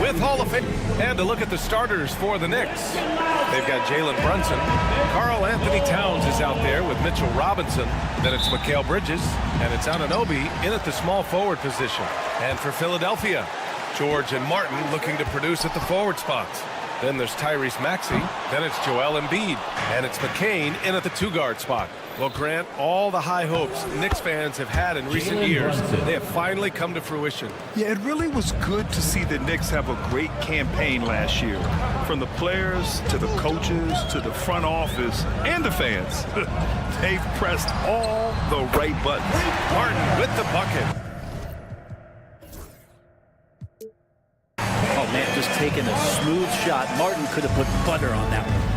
with Hall of Fame. And a look at the starters for the Knicks. They've got Jalen Brunson. Karl Anthony Towns is out there with Mitchell Robinson. Then it's Mikal Bridges. And it's Anunoby in at the small forward position. And for Philadelphia, George and Martin looking to produce at the forward spots. Then there's Tyrese Maxey. Then it's Joel Embiid. And it's McCain in at the two-guard spot. Well, Grant, all the high hopes Knicks fans have had in recent years, they have finally come to fruition. Yeah, it really was good to see the Knicks have a great campaign last year. From the players to the coaches to the front office and the fans. They've pressed all the right buttons. Martin with the bucket. Oh, man, just taking a smooth shot. Martin could have put butter on that one.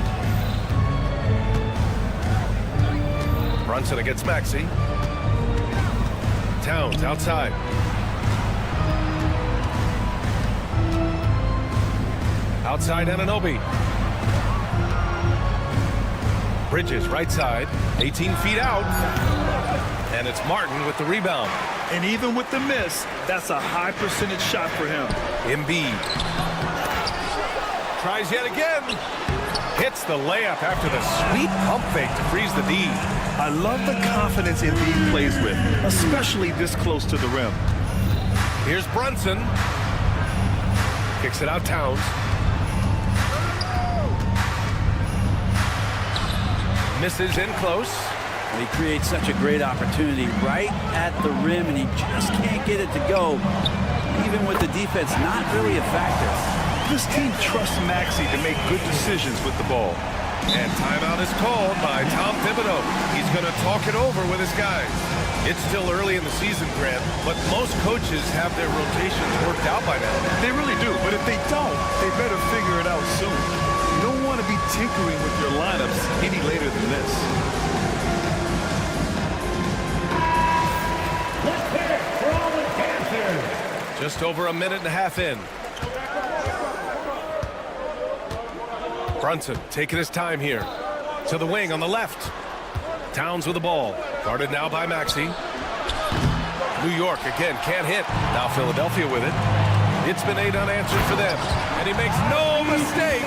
Brunson against Maxey. Towns outside. Outside Anunoby. Bridges right side. 18 feet out. And it's Martin with the rebound. And even with the miss, that's a high percentage shot for him. Embiid. Tries yet again. Hits the layup after the sweet pump fake to freeze the D. I love the confidence Embiid plays with, especially this close to the rim. Here's Brunson. Kicks it out Towns. Misses in close. He creates such a great opportunity right at the rim, and he just can't get it to go. Even with the defense not really a factor. This team trusts Maxey to make good decisions with the ball. And timeout is called by Tom Thibodeau. He's going to talk it over with his guys. It's still early in the season, Grant, but most coaches have their rotations worked out by now. They really do, but if they don't, they better figure it out soon. You don't want to be tinkering with your lineups any later than this. Let's hit it for all the Panthers. Just over a minute and a half in. Brunson taking his time here. To the wing on the left. Towns with the ball. Guarded now by Maxey. New York again can't hit. Now Philadelphia with it. It's been 8 unanswered for them. And he makes no mistake.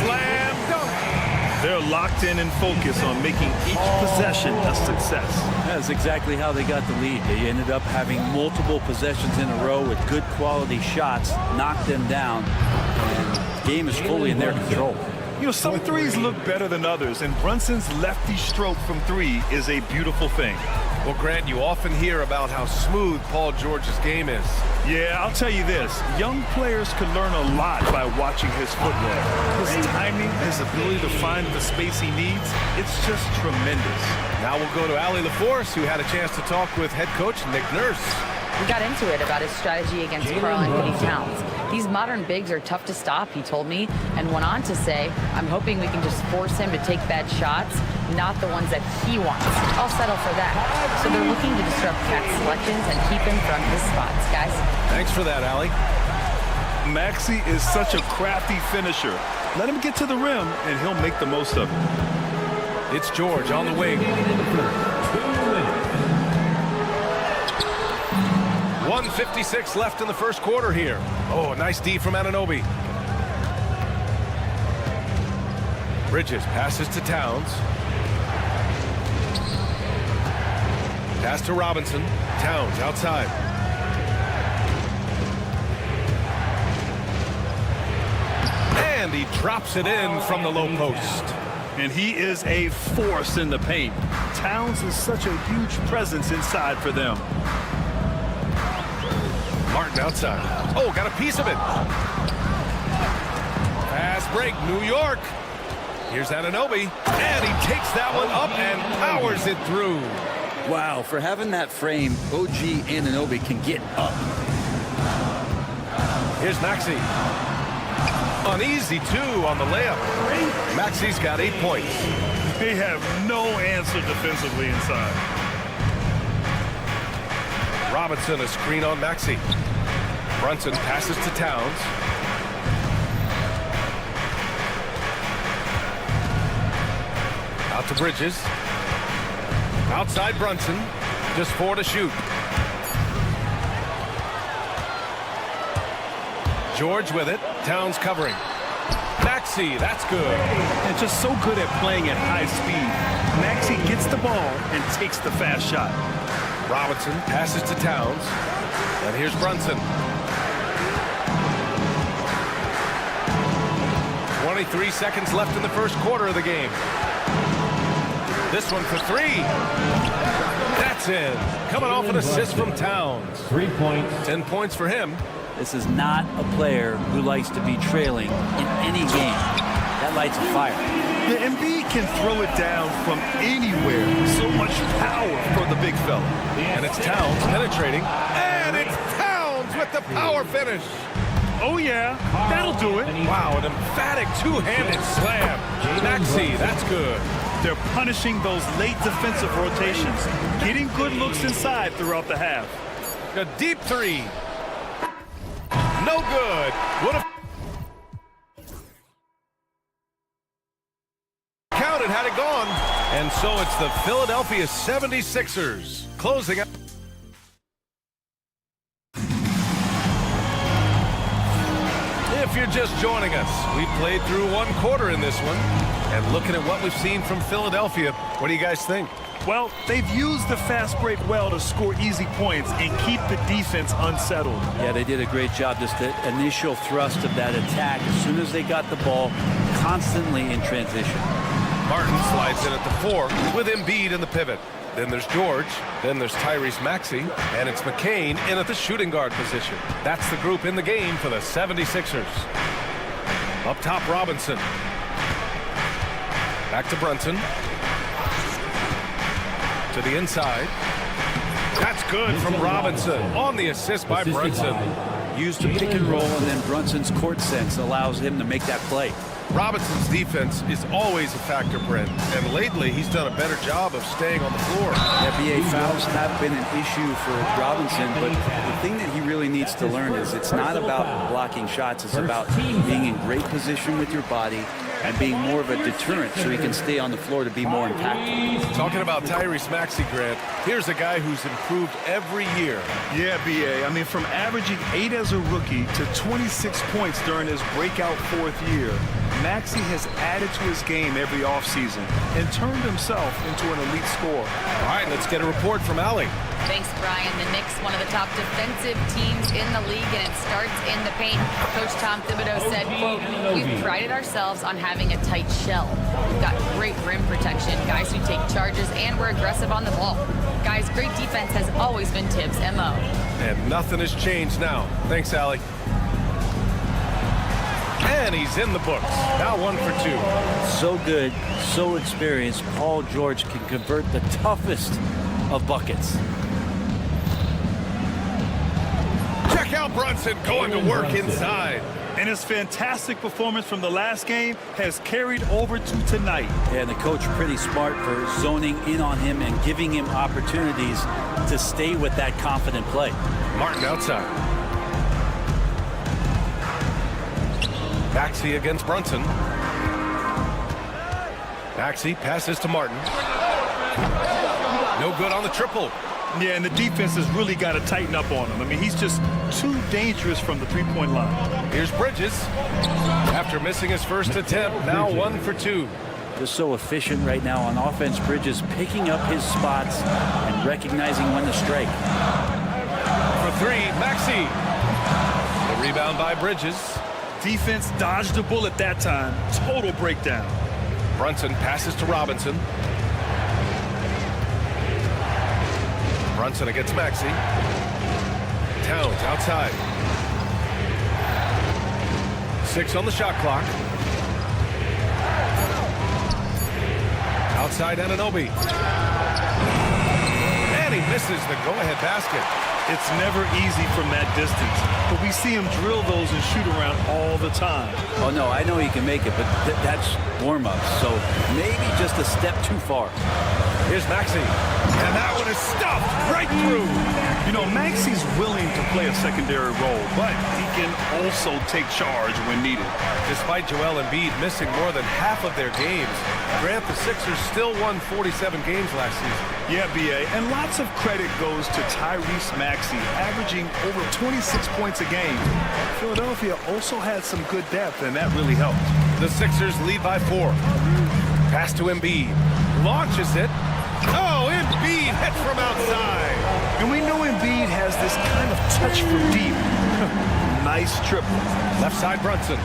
Slam dunk. They're locked in and focused on making each possession a success. That's exactly how they got the lead. They ended up having multiple possessions in a row with good quality shots, knocked them down, and the game is fully in their control. You know, some threes look better than others, and Brunson's lefty stroke from three is a beautiful thing. Well, Grant, you often hear about how smooth Paul George's game is. Yeah, I'll tell you this. Young players can learn a lot by watching his footwork. His timing, his ability to find the space he needs, it's just tremendous. Now we'll go to Allie LaForce, who had a chance to talk with head coach Nick Nurse. We got into it about his strategy against Karl Anthony Towns. These modern bigs are tough to stop, he told me, and went on to say, I'm hoping we can just force him to take bad shots, not the ones that he wants. I'll settle for that. So they're looking to disrupt Cat's selections and keep him from his spots, guys. Thanks for that, Allie. Maxey is such a crafty finisher. Let him get to the rim, and he'll make the most of it. It's George on the wing. 1:56 left in the first quarter here. Oh, a nice D from Anunoby. Bridges passes to Towns. Pass to Robinson. Towns outside. And he drops it in from the low post. And he is a force in the paint. Towns is such a huge presence inside for them. Martin outside. Oh, got a piece of it. Fast break, New York. Here's Anunoby. And he takes that one up and powers it through. Wow, for having that frame, OG Anunoby can get up. Here's Maxey. An easy 2 on the layup. Maxey's got 8 points. They have no answer defensively inside. Robinson a screen on Maxey. Brunson passes to Towns. Out to Bridges. Outside Brunson. Just 4 to shoot. George with it. Towns covering. Maxey, that's good. And just so good at playing at high speed. Maxey gets the ball and takes the fast shot. Robinson passes to Towns. And here's Brunson. 23 seconds left in the first quarter of the game. This one for three. That's in. Coming off an assist from Towns. 3 points. 10 points for him. This is not a player who likes to be trailing in any game. That lights a fire. The Embiid can throw it down from anywhere. So much power for the big fella. And it's Towns penetrating. And it's Towns with the power finish. Oh, yeah. That'll do it. Wow, an emphatic two-handed slam. Maxey, that's good. They're punishing those late defensive rotations, getting good looks inside throughout the half. A deep three. No good. Would have counted had it gone. And so it's the Philadelphia 76ers closing out. If you're just joining us, we played through one quarter in this one. And looking at what we've seen from Philadelphia, what do you guys think? Well, they've used the fast break well to score easy points and keep the defense unsettled. Yeah, they did a great job. Just the initial thrust of that attack, as soon as they got the ball, constantly in transition. Martin slides in at the 4 with Embiid in the pivot. Then there's George. Then there's Tyrese Maxey. And it's McCain in at the shooting guard position. That's the group in the game for the 76ers. Up top, Robinson. Back to Brunson. To the inside. That's good from Robinson on the assist by Brunson. Used the pick and roll, and then Brunson's court sense allows him to make that play. Robinson's defense is always a factor, Brent, and lately he's done a better job of staying on the floor. NBA fouls have been an issue for Robinson, but the thing that he really needs to learn is it's not about blocking shots, it's about being in great position with your body and being more of a deterrent so he can stay on the floor to be more impactful. Talking about Tyrese Maxey, Grant, here's a guy who's improved every year. Yeah, B.A. I mean, from averaging 8 as a rookie to 26 points during his breakout 4th year, Maxey has added to his game every offseason and turned himself into an elite scorer. All right, let's get a report from Allie. Thanks, Brian. The Knicks, one of the top defensive teams in the league, and it starts in the paint. Coach Tom Thibodeau said, quote, "We've prided ourselves on having a tight shell. We've got great rim protection, guys who take charges, and we're aggressive on the ball. Guys, great defense has always been Tibbs' MO." And nothing has changed now. Thanks, Allie. And he's in the books. Now 1 for 2. So good, so experienced. Paul George can convert the toughest of buckets. Check out Brunson going to work inside. And his fantastic performance from the last game has carried over to tonight. And the coach pretty smart for zoning in on him and giving him opportunities to stay with that confident play. Martin outside. Maxey against Brunson. Maxey passes to Martin. No good on the triple. Yeah, and the defense has really got to tighten up on him. I mean, he's just too dangerous from the three-point line. Here's Bridges. After missing his first attempt, now 1 for 2. Just so efficient right now on offense. Bridges picking up his spots and recognizing when to strike. For 3, Maxey. The rebound by Bridges. Defense dodged a bullet that time. Total breakdown. Brunson passes to Robinson. Brunson against Maxey. Towns outside. 6 on the shot clock. Outside Anunoby. And he misses the go-ahead basket. It's never easy from that distance, but we see him drill those and shoot around all the time. Oh, no, I know he can make it, but that's warm-up, so maybe just a step too far. Here's Maxey. And that one is stuffed right through. You know, Maxey's willing to play a secondary role, but he can also take charge when needed. Despite Joel Embiid missing more than half of their games, Grant, the Sixers still won 47 games last season. Yeah, B.A., and lots of credit goes to Tyrese Maxey, averaging over 26 points a game. Philadelphia also had some good depth, and that really helped. The Sixers lead by 4. Pass to Embiid. Launches it. Oh, Embiid hits from outside. And we know Embiid has this kind of touch from deep. Nice triple. Left side Brunson.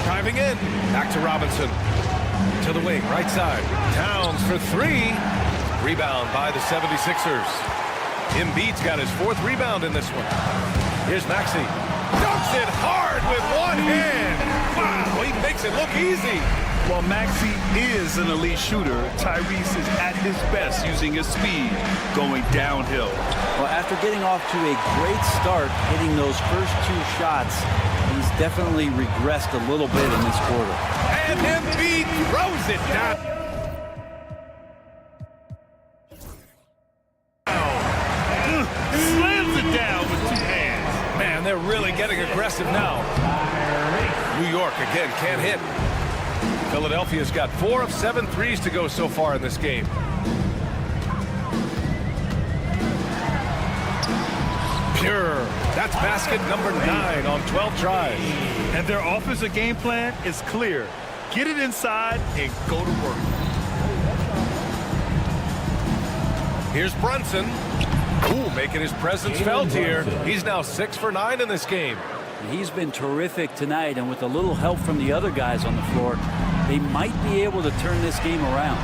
Driving in. Back to Robinson. To the wing, right side. Towns for 3. Rebound by the 76ers. Embiid's got his 4th rebound in this one. Here's Maxey. Dunks it hard with one hand. Wow, he makes it look easy. While Maxey is an elite shooter, Tyrese is at his best using his speed, going downhill. Well, after getting off to a great start, hitting those first 2 shots, he's definitely regressed a little bit in this quarter. And Embiid throws it down. Slams it down with 2 hands. Man, they're really getting aggressive now. New York again can't hit. Philadelphia's got 4 of 7 threes to go so far in this game. Pure. That's basket number 9 on 12 tries. And their offensive game plan is clear. Get it inside and go to work. Here's Brunson. Ooh, making his presence felt here. He's now 6 for 9 in this game. He's been terrific tonight, and with a little help from the other guys on the floor, they might be able to turn this game around.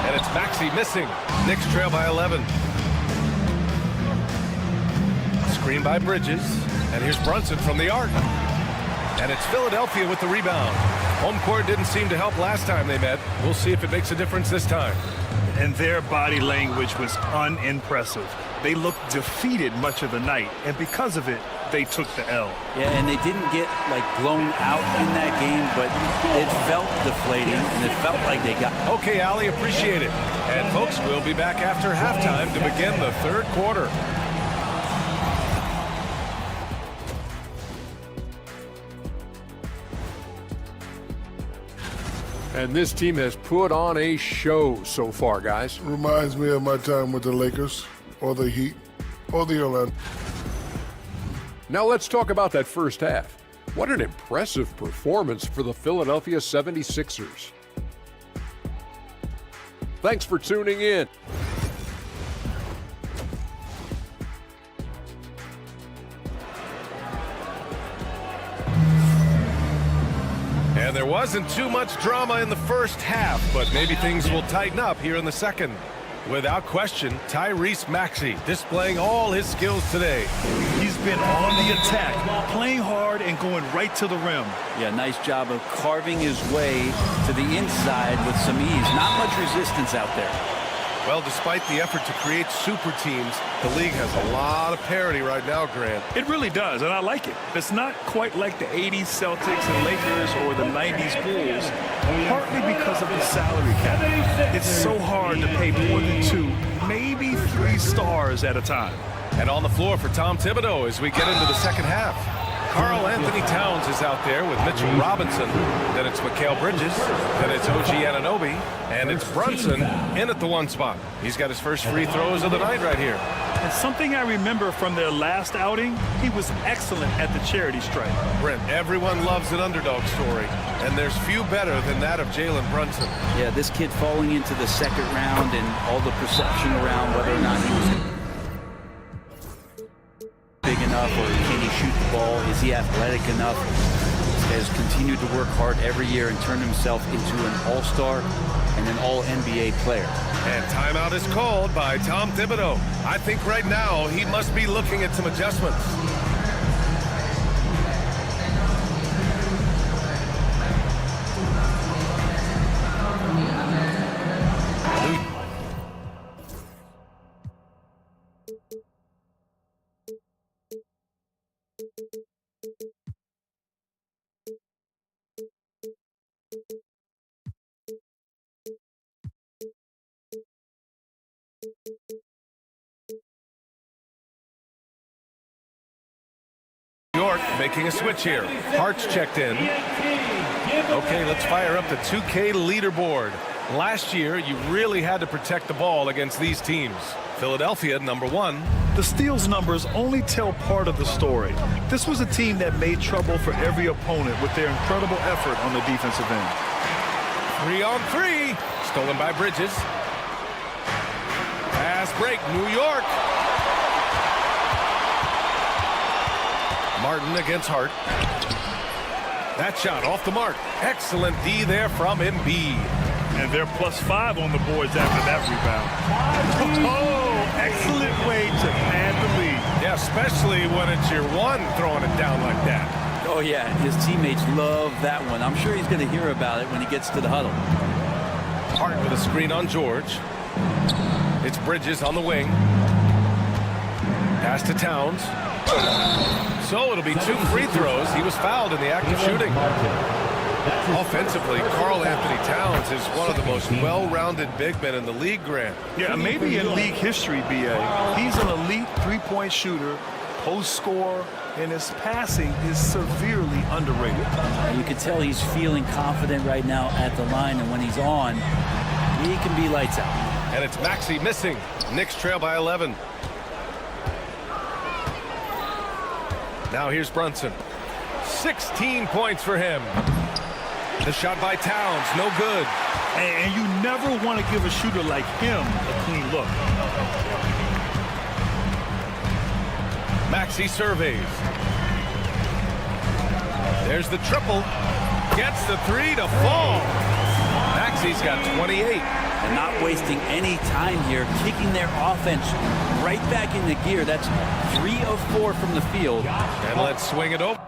And it's Maxey missing. Knicks trail by 11. Screen by Bridges. And here's Brunson from the arc. And it's Philadelphia with the rebound. Home court didn't seem to help last time they met. We'll see if it makes a difference this time. And their body language was unimpressive. They looked defeated much of the night, and because of it, they took the L. Yeah, and they didn't get, like, blown out in that game, but it felt deflating, and it felt like they got... Okay, Allie, appreciate it. And, folks, we'll be back after halftime to begin the 3rd quarter. And this team has put on a show so far, guys. Reminds me of my time with the Lakers, or the Heat, or the Orlando. Now let's talk about that first half. What an impressive performance for the Philadelphia 76ers. Thanks for tuning in. And there wasn't too much drama in the first half, but maybe things will tighten up here in the second. Without question, Tyrese Maxey displaying all his skills today. He's been on the attack, playing hard and going right to the rim. Yeah, nice job of carving his way to the inside with some ease. Not much resistance out there. Well, despite the effort to create super teams, the league has a lot of parity right now, Grant. It really does, and I like it. It's not quite like the 80s Celtics and Lakers or the 90s Bulls, partly because of the salary cap. It's so hard to pay more than 2, maybe 3 stars at a time. And on the floor for Tom Thibodeau as we get into the second half. Karl Anthony Towns is out there with Mitchell Robinson. Then it's Mikal Bridges. Then it's OG Anunoby. And it's Brunson in at the 1 spot. He's got his first free throws of the night right here. And something I remember from their last outing, he was excellent at the charity stripe. Brent, everyone loves an underdog story. And there's few better than that of Jalen Brunson. Yeah, this kid falling into the second round and all the perception around whether or not he was big enough, or can he shoot the ball? Is he athletic enough? He has continued to work hard every year and turn himself into an all-star and an all-NBA player. And timeout is called by Tom Thibodeau. I think right now he must be looking at some adjustments. York making a switch here. Hart's checked in. Okay, let's fire up the 2K leaderboard. Last year, you really had to protect the ball against these teams. Philadelphia, number 1. The steals numbers only tell part of the story. This was a team that made trouble for every opponent with their incredible effort on the defensive end. 3-on-3. Stolen by Bridges. Pass break, New York. Martin against Hart. That shot off the mark. Excellent D there from Embiid. And they're +5 on the boards after that rebound. Oh, excellent way to pad the lead. Yeah, especially when it's your one throwing it down like that. Oh, yeah, his teammates love that one. I'm sure he's going to hear about it when he gets to the huddle. Hart with a screen on George. It's Bridges on the wing. Pass to Towns. So it'll be 2 free throws. He was fouled in the act of shooting. Offensively, Karl Anthony Towns is one of the most well-rounded big men in the league, Grant. Yeah, maybe in league history, B.A. He's an elite three-point shooter, post scorer, and his passing is severely underrated. You can tell he's feeling confident right now at the line, and when he's on, he can be lights out. And it's Maxey missing. Knicks trail by 11. Now here's Brunson. 16 points for him. The shot by Towns, no good. And you never want to give a shooter like him a clean look. Maxey surveys. There's the triple. Gets the 3 to fall. Maxey's got 28. And not wasting any time here, kicking their offense right back into gear. That's 3 of 4 from the field. And let's swing it over.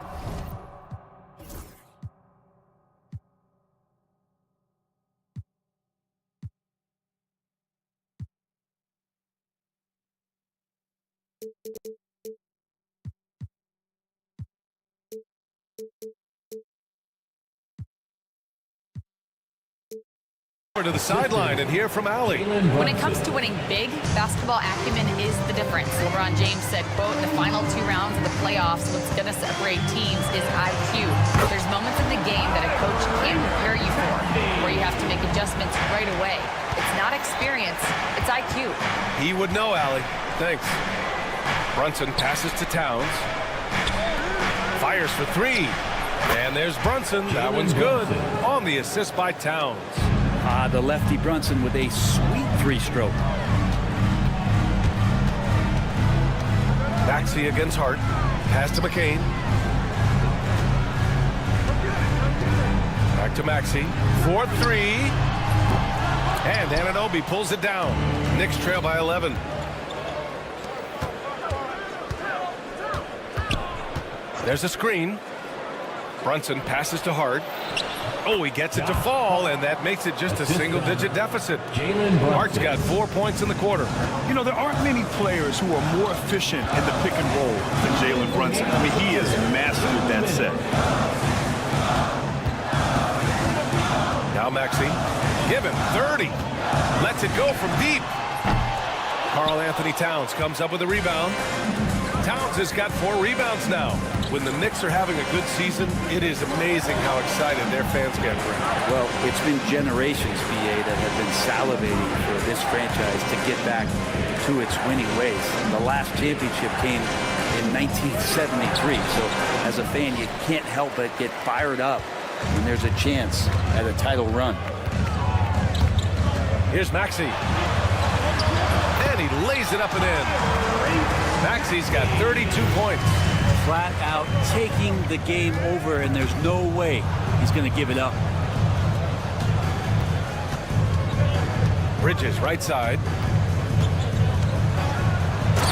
To the sideline and hear from Allie. When it comes to winning big, basketball acumen is the difference. LeBron James said, quote, in the final 2 rounds of the playoffs, what's going to separate teams is IQ. There's moments in the game that a coach can't prepare you for, where you have to make adjustments right away. It's not experience, it's IQ. He would know, Allie. Thanks. Brunson passes to Towns. Fires for 3. And there's Brunson. That one's good. On the assist by Towns. The lefty Brunson with a sweet 3-stroke. Maxey against Hart. Pass to McCain. Back to Maxey. 4-3. And Anunoby pulls it down. Knicks trail by 11. There's a screen. Brunson passes to Hart. Oh, he gets it to fall, and that makes it just a single-digit deficit. Hart's got 4 points in the quarter. You know, there aren't many players who are more efficient in the pick and roll than Jalen Brunson. I mean, he has mastered that set. Now Maxey, give him 30. Lets it go from deep. Karl Anthony Towns comes up with a rebound. Towns has got 4 rebounds now. When the Knicks are having a good season, it is amazing how excited their fans get for it. Well, it's been generations, BA, that have been salivating for this franchise to get back to its winning ways. And the last championship came in 1973. So as a fan, you can't help but get fired up when there's a chance at a title run. Here's Maxey. And he lays it up and in. Maxey's got 32 points. Flat out taking the game over, and there's no way he's going to give it up. Bridges, right side.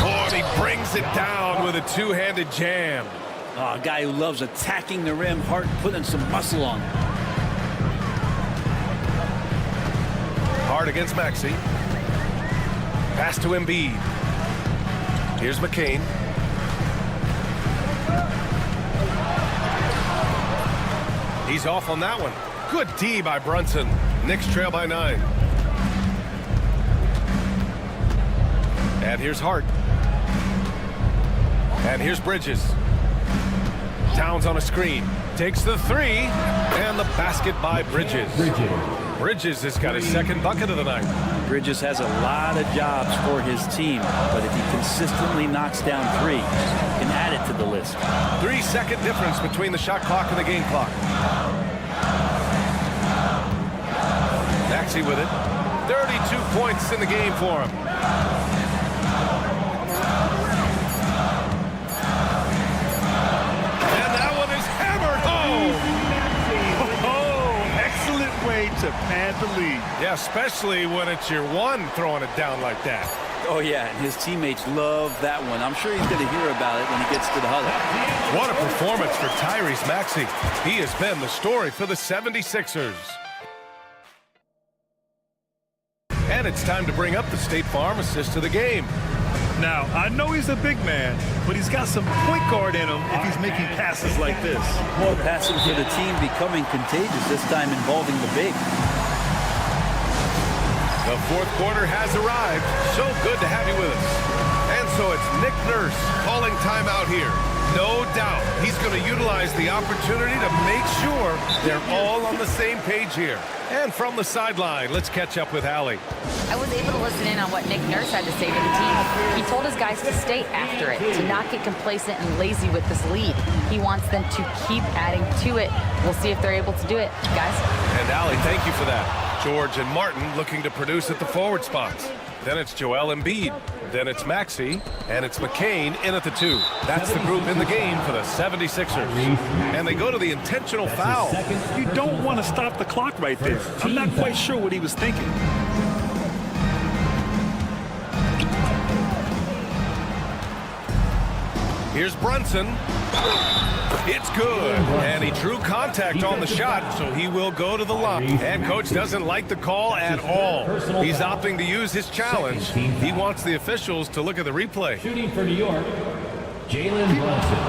Oh, and he brings it down with a 2-handed jam. A guy who loves attacking the rim, Hart putting some muscle on. Hart against Maxey. Pass to Embiid. Here's McCain. He's off on that one. Good D by Brunson. Knicks trail by 9. And here's Hart. And here's Bridges. Towns on a screen. Takes the three. And the basket by Bridges. Bridges has got his second bucket of the night. Bridges has a lot of jobs for his team, but if he consistently knocks down three, he can add it to the list. 3-second difference between the shot clock and the game clock. Maxey with it. 32 points in the game for him. And that one is hammered home. Excellent way to pad the lead. Yeah, especially when it's your one throwing it down like that. Oh, yeah, and his teammates love that one. I'm sure he's going to hear about it when he gets to the huddle. What a performance for Tyrese Maxey. He has been the story for the 76ers. And it's time to bring up the State Farm assist of the game. Now, I know he's a big man, but he's got some point guard in him if he's making passes like this. Well, passing for the team becoming contagious, this time involving the big. The fourth quarter has arrived. So good to have you with us. And so it's Nick Nurse calling timeout here. No doubt he's going to utilize the opportunity to make sure they're all on the same page here. And from the sideline, let's catch up with Allie. I was able to listen in on what Nick Nurse had to say to the team. He told his guys to stay after it, to not get complacent and lazy with this lead. He wants them to keep adding to it. We'll see if they're able to do it, guys. And Allie, thank you for that. George and Martin looking to produce at the forward spots. Then it's Joel Embiid. Then it's Maxey. And it's McCain in at the 2. That's the group in the game for the 76ers. And they go to the intentional foul. You don't want to stop the clock right there. I'm not quite sure what he was thinking. Here's Brunson. It's good. And he drew contact on the shot, so he will go to the line. And coach doesn't like the call at all. He's opting to use his challenge. He wants the officials to look at the replay. Shooting for New York, Jalen Brunson.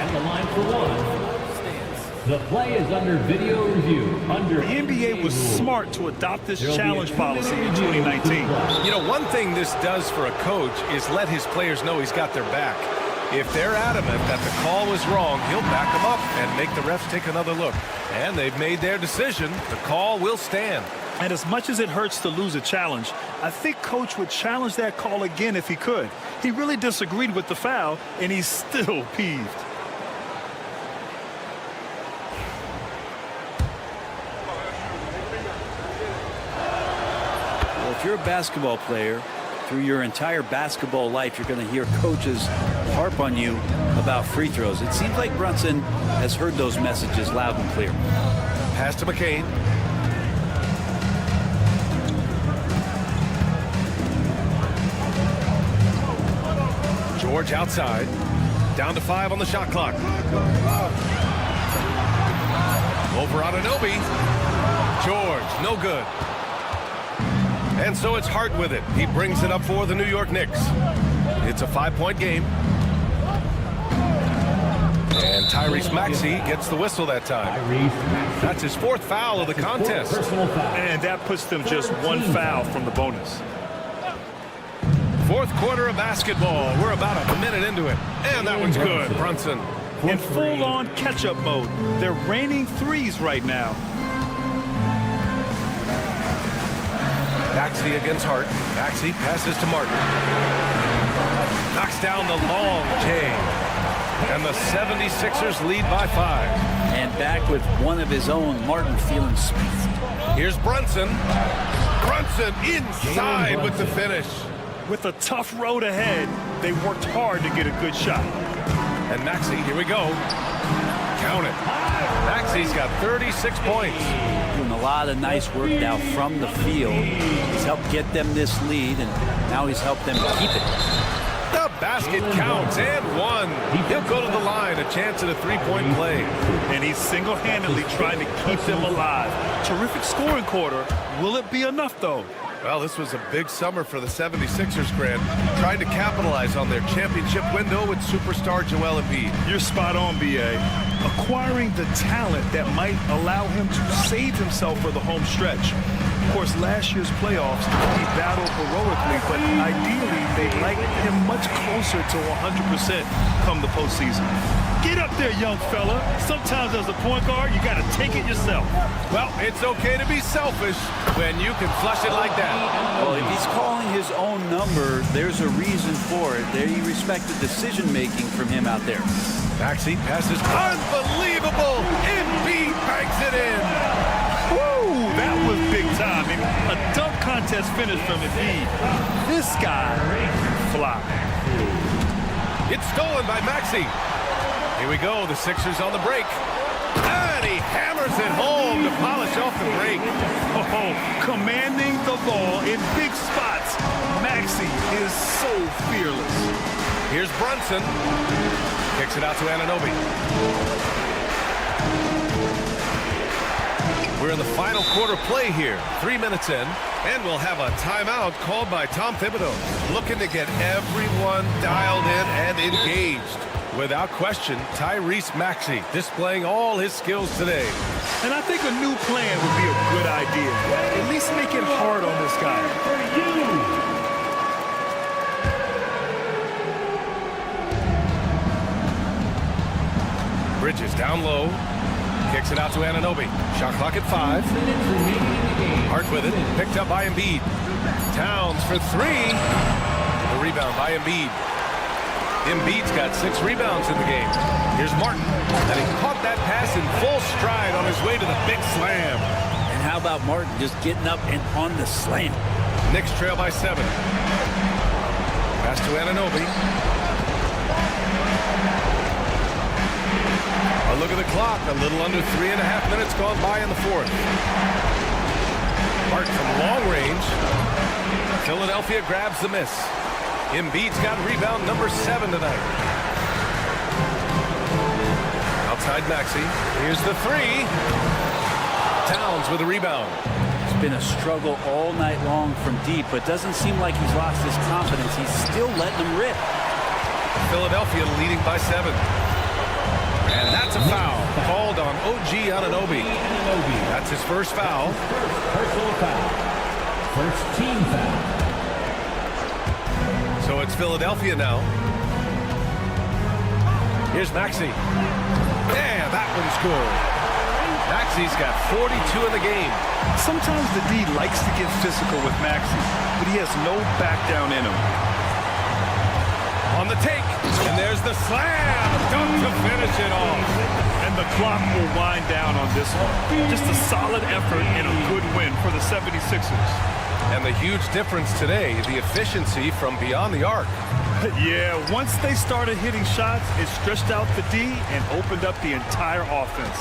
At the line for one. The play is under video review. The NBA was smart to adopt this challenge policy in 2019. You know, one thing this does for a coach is let his players know he's got their back. If they're adamant that the call was wrong, he'll back them up and make the refs take another look. And they've made their decision. The call will stand. And as much as it hurts to lose a challenge, I think Coach would challenge that call again if he could. He really disagreed with the foul, and he's still peeved. Well, if you're a basketball player, through your entire basketball life, you're going to hear coaches harp on you about free throws. It seems like Brunson has heard those messages loud and clear. Pass to McCain. George outside. Down to 5 on the shot clock. Over on Anunoby. George, no good. And so it's Hart with it. He brings it up for the New York Knicks. It's a 5-point game. And Tyrese Maxey gets the whistle that time. That's his 4th foul of the contest. And that puts them just 1 foul from the bonus. 4th quarter of basketball. We're about a minute into it. And that one's good. Brunson. In full-on catch-up mode. They're raining threes right now. Maxey against Hart. Maxey passes to Martin. Knocks down the long J. And the 76ers lead by 5. And back with one of his own, Martin feeling spicy. Here's Brunson. Brunson inside with the finish. With a tough road ahead, they worked hard to get a good shot. And Maxey, here we go. Count it. Maxey's got 36 points. Doing a lot of nice work now from the field. He's helped get them this lead, and now he's helped them keep it. The basket counts, and 1. He'll go to the line, a chance at a 3-point play. And he's single-handedly trying to keep them alive. Terrific scoring quarter. Will it be enough, though? Well, this was a big summer for the 76ers, Grant. Trying to capitalize on their championship window with superstar Joel Embiid. You're spot on, B.A. Acquiring the talent that might allow him to save himself for the home stretch. course, last year's playoffs, he battled heroically, but ideally, they'd like him much closer to 100% come the postseason. Get up there, young fella. Sometimes as a point guard, you got to take it yourself. Well, it's okay to be selfish when you can flush it like that. Well, if he's calling his own number, there's a reason for it. They respect the decision-making from him out there. Maxey passes. Unbelievable! Embiid banks it in. Woo! That was big time. I mean, a dunk contest finish from Embiid. This guy fly. It's stolen by Maxey. Here we go. The Sixers on the break. And he hammers it home to polish off the break. Oh, commanding the ball in big spots. Maxey is so fearless. Here's Brunson. Kicks it out to Anunoby. We're in the final quarter play here. 3 minutes in. And we'll have a timeout called by Tom Thibodeau. Looking to get everyone dialed in and engaged. Without question, Tyrese Maxey displaying all his skills today. And I think a new plan would be a good idea. At least make it hard on this guy. Bridges down low. Kicks it out to Anunoby. Shot clock at 5. Hart with it. Picked up by Embiid. Towns for 3. The rebound by Embiid. Embiid's got 6 rebounds in the game. Here's Martin. And he caught that pass in full stride on his way to the big slam. And how about Martin just getting up and on the slam? Knicks trail by 7. Pass to Anunoby. A look at the clock. A little under 3.5 minutes gone by in the fourth. Hart from long range. Philadelphia grabs the miss. Embiid's got rebound number 7 tonight. Outside Maxey. Here's the 3. Towns with a rebound. It's been a struggle all night long from deep, but doesn't seem like he's lost his confidence. He's still letting them rip. Philadelphia leading by 7. And that's a foul called on OG Anunoby. That's his first foul. Personal foul. First team foul. So it's Philadelphia now. Here's Maxey. Yeah, that one's good. Maxey's got 42 in the game. Sometimes the D likes to get physical with Maxey, but he has no back down in him. On the take. And there's the slam. Dunk to finish it off. And the clock will wind down on this one. Just a solid effort and a good win for the 76ers. And the huge difference today, the efficiency from beyond the arc. Yeah, once they started hitting shots, it stretched out the D and opened up the entire offense.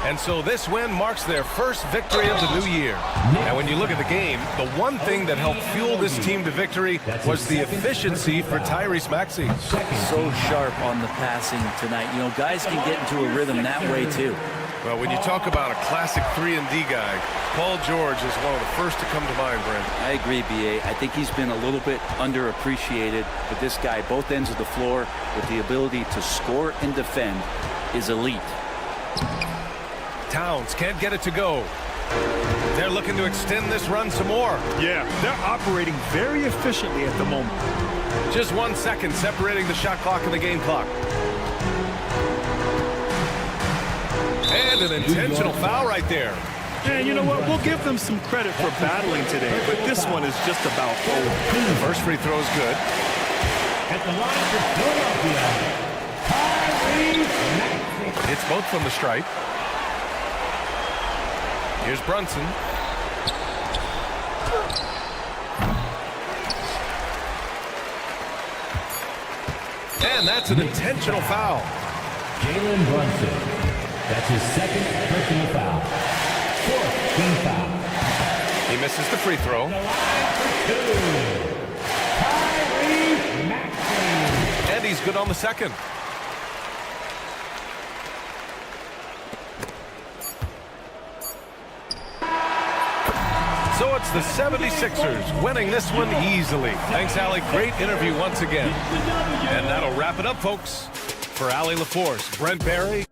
And so this win marks their first victory of the new year. And when you look at the game, the one thing that helped fuel this team to victory was the efficiency for Tyrese Maxey. So sharp on the passing tonight. You know, guys can get into a rhythm that way too. Well, when you talk about a classic 3-and-D guy, Paul George is one of the first to come to mind, Brent. I agree, B.A. I think he's been a little bit underappreciated, but this guy, both ends of the floor, with the ability to score and defend, is elite. Towns can't get it to go. They're looking to extend this run some more. Yeah, they're operating very efficiently at the moment. Just 1 second separating the shot clock and the game clock. And an intentional foul right there. And you know what? We'll give them some credit for battling today, but this one is just about over. The first free throw is good. At the line for Philadelphia, Tyrese Maxey. It's both from the stripe. Here's Brunson. And that's an intentional foul. Jalen Brunson. That's his second personal foul. Fourth team foul. He misses the free throw. Tyrese Maxey. And he's good on the second. So it's the 76ers winning this one easily. Thanks, Allie. Great interview once again. And that'll wrap it up, folks. For Allie LaForce, Brent Barry.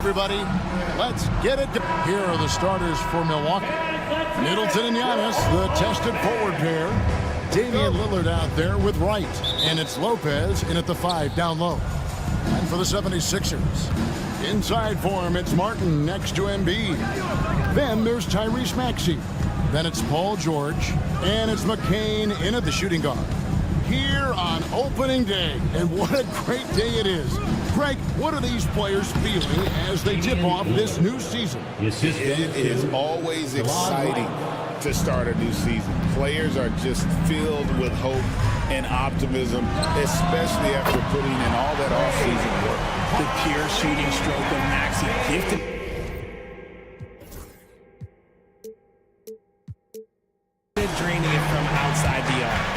Everybody, let's get it. Here are the starters for Milwaukee. Middleton and Giannis, the tested forward pair. Damian Lillard out there with Wright. And it's Lopez in at the 5 down low. And for the 76ers, inside for him, it's Martin next to Embiid. Then there's Tyrese Maxey. Then it's Paul George. And it's McCain in at the shooting guard. Here on opening day. And what a great day it is. Greg, what are these players feeling as they tip off this new season? It is always exciting to start a new season. Players are just filled with hope and optimism, especially after putting in all that offseason work. The pure shooting stroke of Maxey gifted. Draining it from outside the arc.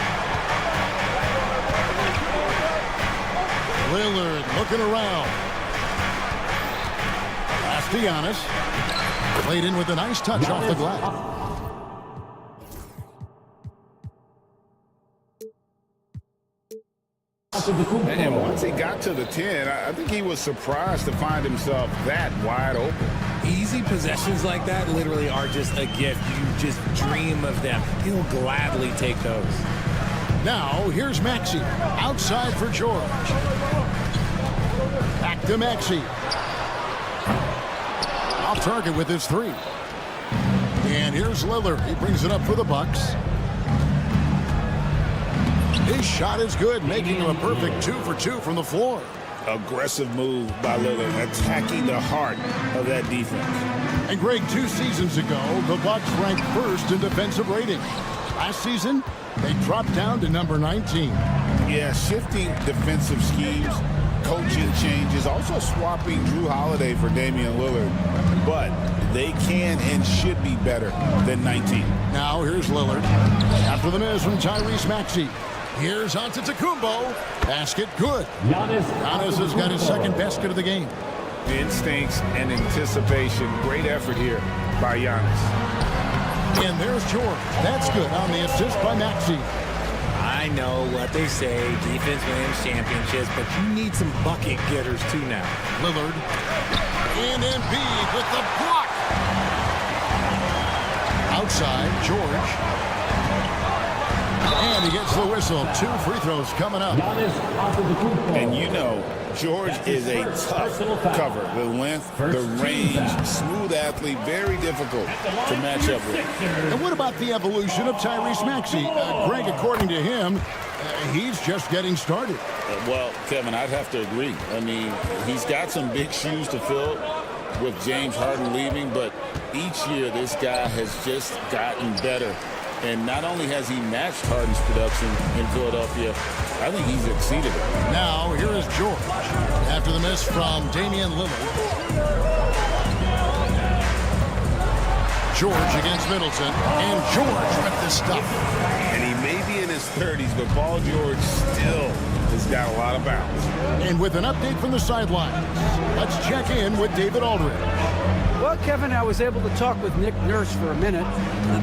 Lillard looking around. Pass to Giannis. Played in with a nice touch off the glass. And once he got to the 10, I think he was surprised to find himself that wide open. Easy possessions like that literally are just a gift. You just dream of them. He'll gladly take those. Now, here's Maxey. Outside for George. Back to Maxey. Off target with his 3. And here's Lillard. He brings it up for the Bucks. His shot is good, making him a perfect 2 for 2 from the floor. Aggressive move by Lillard, attacking the heart of that defense. And Greg, 2 seasons ago, the Bucks ranked first in defensive rating. Last season, they dropped down to number 19. Yeah, shifting defensive schemes, coaching changes, also swapping Drew Holiday for Damian Lillard. But they can and should be better than 19. Now here's Lillard. After the miss from Tyrese Maxey. Here's Antetokounmpo. Basket good. Giannis has got his second basket of the game. Instincts and anticipation. Great effort here by Giannis. And there's George. That's good on the assist by Maxey. I know what they say, defense wins championships, but you need some bucket getters too now. Lillard. And Embiid with the block. Outside, George. And he gets the whistle. 2 free throws coming up. And you know, George is a tough cover. The length, the range, smooth athlete, very difficult to match up with. And what about the evolution of Tyrese Maxey? Greg, according to him, he's just getting started. Well, Kevin, I'd have to agree. I mean, he's got some big shoes to fill with James Harden leaving, but each year this guy has just gotten better. And not only has he matched Harden's production in Philadelphia, I think he's exceeded it. Now, here is George. After the miss from Damian Lillard. George against Middleton. And George with the stuff. And he may be in his 30s, but Paul George still has got a lot of bounce. And with an update from the sidelines, let's check in with David Aldridge. Well, Kevin, I was able to talk with Nick Nurse for a minute.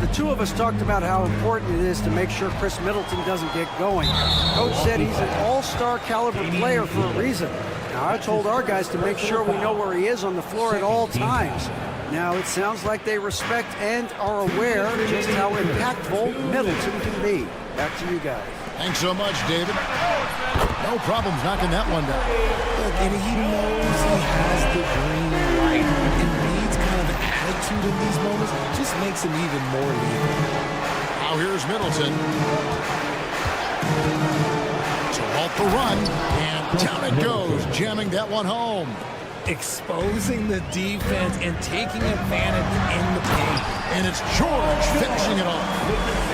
The two of us talked about how important it is to make sure Chris Middleton doesn't get going. Coach said he's an all-star caliber player for a reason. Now, I told our guys to make sure we know where he is on the floor at all times. Now, it sounds like they respect and are aware just how impactful Middleton can be. Back to you guys. Thanks so much, David. No problems knocking that one down. Look, and he knows he has the green light. Embiid's kind of attitude in these moments just makes him even more lethal. Now here's Middleton. To halt the run, and down it goes, jamming that one home. Exposing the defense and taking advantage in the paint. And it's George finishing it off.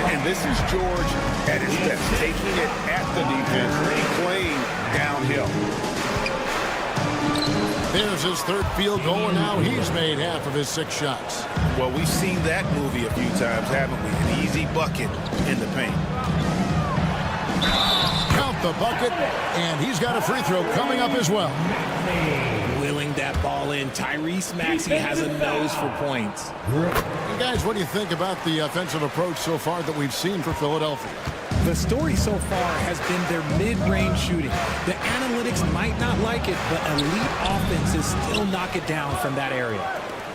And this is George at his best, taking it at the defense and playing downhill. There's his third field goal, and now he's made half of his 6 shots. Well, we've seen that movie a few times, haven't we? An easy bucket in the paint. Count the bucket, and he's got a free throw coming up as well. Willing that ball in. Tyrese Maxey has a nose for points. You guys, what do you think about the offensive approach so far that we've seen for Philadelphia? The story so far has been their mid-range shooting. The analytics Knicks might not like it, but elite offenses still knock it down from that area.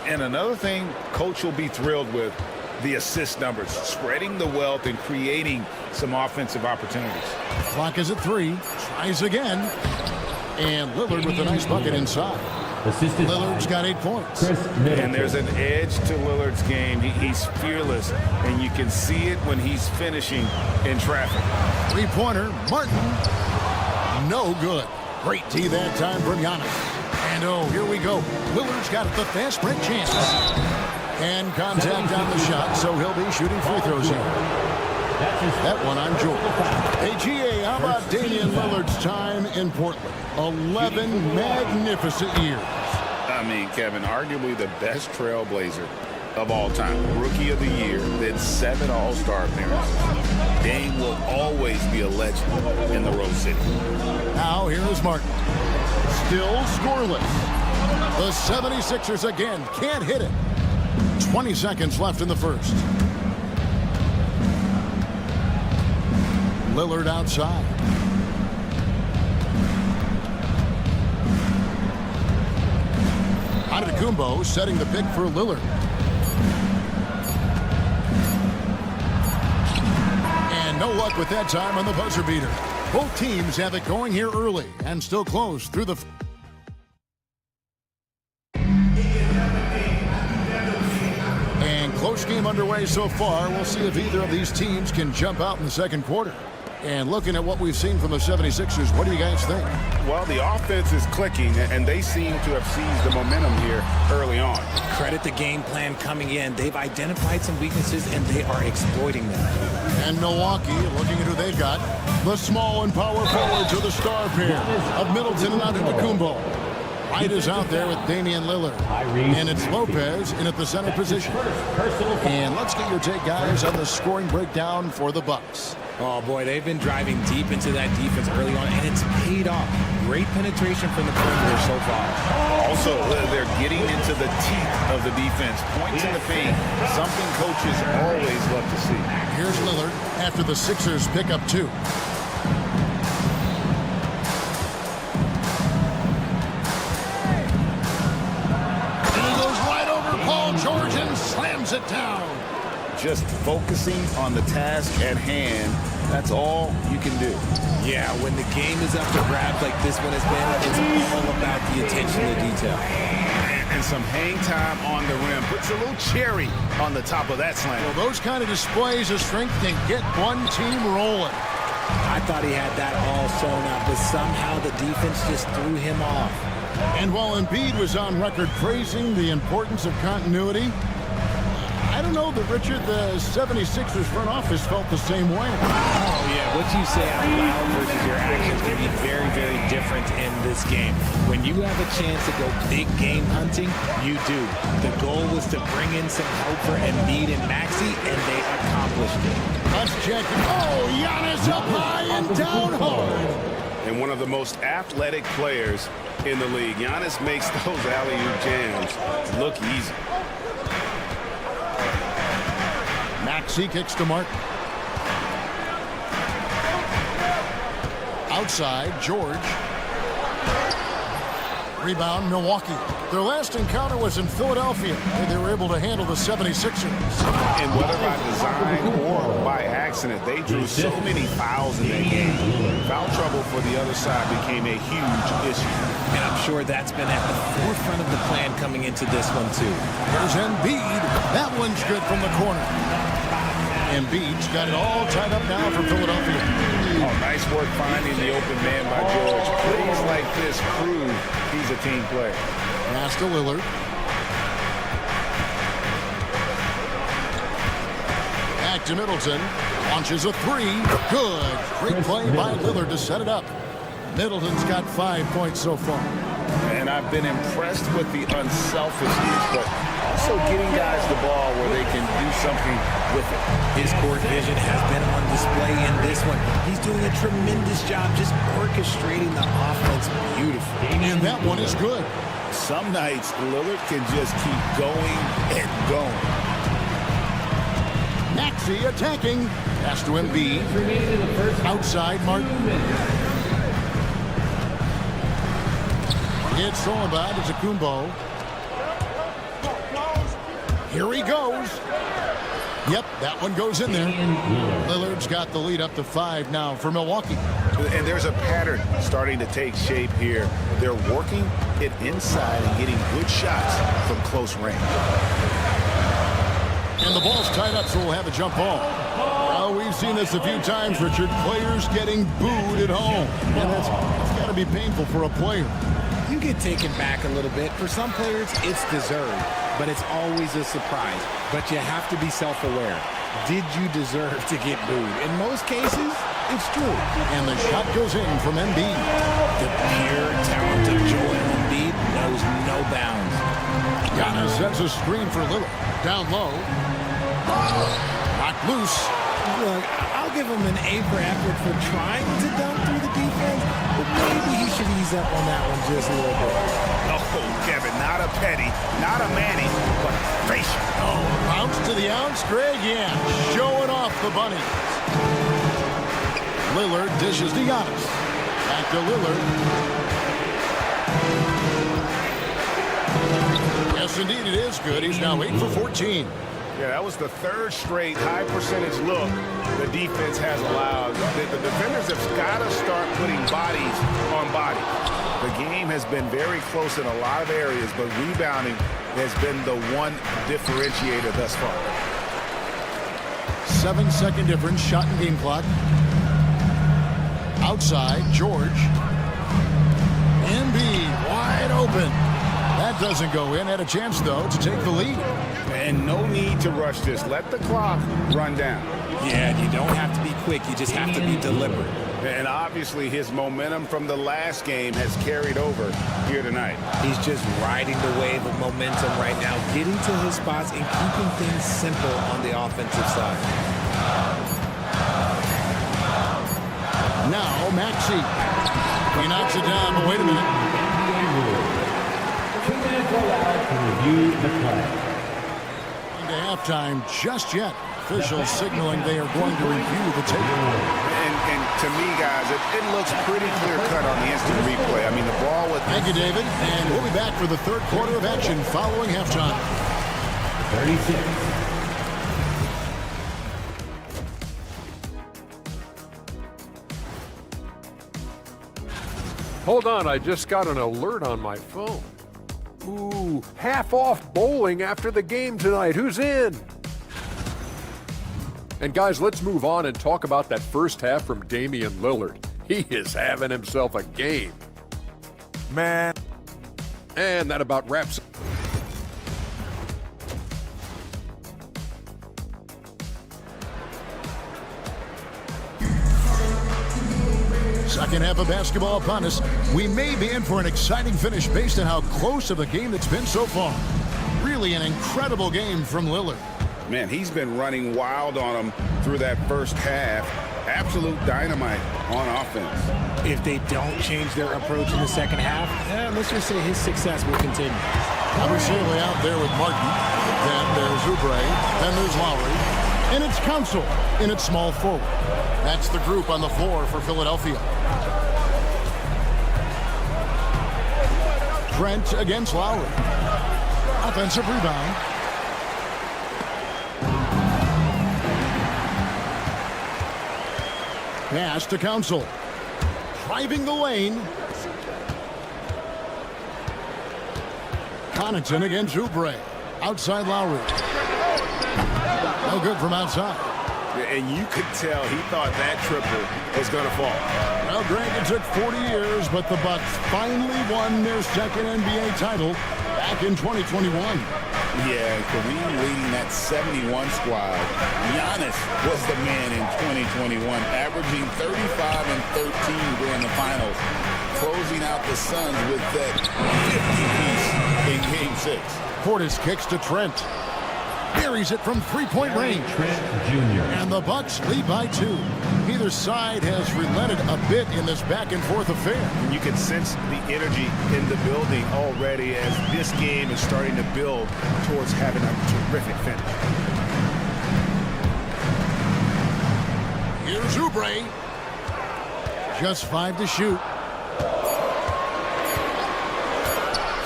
And another thing Coach will be thrilled with, the assist numbers, spreading the wealth and creating some offensive opportunities. Clock is at 3. Tries again. And Lillard with a nice bucket inside. Lillard's got 8 points. And there's an edge to Lillard's game. He's fearless, and you can see it when he's finishing in traffic. Three-pointer, Martin. No good. Great D that time from Giannis. And oh, here we go. Lillard's got the fast break chance. And contact on the shot, so he'll be shooting free throws here. That one on George. Hey, GA, how about Damian Lillard's time in Portland? 11 magnificent years. I mean, Kevin, arguably the best trailblazer of all time. Rookie of the Year, then 7 All-Star appearances. Dame will always be a legend in the Rose City. Now here is Martin. Still scoreless. The 76ers again can't hit it. 20 seconds left in the first. Lillard outside. Antetokounmpo setting the pick for Lillard. And no luck with that time on the buzzer beater. Both teams have it going here early and still close through the... And close game underway so far. We'll see if either of these teams can jump out in the second quarter. And looking at what we've seen from the 76ers, what do you guys think? Well, the offense is clicking, and they seem to have seized the momentum here early on. Credit the game plan coming in. They've identified some weaknesses, and they are exploiting them. And Milwaukee, looking at who they've got, the small and power forwards are the star pair of Middleton and Antetokounmpo. White is out there with Damian Lillard. And it's Lopez in at the center position. And let's get your take, guys, on the scoring breakdown for the Bucks. Oh, boy, they've been driving deep into that defense early on, and it's paid off. Great penetration from the perimeter so far. Also, they're getting into the teeth of the defense. Points in the paint, something coaches always love to see. Here's Lillard after the Sixers pick up 2. And he goes right over Paul George and slams it down. Just focusing on the task at hand, that's all you can do. Yeah, when the game is up for grabs like this one has been, it's all about the attention to detail. And some hang time on the rim. Puts a little cherry on the top of that slam. Well, those kind of displays of strength can get one team rolling. I thought he had that all sewn up, but somehow the defense just threw him off. And while Embiid was on record praising the importance of continuity, I don't know that, Richard, the 76ers front office felt the same way. Oh, yeah. What you say out loud versus your actions can be very, very different in this game. When you have a chance to go big game hunting, you do. The goal was to bring in some help for Embiid and Maxey, and they accomplished it. Let's check. Oh, Giannis up high and down hard. And one of the most athletic players in the league. Giannis makes those alley-oop jams look easy. Maxey kicks to Martin. Outside, George. Rebound, Milwaukee. Their last encounter was in Philadelphia, where they were able to handle the 76ers. And whether by design or by accident, they drew so many fouls in that game. Foul trouble for the other side became a huge issue. And I'm sure that's been at the forefront of the plan coming into this one, too. There's Embiid. That one's good from the corner. Embiid's got it all tied up now for Philadelphia. Oh, nice work finding the open man by George. Plays like this prove he's a team player. Pass to Lillard. Back to Middleton. Launches a 3. Good. Great play by Lillard to set it up. Middleton's got 5 points so far. And I've been impressed with the unselfishness, but also getting guys the ball where they can do something with it. His court vision has been on display in this one. He's doing a tremendous job just orchestrating the offense beautifully. And that one is good. Some nights, Lillard can just keep going and going. Maxey attacking. Pass to Embiid. Outside, Martin. It's all about Kumbo. Here he goes. Yep, that one goes in there. Lillard's got the lead up to 5 now for Milwaukee. And there's a pattern starting to take shape here. They're working it inside and getting good shots from close range. And the ball's tied up, so we'll have a jump ball. Oh, we've seen this a few times, Richard. Players getting booed at home. And that's got to be painful for a player. You get taken back a little bit. For some players, it's deserved, but it's always a surprise. But you have to be self-aware. Did you deserve to get booed? In most cases, it's true. And the shot goes in from Embiid. The pure talent of Joel Embiid knows no bounds. Giannis sets a screen for Lillard. Down low. Knocked loose. Look, I'll give him an A for effort for trying to dunk through the defense, but maybe he should ease up on that one just a little bit. Oh, Kevin, not a petty, not a Manny, but a facial. Oh, bounce to the ounce, Greg, yeah. Showing off the bunny. Lillard dishes to Giannis. Back to Lillard. Yes, indeed, it is good. He's now 8 for 14. Yeah, that was the third straight high percentage look the defense has allowed. The defenders have got to start putting bodies on bodies. The game has been very close in a lot of areas, but rebounding has been the one differentiator thus far. 7-second difference, shot and game clock. Outside, George. Embiid wide open. That doesn't go in. Had a chance, though, to take the lead. And no need to rush this. Let the clock run down. Yeah, you don't have to be quick. You just have to be deliberate. And obviously his momentum from the last game has carried over here tonight. He's just riding the wave of momentum right now, getting to his spots and keeping things simple on the offensive side. Now, Maxey. He knocks it down, but wait a minute. 2 minutes allowed to review the play. Into halftime just yet. Officials signaling they are going to review the tape. And to me, guys, it looks pretty clear-cut on the instant replay. I mean, the ball with... Thank you, David. And we'll be back for the third quarter of action following halftime. 36. Hold on, I just got an alert on my phone. Ooh, half off bowling after the game tonight. Who's in? And guys, let's move on and talk about that first half from Damian Lillard. He is having himself a game. Man. And that about wraps it. Second half of basketball upon us. We may be in for an exciting finish based on how close of a game it's been so far. Really an incredible game from Lillard. Man, he's been running wild on him through that first half. Absolute dynamite on offense. If they don't change their approach in the second half, let's just say his success will continue. Abishai out there with Martin. Then there's Oubre. Then there's Lowry. And it's Council in its small forward. That's the group on the floor for Philadelphia. Trent against Lowry. Offensive rebound. Pass to Council. Driving the lane. Connaughton against Oubre. Outside Lowry. No good from outside. And you could tell he thought that triple was going to fall. Well, Greg, it took 40 years, but the Bucks finally won their second NBA title back in 2021. Yeah, Kareem leading that 71 squad. Giannis was the man in 2021, averaging 35 and 13 during the finals, closing out the Suns with that 50-piece in Game 6. Portis kicks to Trent. Buries it from three-point range. Trent Jr. And the Bucks lead by 2. Neither side has relented a bit in this back-and-forth affair. And you can sense the energy in the building already as this game is starting to build towards having a terrific finish. Here's Oubre. Just 5 to shoot.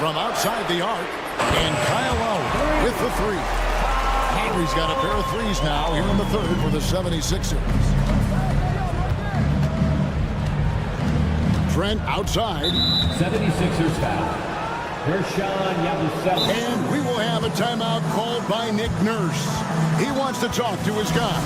from outside the arc. And Kyle Lowry with the three. Lowry's got a pair of threes now here in the third for the 76ers. Trent outside. 76ers foul. And we will have a timeout called by Nick Nurse. He wants to talk to his guys.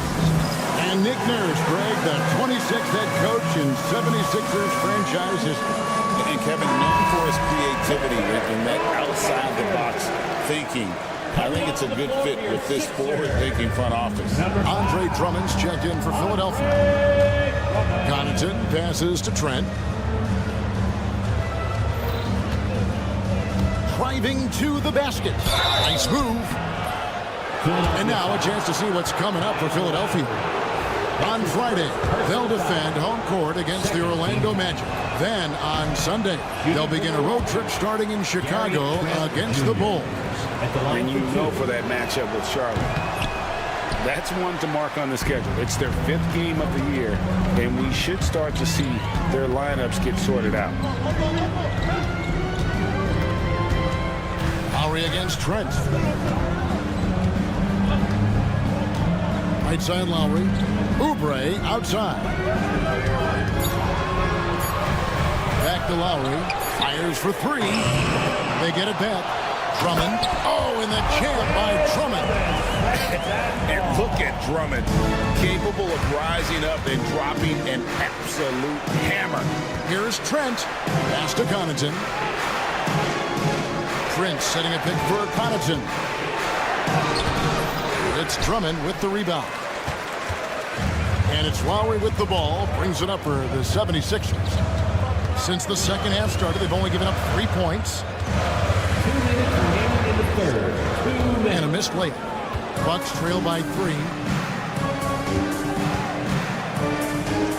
And Nick Nurse, Greg, the 26th head coach in 76ers franchise history. And Kevin, known for his creativity and that outside-the-box thinking. I think it's a good fit with this forward-thinking front office. Andre Drummond's checked in for Philadelphia. Connaughton passes to Trent. Driving to the basket. Nice move. And now a chance to see what's coming up for Philadelphia. On Friday, they'll defend home court against the Orlando Magic. Then on Sunday, they'll begin a road trip starting in Chicago against the Bulls. And you know for that matchup with Charlotte, that's one to mark on the schedule. It's their 5th game of the year, and we should start to see their lineups get sorted out. Lowry against Trent. Right side Lowry. Oubre outside. Back to Lowry. Fires for three. They get it back. Drummond. Oh, and the jam by Drummond. And look at Drummond, capable of rising up and dropping an absolute hammer. Here's Trent. Pass to Connaughton. Trent setting a pick for Connaughton. It's Drummond with the rebound. And it's Lowry with the ball. Brings it up for the 76ers. Since the second half started, they've only given up 3 points. 2 minutes remaining in the third. 2 minutes. And a missed late. Bucks trail by 3.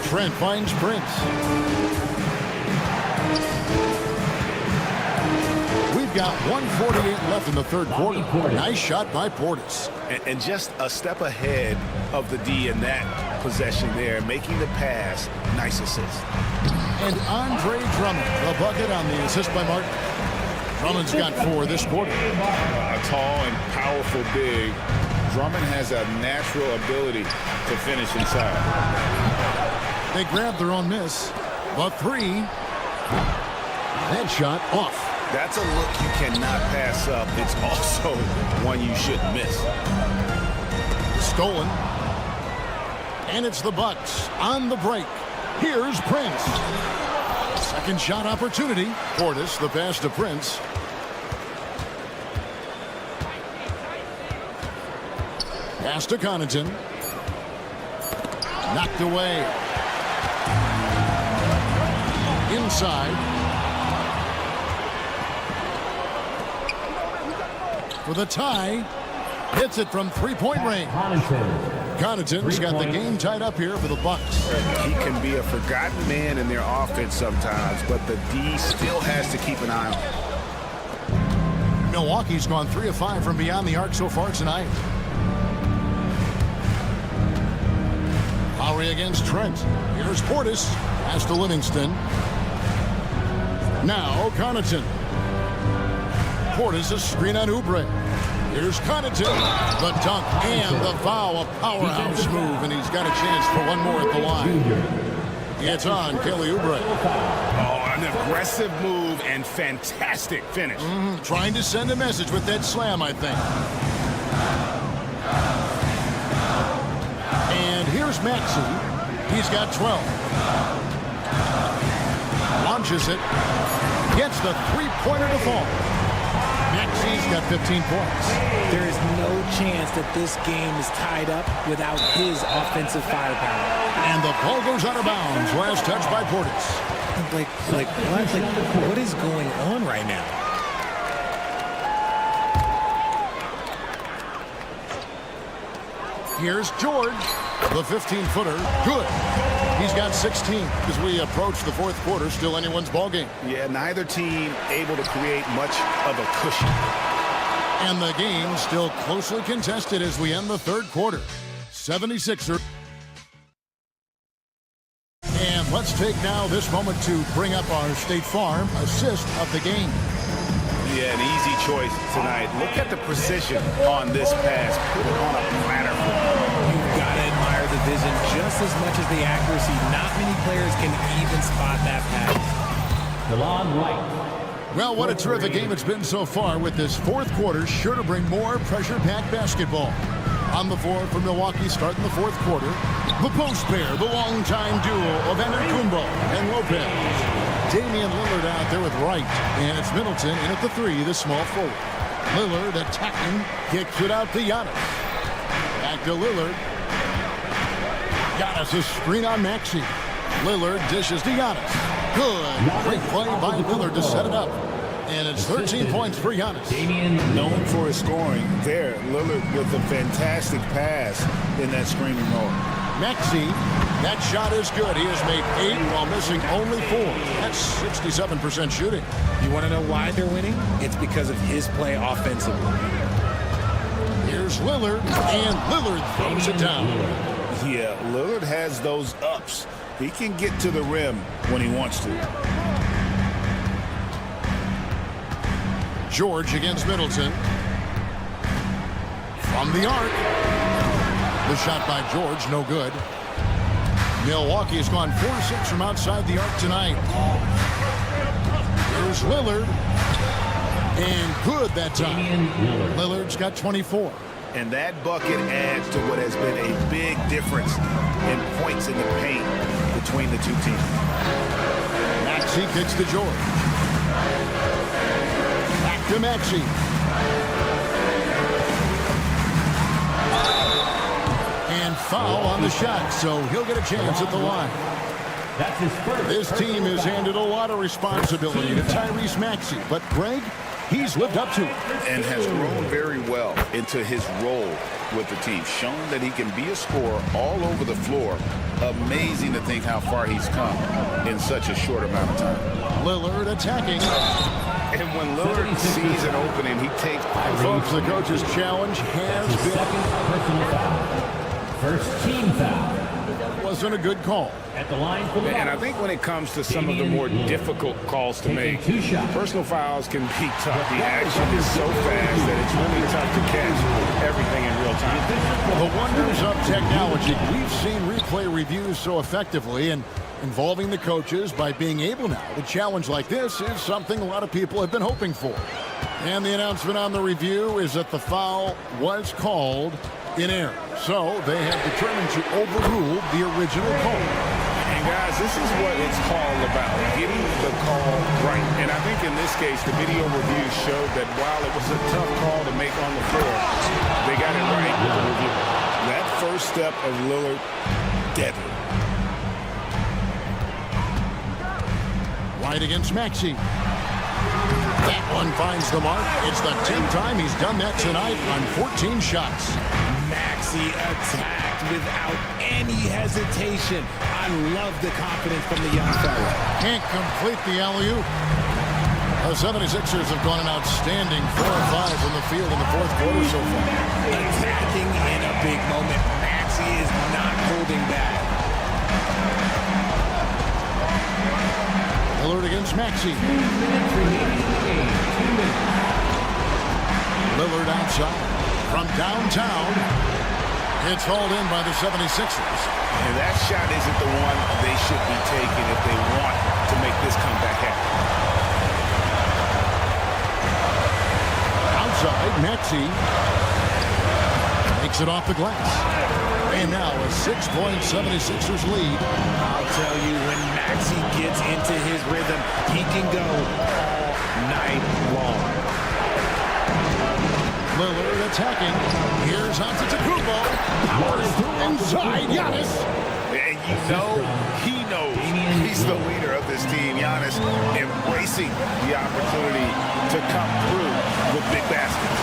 Trent finds Prince. We've got 1:48 left in the third quarter. Nice shot by Portis. And just a step ahead of the D in that possession there, making the pass. Nice assist. And Andre Drummond, a bucket on the assist by Martin. Drummond's got 4 this quarter. A tall and powerful big. Drummond has a natural ability to finish inside. They grab their own miss. But 3. That shot off. That's a look you cannot pass up. It's also one you shouldn't miss. Stolen. And it's the Bucks on the break. Here's Prince. Second shot opportunity. Portis, the pass to Prince. Pass to Connaughton. Knocked away. Inside. For the tie. Hits it from three-point range. Connaughton's got the game tied up here for the Bucks. He can be a forgotten man in their offense sometimes, but the D still has to keep an eye on him. Milwaukee's gone 3 of 5 from beyond the arc so far tonight. Lowry against Trent. Here's Portis. Pass to Livingston. Now Connaughton. Portis a screen on Oubre. Here's Connaughton. The dunk and the foul. A powerhouse move, and he's got a chance for one more at the line. It's on Kelly Oubre. Oh, an aggressive move and fantastic finish. Trying to send a message with that slam, I think. And here's Maxey. He's got 12. Launches it. Gets the three-pointer to fall. Maxey's got 15 points. There is no chance that this game is tied up without his offensive firepower. And the ball goes out of bounds. Last touch by Portis. What is going on right now? Here's George. The 15-footer. Good. He's got 16 as we approach the fourth quarter. Still anyone's ball game. Yeah, neither team able to create much of a cushion. And the game still closely contested as we end the third quarter. 76ers. And let's take now this moment to bring up our State Farm assist of the game. Yeah, an easy choice tonight. Look at the precision on this pass. Put it on a platter. You've got to admire the vision just as much as the accuracy. Not many players can even spot that pass. DeLon Wright. Well, what a terrific game it's been so far, with this fourth quarter sure to bring more pressure-packed basketball. On the floor for Milwaukee starting the fourth quarter, the post pair, the longtime duo of Antetokounmpo and Lopez. Damian Lillard out there with Wright, and it's Middleton in at the 3, the small forward. Lillard attacking, kicks it out to Giannis. Back to Lillard. Giannis a screen on Maxey. Lillard dishes to Giannis. Good. Great play by Lillard to set it up. And it's 13 points for Giannis. Known for his scoring there. Lillard with a fantastic pass in that screening role. Maxey, that shot is good. He has made 8 while missing only 4. That's 67% shooting. You want to know why they're winning? It's because of his play offensively. Here's Lillard, and Lillard throws it down. Yeah, Lillard has those ups. He can get to the rim when he wants to. George against Middleton. From the arc. The shot by George, no good. Milwaukee has gone 4-6 from outside the arc tonight. Here's Lillard. And good that time. Lillard's got 24. And that bucket adds to what has been a big difference in points in the paint between the two teams. Maxey kicks to George. Back to Maxey. And foul on the shot, so he'll get a chance at the line. That's his first. This team has handed a lot of responsibility to Tyrese Maxey, but Greg, he's lived up to it. And has grown very well into his role with the team. Shown that he can be a scorer all over the floor. Amazing to think how far he's come in such a short amount of time. Lillard attacking. And when Lillard sees an opening, he takes... Folks, the coach's challenge has been... Second personal foul. First team foul. Wasn't a good call. At the line for the And I think when it comes to some of the more difficult calls to make, personal fouls can be tough. The action is so fast that it's really tough to catch everything in real time. The wonders of technology. We've seen replay reviews so effectively, and involving the coaches by being able now to challenge like this is something a lot of people have been hoping for. And the announcement on the review is that the foul was called in error. So they have determined to overrule the original call. And guys, this is what it's all about, getting the call right. And I think in this case, the video review showed that while it was a tough call to make on the floor, they got it right with the review. That first step of Lillard, deadly. Right against Maxey. That one finds the mark. It's the 10th time he's done that tonight on 14 shots. Maxey attacked without any hesitation. I love the confidence from the young fella. Can't complete the alley-oop. The 76ers have gone an outstanding 4 of 5 from the field in the fourth quarter so far. Attacking in a big moment. Maxey is not holding back. Lillard against Maxey. 2 minutes remaining in the game. 2 minutes. Lillard outside. From downtown, it's hauled in by the 76ers. And that shot isn't the one they should be taking if they want to make this comeback happen. Outside, Maxey takes it off the glass. And now a 6-point 76ers lead. I'll tell you, when Maxey gets into his rhythm, he can go all night long. Lillard attacking. Here's Antetokounmpo. Powers through inside. Giannis. And you know, he knows he's the leader of this team. Giannis embracing the opportunity to come through with big baskets.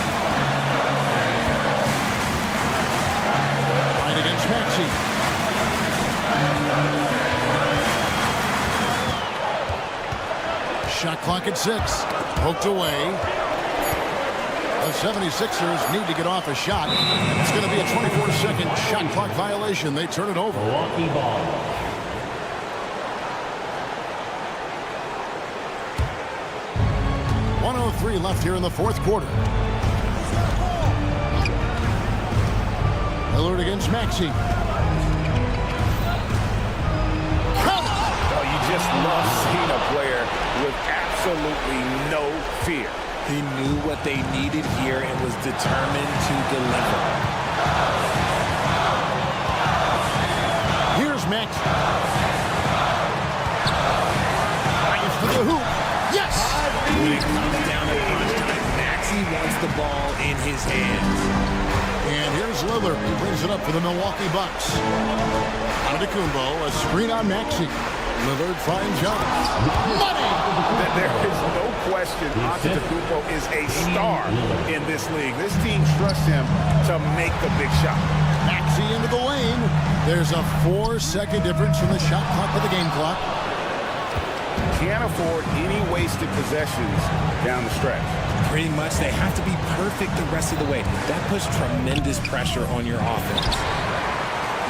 Right against Maxey. Shot clock at 6. Poked away. The 76ers need to get off a shot. It's going to be a 24-second shot clock violation. They turn it over. Milwaukee ball. 1:03 2:33 left here in the fourth quarter. Lillard against Maxey. Oh, you just love seeing a player with absolutely no fear. He knew what they needed here and was determined to deliver. Here's Max. Fires to the hoop. Yes! When it comes down to crunch time, Maxey wants the ball in his hands. And here's Lillard. He brings it up for the Milwaukee Bucks. Antetokounmpo, a screen on Maxey. Lillard finds Jones. Money! There is no question Antetokounmpo is a star in this league. This team trusts him to make the big shot. Maxey into the lane. There's a 4-second difference from the shot clock to the game clock. Can't afford any wasted possessions down the stretch. Pretty much, they have to be perfect the rest of the way. That puts tremendous pressure on your offense.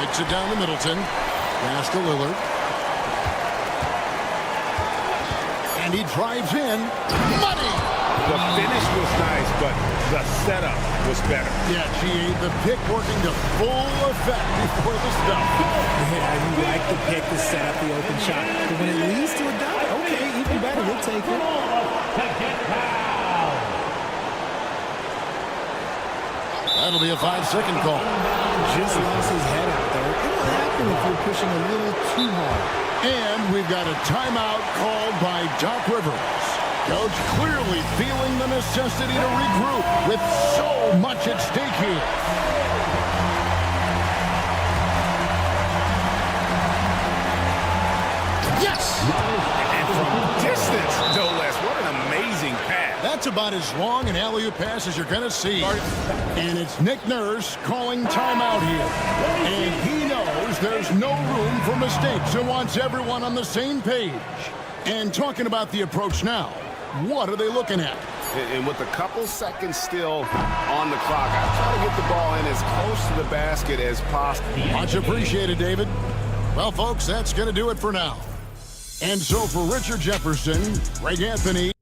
Hits it down to Middleton. Pass to Lillard. And he drives in. Money! The finish was nice, but the setup was better. Yeah, GA, the pick working to full effect before the stop. Yeah, you like the pick to set up the open shot. But when it leads to a dunk, okay, even better, we'll take it. That'll be a 5-second call. Just lost his head out there. It'll happen if you're pushing a little too hard. And we've got a timeout called by Doc Rivers. Coach clearly feeling the necessity to regroup with so much at stake here. Yes! And from distance, no less. What an amazing pass. That's about as long an alley-oop pass as you're going to see. And it's Nick Nurse calling timeout here. And he knows there's no room for mistakes and wants everyone on the same page. And talking about the approach now, what are they looking at? And with a couple seconds still on the clock, I try to get the ball in as close to the basket as possible. Much appreciated, David. Well, folks, that's going to do it for now. And so for Richard Jefferson, Greg Anthony,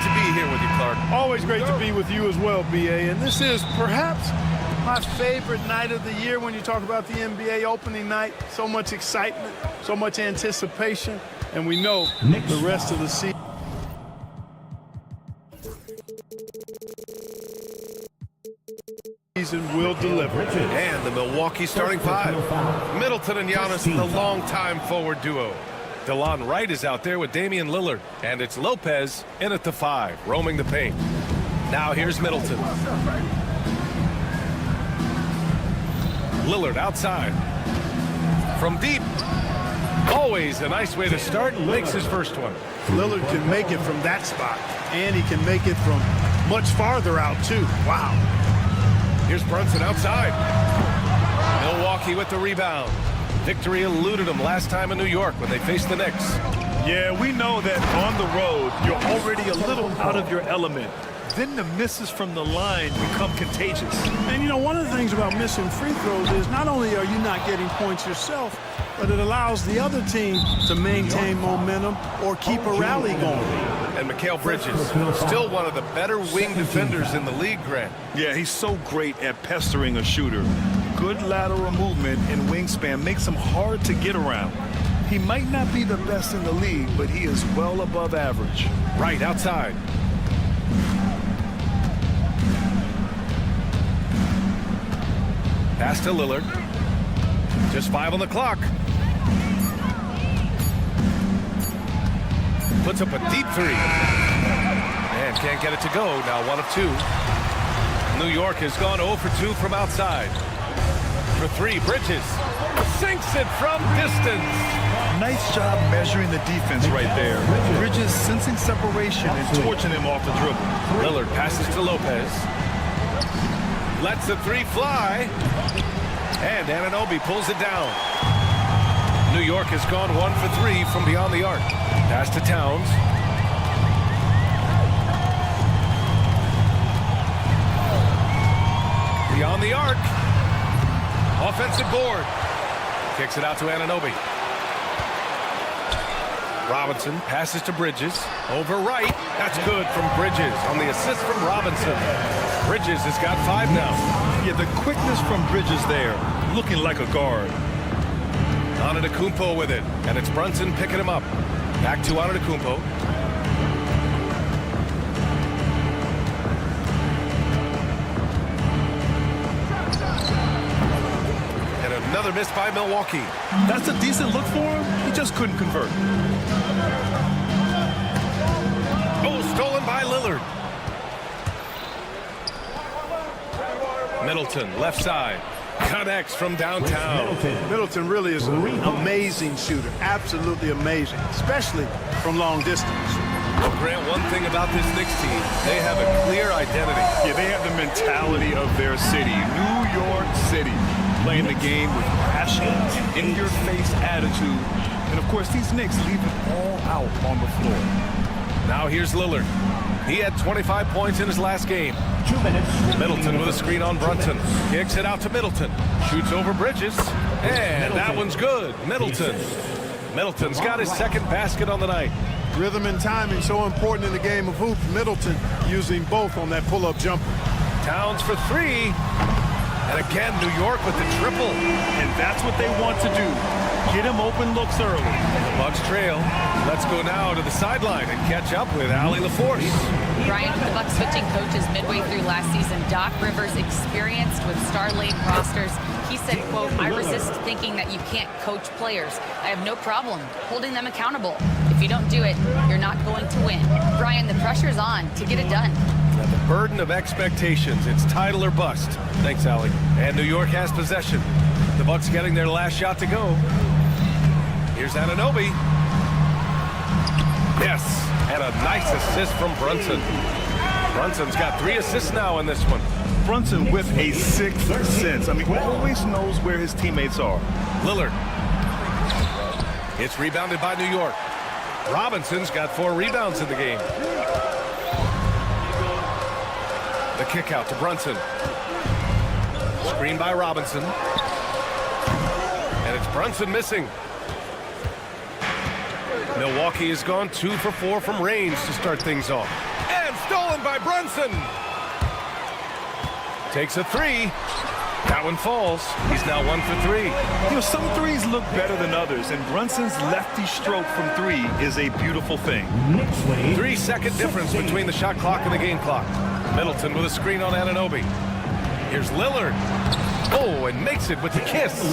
to be here with you, Clark. Always great to be with you as well, B.A. And this is perhaps my favorite night of the year when you talk about the NBA opening night. So much excitement, so much anticipation, and we know the rest of the season will deliver. And the Milwaukee starting five. Middleton and Giannis, the longtime forward duo. DeLon Wright is out there with Damian Lillard. And it's Lopez in at the 5, roaming the paint. Now here's Middleton. Lillard outside. From deep. Always a nice way to start. Makes his first one. Lillard can make it from that spot, and he can make it from much farther out, too. Wow. Here's Brunson outside. Milwaukee with the rebound. Victory eluded them last time in New York when they faced the Knicks. Yeah, we know that on the road, you're already a little out of your element. Then the misses from the line become contagious. And, you know, one of the things about missing free throws is not only are you not getting points yourself, but it allows the other team to maintain momentum or keep a rally going. And Mikal Bridges, still one of the better wing defenders in the league, Grant. Yeah, he's so great at pestering a shooter. Good lateral movement and wingspan makes him hard to get around. He might not be the best in the league, but he is well above average. Right outside. Pass to Lillard. Just 5 on the clock. Puts up a deep 3. And can't get it to go. Now 1 of 2. New York has gone 0 for 2 from outside. For 3, Bridges sinks it from distance. Nice job measuring the defense right there. Bridges sensing separation and torching him off the dribble. Lillard passes to Lopez. Lets the 3 fly. And Anunoby pulls it down. New York has gone 1 for 3 from beyond the arc. Pass to Towns. Beyond the arc. Offensive board. Kicks it out to Anunoby. Robinson passes to Bridges. Over right. That's good from Bridges on the assist from Robinson. Bridges has got 5 now. Yeah, the quickness from Bridges there, looking like a guard. Antetokounmpo with it, and it's Brunson picking him up. Back to Antetokounmpo. And another miss by Milwaukee. That's a decent look for him. He just couldn't convert. Oh, stolen by Lillard. Middleton, left side. Connects from downtown. Middleton really is an amazing shooter. Absolutely amazing, especially from long distance. Well, Grant, one thing about this Knicks team, they have a clear identity. Yeah, they have the mentality of their city, New York City, playing the game with passion and in-your-face attitude. And, of course, these Knicks leave it all out on the floor. Now here's Lillard. He had 25 points in his last game. 2 minutes. Middleton with a screen on Brunson. Kicks it out to Middleton. Shoots over Bridges. And that one's good. Middleton. Middleton's got his second basket on the night. Rhythm and timing so important in the game of hoops. Middleton using both on that pull-up jumper. Towns for 3. And again, New York with the triple. And that's what they want to do. Get him open looks early. The Bucks trail. Let's go now to the sideline and catch up with Allie LaForce. Brian, the Bucks switching coaches midway through last season. Doc Rivers, experienced with star-laden rosters. He said, quote, "I resist thinking that you can't coach players. I have no problem holding them accountable. If you don't do it, you're not going to win." Brian, the pressure's on to get it done. Now the burden of expectations. It's title or bust. Thanks, Allie. And New York has possession. The Bucks getting their last shot to go. Here's Anunoby. Yes, and a nice assist from Brunson. Brunson's got 3 assists now in this one. Brunson with a 6th sense. I mean, he always knows where his teammates are. Lillard. It's rebounded by New York. Robinson's got 4 rebounds in the game. The kick out to Brunson. Screen by Robinson. And it's Brunson missing. Milwaukee has gone 2 for 4 from range to start things off. by Brunson. Takes a three. That one falls. He's now 1 for 3. You know, some threes look better than others, and Brunson's lefty stroke from 3 is a beautiful thing. 3-second difference between the shot clock and the game clock. Middleton with a screen on Anunoby. Here's Lillard. Oh, and makes it with the kiss.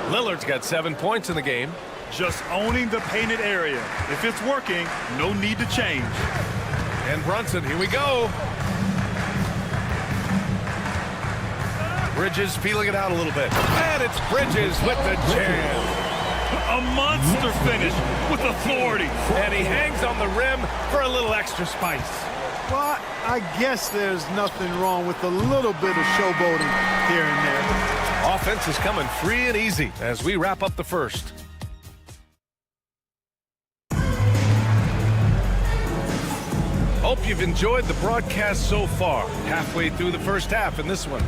Lillard's got 7 points in the game. Just owning the painted area. If it's working, no need to change. And Brunson, here we go. Bridges feeling it out a little bit. And it's Bridges with the jam. A monster finish with authority. And he hangs on the rim for a little extra spice. Well, I guess there's nothing wrong with a little bit of showboating here and there. Offense is coming free and easy as we wrap up the first. Hope you've enjoyed the broadcast so far. Halfway through the first half in this one.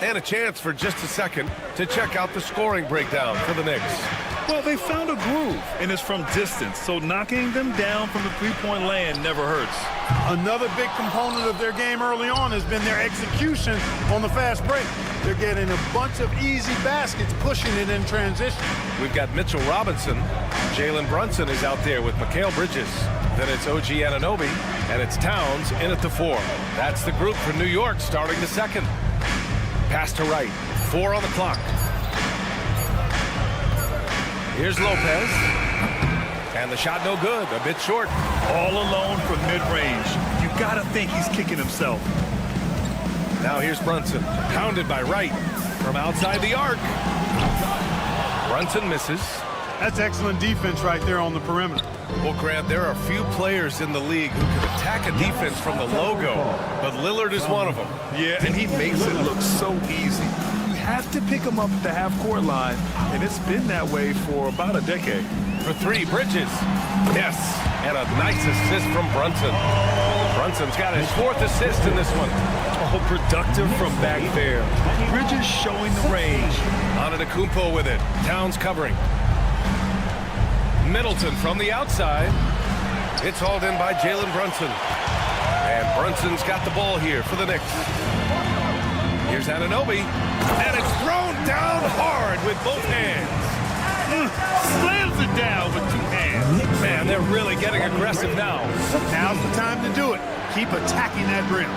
And a chance for just a second to check out the scoring breakdown for the Knicks. Well, they found a groove, and it's from distance, so knocking them down from the three-point land never hurts. Another big component of their game early on has been their execution on the fast break. They're getting a bunch of easy baskets, pushing it in transition. We've got Mitchell Robinson. Jalen Brunson is out there with Mikal Bridges. Then it's OG Anunoby, and it's Towns in at the 4. That's the group for New York starting the second. Pass to right. 4 on the clock. Here's Lopez. And the shot no good. A bit short. All alone from mid-range. You gotta think he's kicking himself. Now here's Brunson. Pounded by Wright from outside the arc. Brunson misses. That's excellent defense right there on the perimeter. Well, Grant, there are few players in the league who can attack a defense from the logo, but Lillard is one of them. Yeah, and he makes it look so easy. You have to pick him up at the half-court line, and it's been that way for about a decade. For 3, Bridges. Yes, and a nice assist from Brunson. Brunson's got his 4th assist in this one. Oh, productive from back there. Bridges showing the range. Antetokounmpo with it. Towns covering. Middleton from the outside. It's hauled in by Jalen Brunson. And Brunson's got the ball here for the Knicks. Here's Anunoby. And it's thrown down hard with both hands. Slams it down with 2 hands. Man, they're really getting aggressive now. Now's the time to do it. Keep attacking that rim.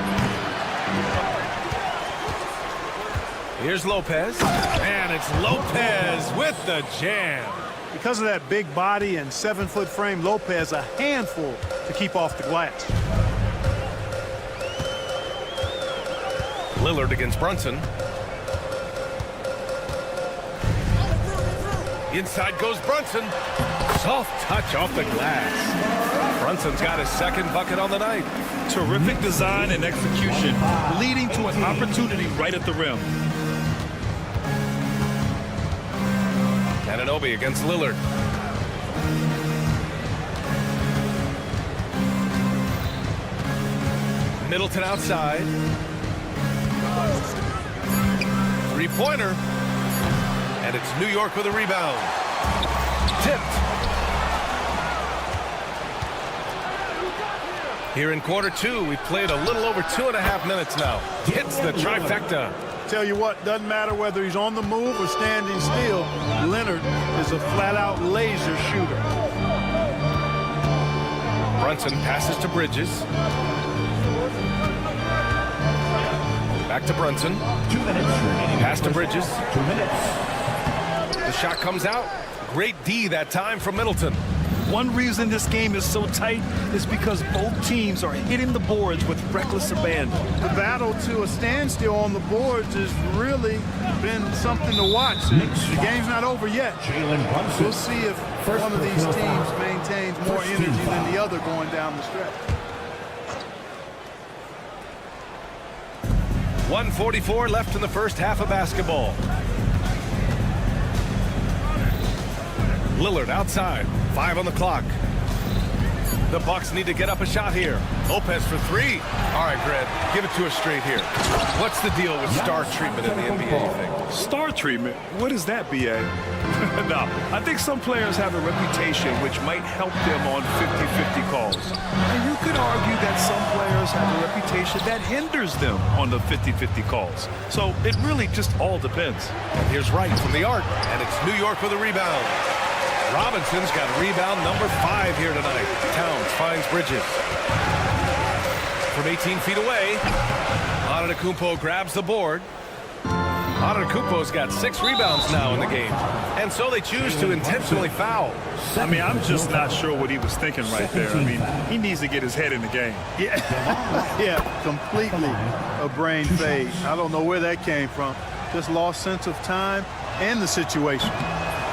Here's Lopez. And it's Lopez with the jam. Because of that big body and 7-foot frame, Lopez a handful to keep off the glass. Lillard against Brunson. Inside goes Brunson. Soft touch off the glass. Brunson's got his 2nd bucket on the night. Terrific design and execution, leading to an opportunity right at the rim. Anunoby against Lillard. Middleton outside. 3-pointer. And it's New York with a rebound. Tipped. Here in quarter 2, we've played a little over 2.5 minutes now. Hits the trifecta. Tell you what, doesn't matter whether he's on the move or standing still, Leonard is a flat-out laser shooter. Brunson passes to Bridges. Back to Brunson. 2 minutes remaining. Pass to Bridges. 2 minutes. The shot comes out. Great D that time from Middleton. One reason this game is so tight is because both teams are hitting the boards with reckless abandon. The battle to a standstill on the boards has really been something to watch. The game's not over yet. We'll see if one of these teams maintains more energy than the other going down the stretch. 1:44 left in the first half of basketball. Lillard outside. 5 on the clock. The Bucks need to get up a shot here. Lopez for three. All right, Grant, give it to us straight here. What's the deal with star treatment in the NBA, you think? Star treatment? What is that, BA? No, I think some players have a reputation which might help them on 50-50 calls. And you could argue that some players have a reputation that hinders them on the 50-50 calls. So it really just all depends. And here's Wright from the arc, and it's New York with a rebound. Robinson's got rebound number 5 here tonight. Towns finds Bridges. From 18 feet away, Antetokounmpo grabs the board. Antetokounmpo's got 6 rebounds now in the game. And so they choose to intentionally foul. I mean, I'm just not sure what he was thinking right there. I mean, he needs to get his head in the game. Yeah, completely a brain fade. I don't know where that came from. Just lost sense of time and the situation.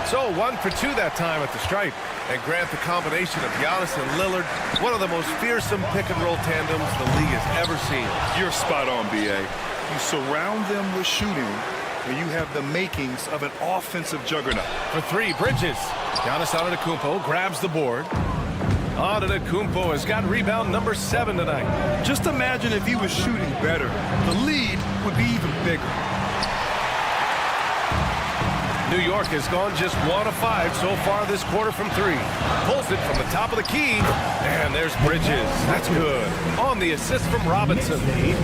So 1 for 2 that time at the stripe. And Grant, the combination of Giannis and Lillard, one of the most fearsome pick-and-roll tandems the league has ever seen. You're spot on, BA. You surround them with shooting, and you have the makings of an offensive juggernaut. For 3, Bridges. Giannis Antetokounmpo grabs the board. Antetokounmpo has got rebound number 7 tonight. Just imagine if he was shooting better. The lead would be even bigger. New York has gone just 1 of 5 so far this quarter from 3. Pulls it from the top of the key, and there's Bridges. That's good. On the assist from Robinson.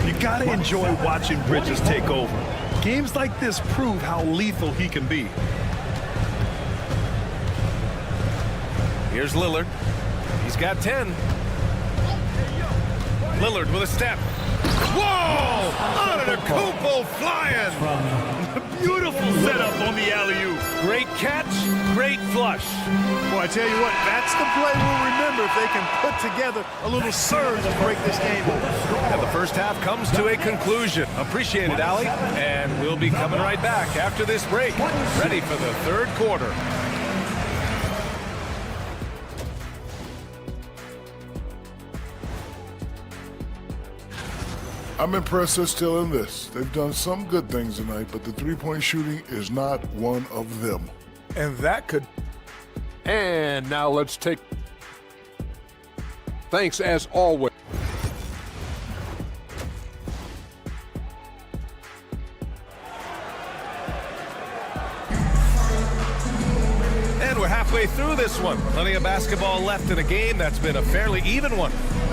You gotta enjoy watching Bridges take over. Games like this prove how lethal he can be. Here's Lillard. He's got 10. Lillard with a step. Whoa! Antetokounmpo flying! Beautiful setup on the alley-oop. Great catch, great flush. Boy, I tell you what, that's the play we'll remember if they can put together a little surge to break this game open. And the first half comes to a conclusion. Appreciate it, Allie. And we'll be coming right back after this break. Ready for the third quarter. I'm impressed they're still in this. They've done some good things tonight, but the three-point shooting is not one of them. And that could... And now let's take... Thanks as always. And we're halfway through this one. Plenty of basketball left in a game that's been a fairly even one.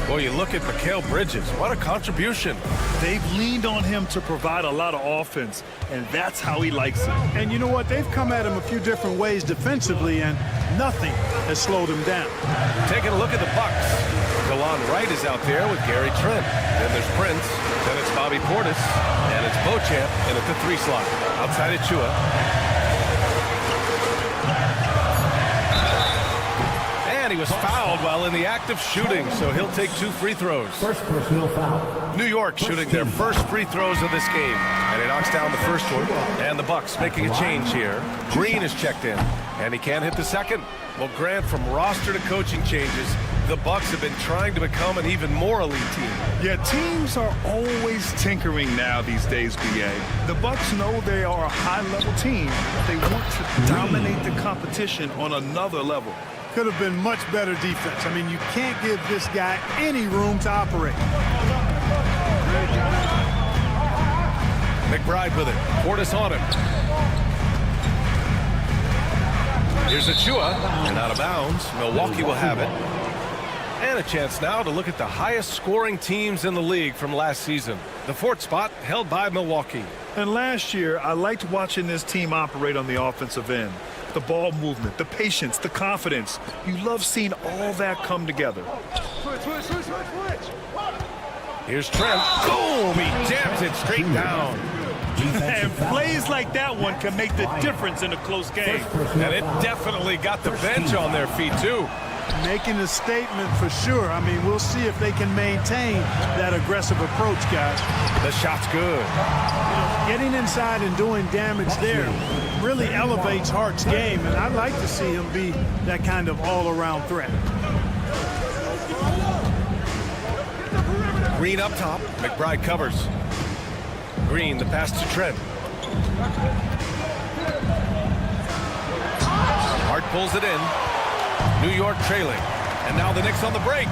Boy, you look at Mikal Bridges. What a contribution. They've leaned on him to provide a lot of offense, and that's how he likes it. And you know what? They've come at him a few different ways defensively, and nothing has slowed him down. Taking a look at the Bucks. DeLon Wright is out there with Gary Trent. Then there's Prince. Then it's Bobby Portis. And it's Beauchamp in at the 3 slot. Outside of Chua. And he was fouled while in the act of shooting, so he'll take 2 free throws. First personal foul. New York shooting their first free throws of this game. And he knocks down the first one. And the Bucks making a change here. Green is checked in. And he can't hit the second. Well, Grant, from roster to coaching changes, the Bucks have been trying to become an even more elite team. Yeah, teams are always tinkering now these days, BA. The Bucks know they are a high-level team. They want to dominate the competition on another level. Could have been much better defense. I mean, you can't give this guy any room to operate. McBride with it. Portis on him. Here's Achua, and out of bounds. Milwaukee will have it. And a chance now to look at the highest scoring teams in the league from last season. The 4th spot held by Milwaukee. And last year, I liked watching this team operate on the offensive end. The ball movement, the patience, the confidence. You love seeing all that come together. Here's Trent. Boom! He jams it straight down. And plays like that one can make the difference in a close game. And it definitely got the bench on their feet, too. Making a statement for sure. I mean, we'll see if they can maintain that aggressive approach, guys. The shot's good. Getting inside and doing damage there really elevates Hart's game, and I'd like to see him be that kind of all-around threat. Green up top. McBride covers. Green, the pass to Trent. Hart pulls it in. New York trailing. And now the Knicks on the break.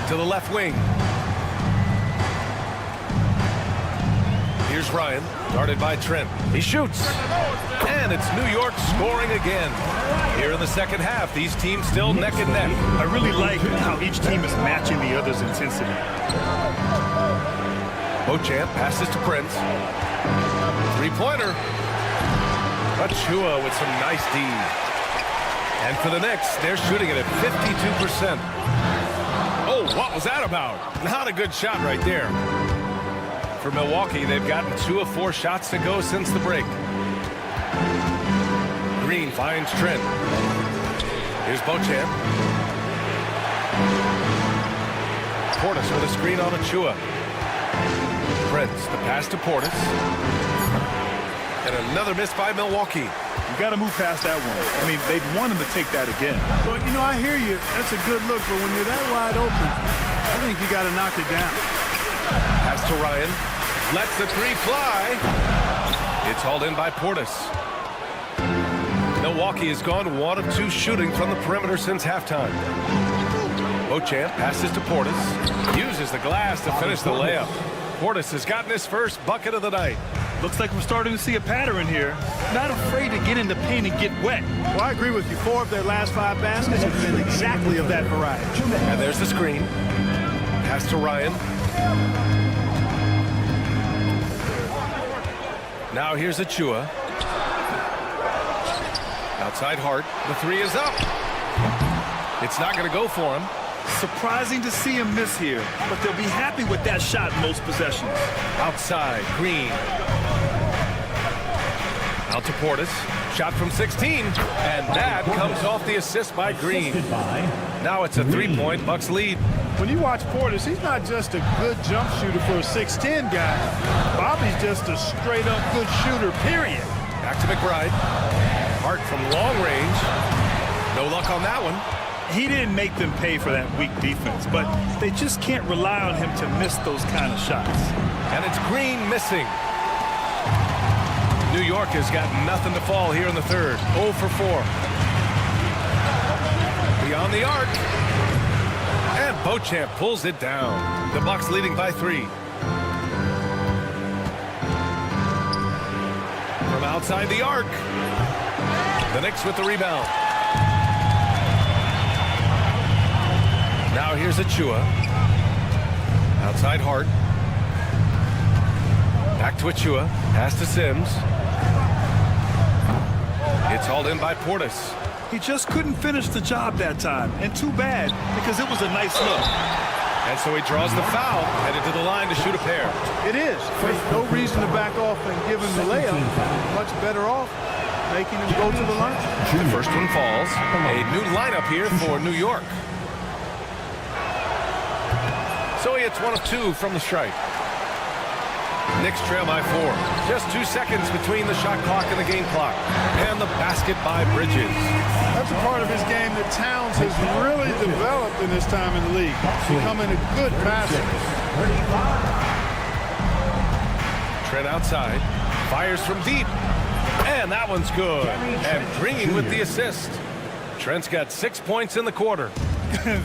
To the left wing. Here's Ryan, guarded by Trent. He shoots. And it's New York scoring again. Here in the second half, these teams still neck and neck. I really like how each team is matching the other's intensity. Beauchamp passes to Prince. Three-pointer. Achua with some nice D. And for the Knicks, they're shooting it at 52%. Oh, what was that about? Not a good shot right there. For Milwaukee, they've gotten 2 of 4 shots to go since the break. Green finds Trent. Here's Beauchamp. Portis with a screen on Achua. Prince, the pass to Portis. And another miss by Milwaukee. You got to move past that one. I mean, they'd want him to take that again. Well, you know, I hear you. That's a good look, but when you're that wide open, I think you got to knock it down. Pass to Ryan. Lets the three fly. It's hauled in by Portis. Milwaukee has gone 1 of 2 shooting from the perimeter since halftime. Beauchamp passes to Portis. Uses the glass to finish the layup. Portis has gotten his first bucket of the night. Looks like we're starting to see a pattern here. Not afraid to get in the paint and get wet. Well, I agree with you. 4 of their last 5 baskets have been exactly of that variety. And there's the screen. Pass to Ryan. Now here's Achua. Outside Hart. The 3 is up. It's not going to go for him. Surprising to see him miss here, but they'll be happy with that shot most possessions. Outside, Green. Out to Portis. Shot from 16. And that comes off the assist by Green. Now it's a 3-point Bucks lead. When you watch Portis, he's not just a good jump shooter for a 6'10 guy. Bobby's just a straight-up good shooter, period. Back to McBride. Hart from long range. No luck on that one. He didn't make them pay for that weak defense, but they just can't rely on him to miss those kind of shots. And it's Green missing. New York has got nothing to fall here in the third. 0 for 4. Beyond the arc. And Beauchamp pulls it down. The Bucks leading by 3. From outside the arc. The Knicks with the rebound. Now here's Achua. Outside Hart. Back to Achua. Pass to Sims. It's hauled in by Portis. He just couldn't finish the job that time. And too bad, because it was a nice look. And so he draws the foul, headed to the line to shoot a pair. It is. There's no reason to back off and give him the layup. Much better off making him go to the line. The first one falls. A new lineup here for New York. So he hits 1 of 2 from the strike. Knicks trail by 4. Just 2 seconds between the shot clock and the game clock. And the basket by Bridges. That's a part of his game that Towns has really developed in his time in the league. Becoming a good passer. Trent outside. Fires from deep. And that one's good. And Green with the assist. Trent's got 6 points in the quarter.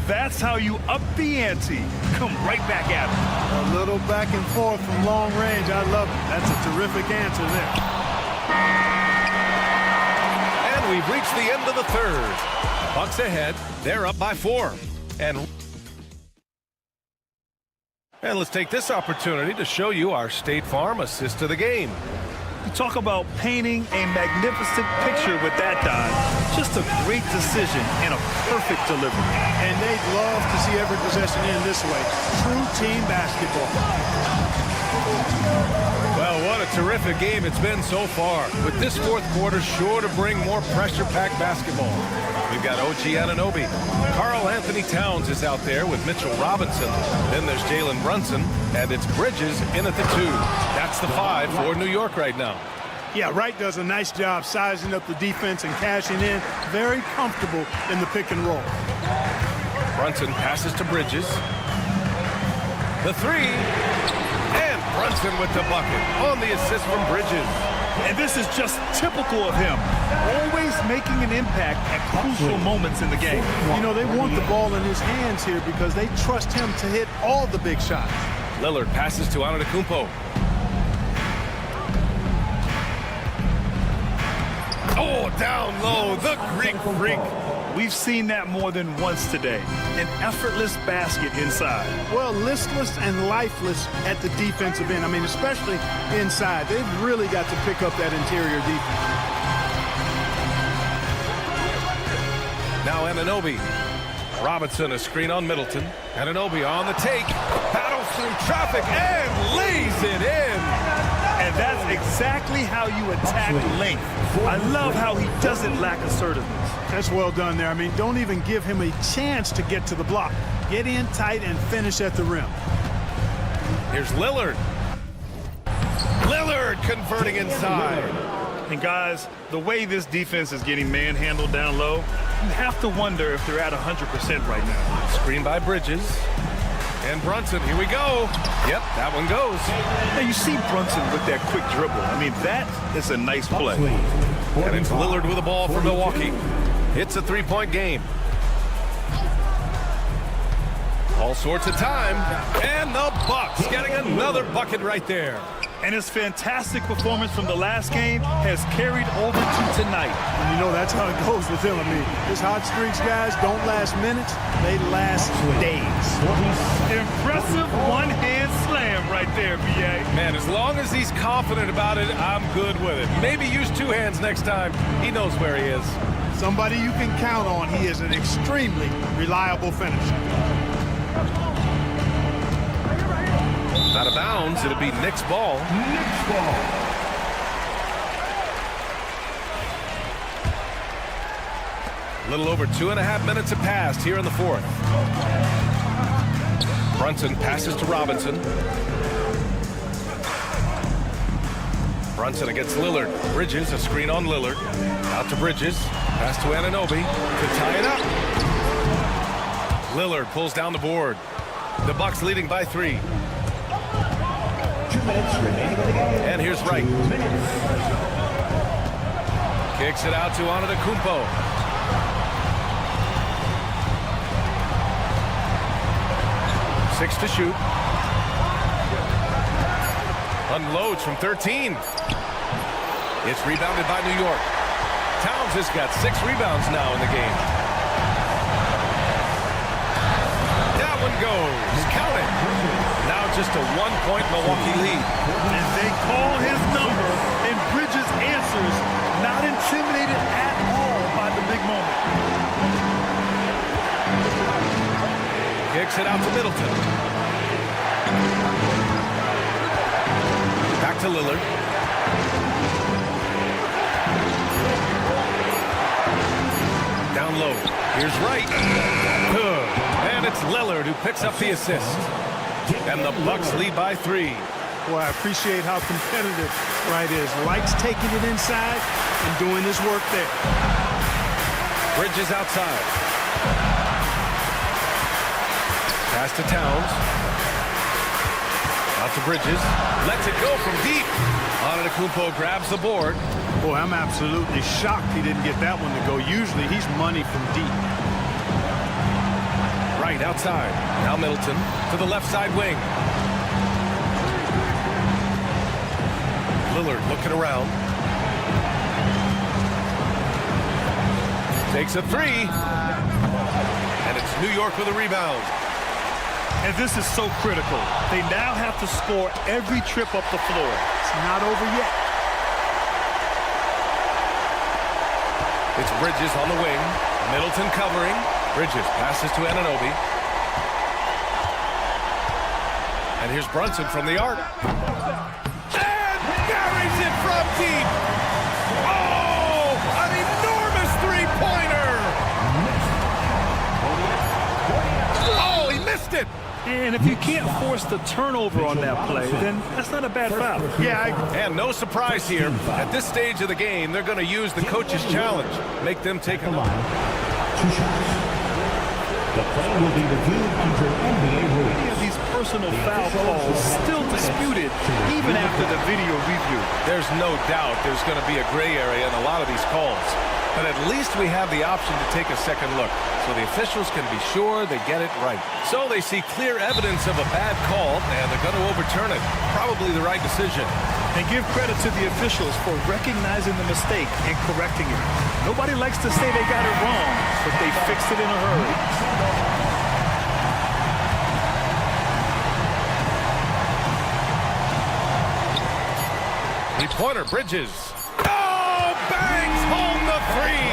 That's how you up the ante. Come right back at him. A little back and forth from long range. I love it. That's a terrific answer there. And we've reached the end of the third. Bucks ahead. They're up by 4. And let's take this opportunity to show you our State Farm assist to the game. You talk about painting a magnificent picture with that dive. Just a great decision and a perfect delivery. And they'd love to see every possession end this way. True team basketball. Well, what a terrific game it's been so far. With this fourth quarter sure to bring more pressure-packed basketball. We've got OG Anunoby. Karl Anthony Towns is out there with Mitchell Robinson. Then there's Jalen Brunson. And it's Bridges in at the 2. That's the 5 for New York right now. Yeah, Wright does a nice job sizing up the defense and cashing in. Very comfortable in the pick and roll. Brunson passes to Bridges. The 3. And Brunson with the bucket on the assist from Bridges. And this is just typical of him, always making an impact at crucial moments in the game. You know, they want the ball in his hands here because they trust him to hit all the big shots. Lillard passes to Antetokounmpo. Oh, down low, the Greek freak. We've seen that more than once today. An effortless basket inside. Well, listless and lifeless at the defensive end. I mean, especially inside. They've really got to pick up that interior defense. Now Anunoby. Robinson, a screen on Middleton. Anunoby on the take. Battles through traffic and lays it in. And that's exactly how you attack length. I love how he doesn't lack assertiveness. That's well done there. I mean, don't even give him a chance to get to the block. Get in tight and finish at the rim. Here's Lillard. Lillard converting inside. And guys, the way this defense is getting manhandled down low, you have to wonder if they're at 100% right now. Screen by Bridges. And Brunson, here we go. Yep, that one goes. Now you see Brunson with that quick dribble. I mean, that is a nice play. And it's Lillard with the ball for Milwaukee. It's a three-point game. All sorts of time. And the Bucks getting another bucket right there. And his fantastic performance from the last game has carried over to tonight. And you know, that's how it goes with him. I mean, his hot streaks, guys, don't last minutes. They last days. Impressive one-hand slam right there, B.A. Man, as long as he's confident about it, I'm good with it. Maybe use two hands next time. He knows where he is. Somebody you can count on. He is an extremely reliable finisher. Out of bounds, it'll be Knicks ball. Knicks ball. A little over 2.5 minutes have passed here in the fourth. Brunson passes to Robinson. Brunson against Lillard. Bridges, a screen on Lillard. Out to Bridges. Pass to Anunoby to tie it up. Lillard pulls down the board. The Bucks leading by 3. 2 minutes remaining in the game. And here's Wright. Kicks it out to Antetokounmpo. Six to shoot. Unloads from 13. It's rebounded by New York. Towns has got 6 rebounds now in the game. That one goes. Count it. Now just a 1-point Milwaukee lead. And they call his number, and Bridges answers, not intimidated at all by the big moment. Kicks it out to Middleton. Back to Lillard. Down low. Here's Wright. Good. And it's Lillard who picks up the assist. And the Bucks lead by 3. Boy, I appreciate how competitive Wright is. Likes taking it inside and doing his work there. Bridges outside. Pass to Towns. Out to Bridges. Lets it go from deep. Antetokounmpo grabs the board. Boy, I'm absolutely shocked he didn't get that one to go. Usually he's money from deep. Right outside. Now Middleton to the left side wing. Lillard looking around. Takes a 3. And it's New York with a rebound. And this is so critical. They now have to score every trip up the floor. It's not over yet. It's Bridges on the wing. Middleton covering. Bridges passes to Anunoby. And here's Brunson from the arc. And buries it from deep. Oh, an enormous three-pointer. Oh, he missed it. And if you can't force the turnover on that play, then that's not a bad foul. Yeah, and no surprise here. At this stage of the game, they're going to use the coach's challenge. Make them take a line. 2 shots. The play will be reviewed under NBA rules. Many of these personal foul calls still disputed even after the video review. There's no doubt there's going to be a gray area in a lot of these calls. But at least we have the option to take a second look, so the officials can be sure they get it right. So they see clear evidence of a bad call, and they're going to overturn it. Probably the right decision. And give credit to the officials for recognizing the mistake and correcting it. Nobody likes to say they got it wrong, but they fixed it in a hurry. Three-pointer, Bridges. Oh, bangs home the three.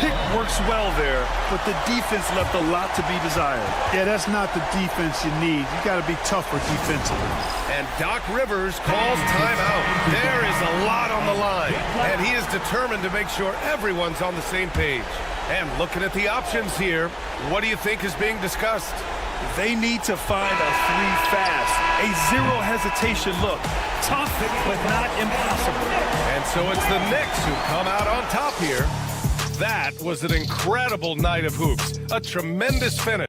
Pick works well there, but the defense left a lot to be desired. Yeah, that's not the defense you need. You got to be tougher defensively. And Doc Rivers calls timeout. There is a lot on the line, and he is determined to make sure everyone's on the same page. And looking at the options here, what do you think is being discussed? They need to find a three fast, a zero hesitation look. Tough, but not impossible. And so it's the Knicks who come out on top here. That was an incredible night of hoops. A tremendous finish.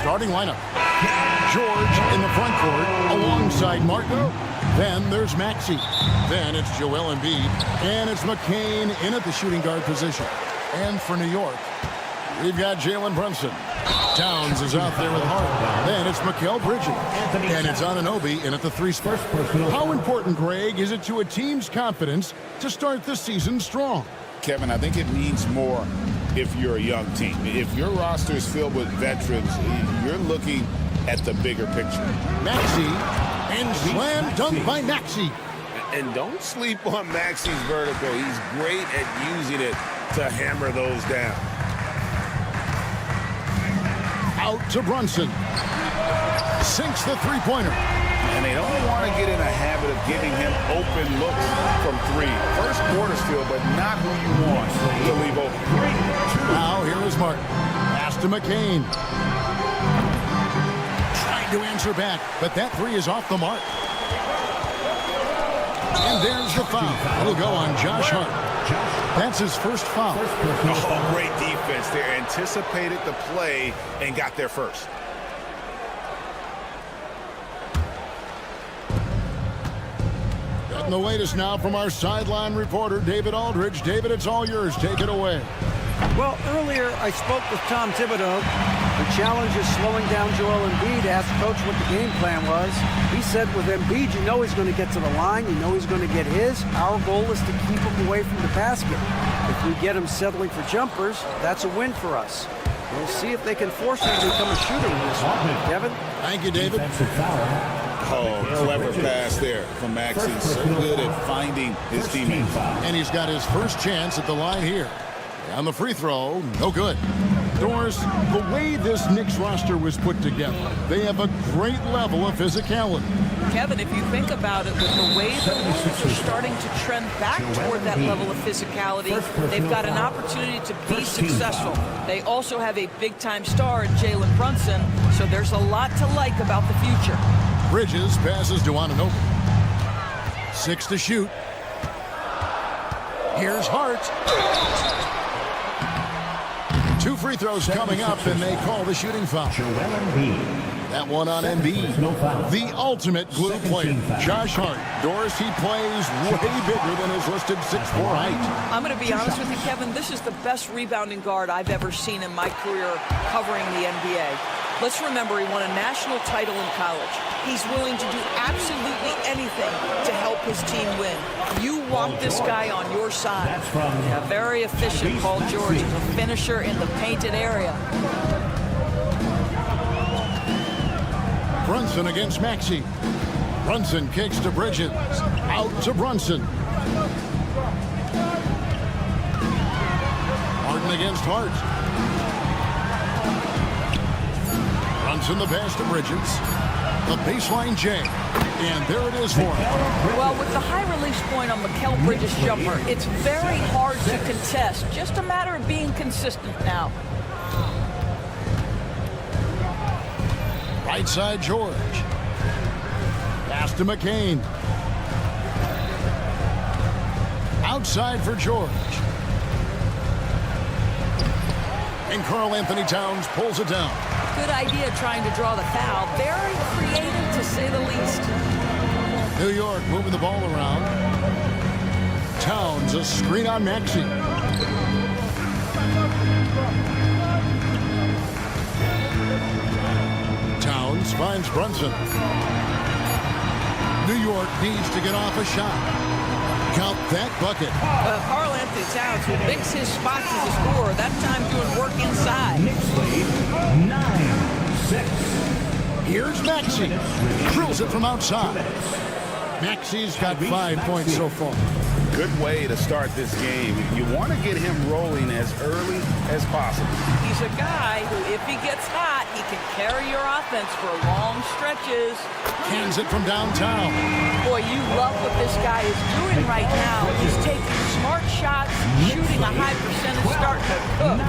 starting lineup. George in the front court alongside Martin. Then there's Maxey. Then it's Joel Embiid. And it's McCain in at the shooting guard position. And for New York, we've got Jalen Brunson. Towns is out there with Hart. Then it's Mikal Bridges. And it's Anunoby in at the 3 spot. How important, Greg, is it to a team's confidence to start the season strong? Kevin, I think it means more if you're a young team. If your roster is filled with veterans, you're looking at the bigger picture. Maxey, and slam dunk by Maxey. And don't sleep on Maxey's vertical. He's great at using it to hammer those down. Out to Brunson. Sinks the three-pointer. And they don't want to get in a habit of giving him open looks from 3. First quarter still, but not who you want to leave open. Now here is Martin. Pass to McCain. Trying to answer back, but that 3 is off the mark. And there's the foul. It'll go on Josh Hart. That's his first foul. Oh, great defense there. Anticipated the play and got there first. And the latest now from our sideline reporter, David Aldridge. David, it's all yours. Take it away. Well, earlier I spoke with Tom Thibodeau. The challenge is slowing down Joel Embiid. Asked Coach what the game plan was. He said with Embiid, you know he's going to get to the line. You know he's going to get his. Our goal is to keep him away from the basket. If we get him settling for jumpers, that's a win for us. We'll see if they can force him to become a shooter in this one. Kevin? Thank you, David. Oh, clever pass there from Maxey. So good at finding his teammates. And he's got his first chance at the line here. On the free throw, no good. Doris, the way this Knicks roster was put together, they have a great level of physicality. Kevin, if you think about it, with the way the Wolves are starting to trend back toward that level of physicality, they've got an opportunity to be successful. They also have a big-time star in Jalen Brunson, so there's a lot to like about the future. Bridges passes to Anunoby. 6 to shoot. Here's Hart. 2 free throws coming up, and they call the shooting foul. That one on Embiid. The ultimate glue player, Josh Hart. Doris, he plays way bigger than his listed 6'4" height. I'm going to be honest with you, Kevin. This is the best rebounding guard I've ever seen in my career covering the NBA. Let's remember, he won a national title in college. He's willing to do absolutely anything to help his team win. You want this guy on your side. Yeah, very efficient, Paul George. He's a finisher in the painted area. Brunson against Maxey. Brunson kicks to Bridges. Out to Brunson. Martin against Hart. Brunson the pass to Bridges. The baseline J. And there it is for him. Well, with the high release point on Mikal Bridges' jumper, it's very hard to contest. Just a matter of being consistent now. Right side George. Pass to McCain. Outside for George. And Karl Anthony Towns pulls it down. Good idea trying to draw the foul. Very creative, to say the least. New York moving the ball around. Towns, a screen on Maxey. Towns finds Brunson. New York needs to get off a shot. Count that bucket. Karl Anthony Towns will mix his spots as a scorer. That time doing work inside. Knicks lead 9-6. Here's Maxey. Drills it from outside. Maxey's got 5 points so far. Good way to start this game. You want to get him rolling as early as possible. He's a guy who, if he gets hot, he can carry your offense for long stretches. Hands it from downtown. Boy, you love what this guy is doing right now. He's taking smart shots, shooting a high percentage, starting to cook.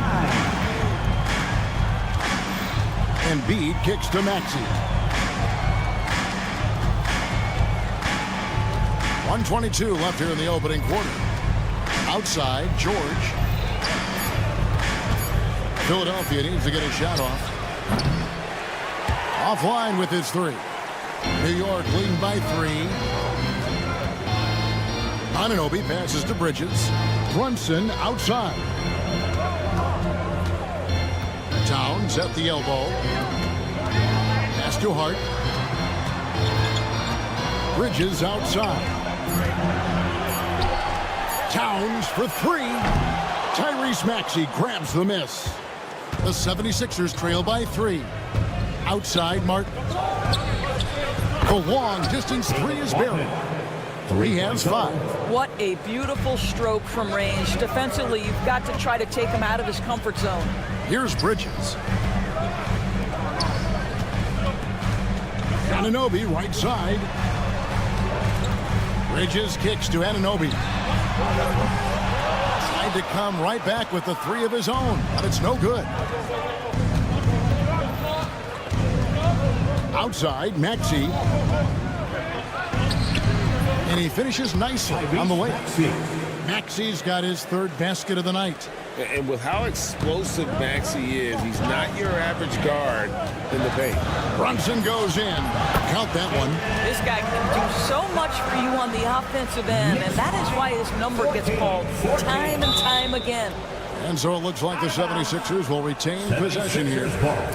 Embiid kicks to Maxey. 1:22 left here in the opening quarter. Outside, George. Philadelphia needs to get a shot off. Offline with his three. New York leading by 3. Anunoby passes to Bridges. Brunson outside. Towns at the elbow. Pass to Hart. Bridges outside. Towns for 3. Tyrese Maxey grabs the miss. The 76ers trail by 3. Outside Martin. The long distance 3 is buried. He has 5. What a beautiful stroke from range. Defensively, you've got to try to take him out of his comfort zone. Here's Bridges. Anunoby right side. Bridges kicks to Anunoby. Tried to come right back with the 3 of his own, but it's no good. Outside, Maxey. And he finishes nicely on the way. Maxey's got his 3rd basket of the night. And with how explosive Maxey is, he's not your average guard in the paint. Brunson goes in. Count that one. This guy can do so much for you on the offensive end, and that is why his number gets called time and time again. And so it looks like the 76ers will retain possession here.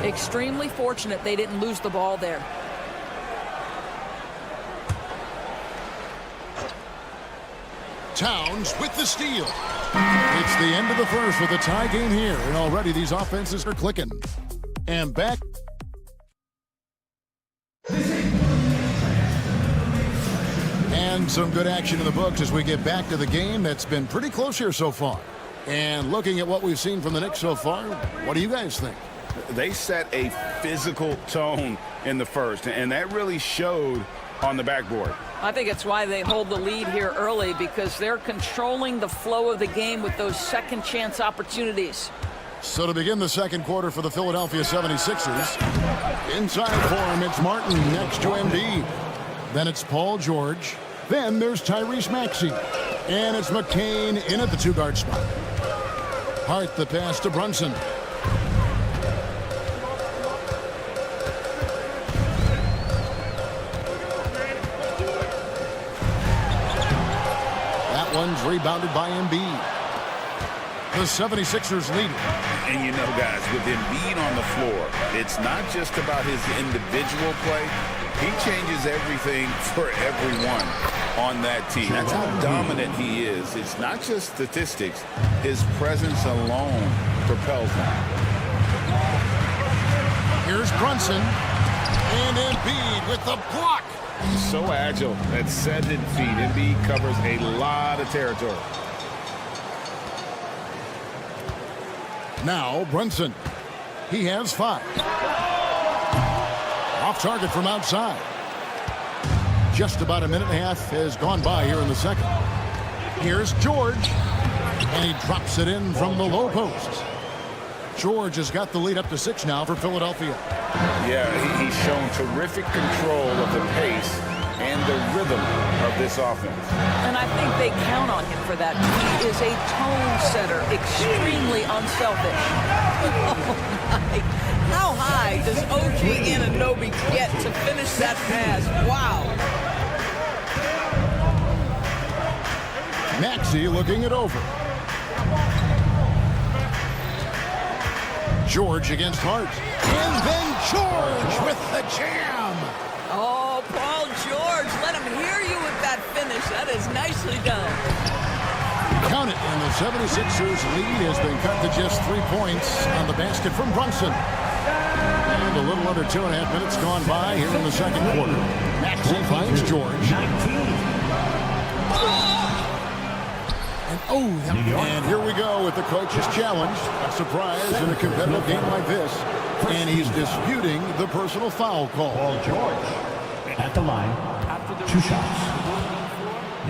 Extremely fortunate they didn't lose the ball there. Towns with the steal. It's the end of the first with a tie game here, and already these offenses are clicking. And back. And some good action in the books as we get back to the game that's been pretty close here so far. And looking at what we've seen from the Knicks so far, what do you guys think? They set a physical tone in the first, and that really showed on the backboard. I think it's why they hold the lead here early, because they're controlling the flow of the game with those second chance opportunities. So to begin the second quarter for the Philadelphia 76ers, inside for him, it's Martin next to Embiid. Then it's Paul George. Then there's Tyrese Maxey. And it's McCain in at the 2-guard spot. Hart the pass to Brunson. That one's rebounded by Embiid. The 76ers lead. And you know, guys, with Embiid on the floor, it's not just about his individual play. He changes everything for everyone on that team. That's how dominant he is. It's not just statistics. His presence alone propels him. Here's Brunson. And Embiid with the block. So agile at 7 feet. Embiid covers a lot of territory. Now Brunson. He has 5. Off target from outside. Just about a minute and a half has gone by here in the second. Here's George. And he drops it in from the low post. George has got the lead up to 6 now for Philadelphia. Yeah, he's shown terrific control of the pace and the rhythm of this offense. And I think they count on him for that. He is a tone setter, extremely unselfish. Oh my. How high does OG Anunoby get to finish that pass? Wow. Maxey looking it over. George against Hart. And then George with the jam. Oh, Paul George, let him hear you with that finish. That is nicely done. Count it, and the 76ers lead has been cut to just 3 points on the basket from Brunson. And a little under 2.5 minutes gone by here in the second quarter. Maxey finds George. And here we go with the coach's challenge. A surprise in a competitive game like this. And he's disputing the personal foul call. Paul George at the line. 2 shots.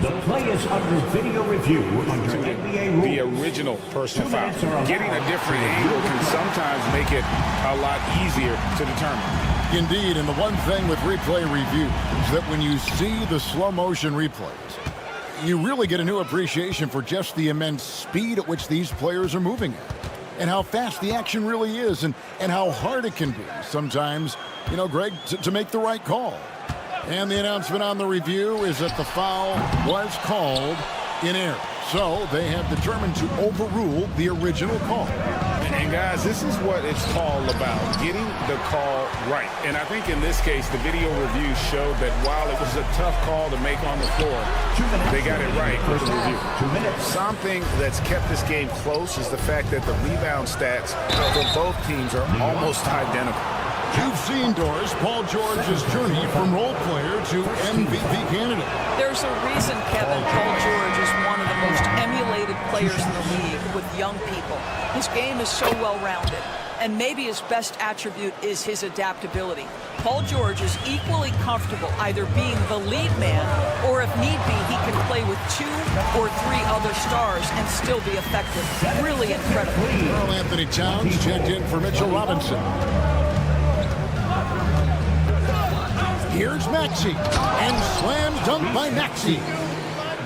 The play is under video review under NBA rules. The original personal foul. Getting a different angle can sometimes make it a lot easier to determine. Indeed, and the one thing with replay review is that when you see the slow motion replays, you really get a new appreciation for just the immense speed at which these players are moving at. and how fast the action really is and how hard it can be sometimes, you know, Greg, to make the right call. And the announcement on the review is that the foul was called in error. So they have determined to overrule the original call. And guys, this is what it's all about, getting the call right. And I think in this case, the video review showed that while it was a tough call to make on the floor, they got it right with the review. Something that's kept this game close is the fact that the rebound stats for both teams are almost identical. You've seen, Doris, Paul George's journey from role player to MVP candidate. There's a reason, Kevin, Paul George is one of the most emulated players in the league with young people. His game is so well-rounded, and maybe his best attribute is his adaptability. Paul George is equally comfortable either being the lead man, or if need be, he can play with 2 or 3 other stars and still be effective. Really incredible. Karl Anthony Towns checked in for Mitchell Robinson. Here's Maxey, and slam dunk by Maxey.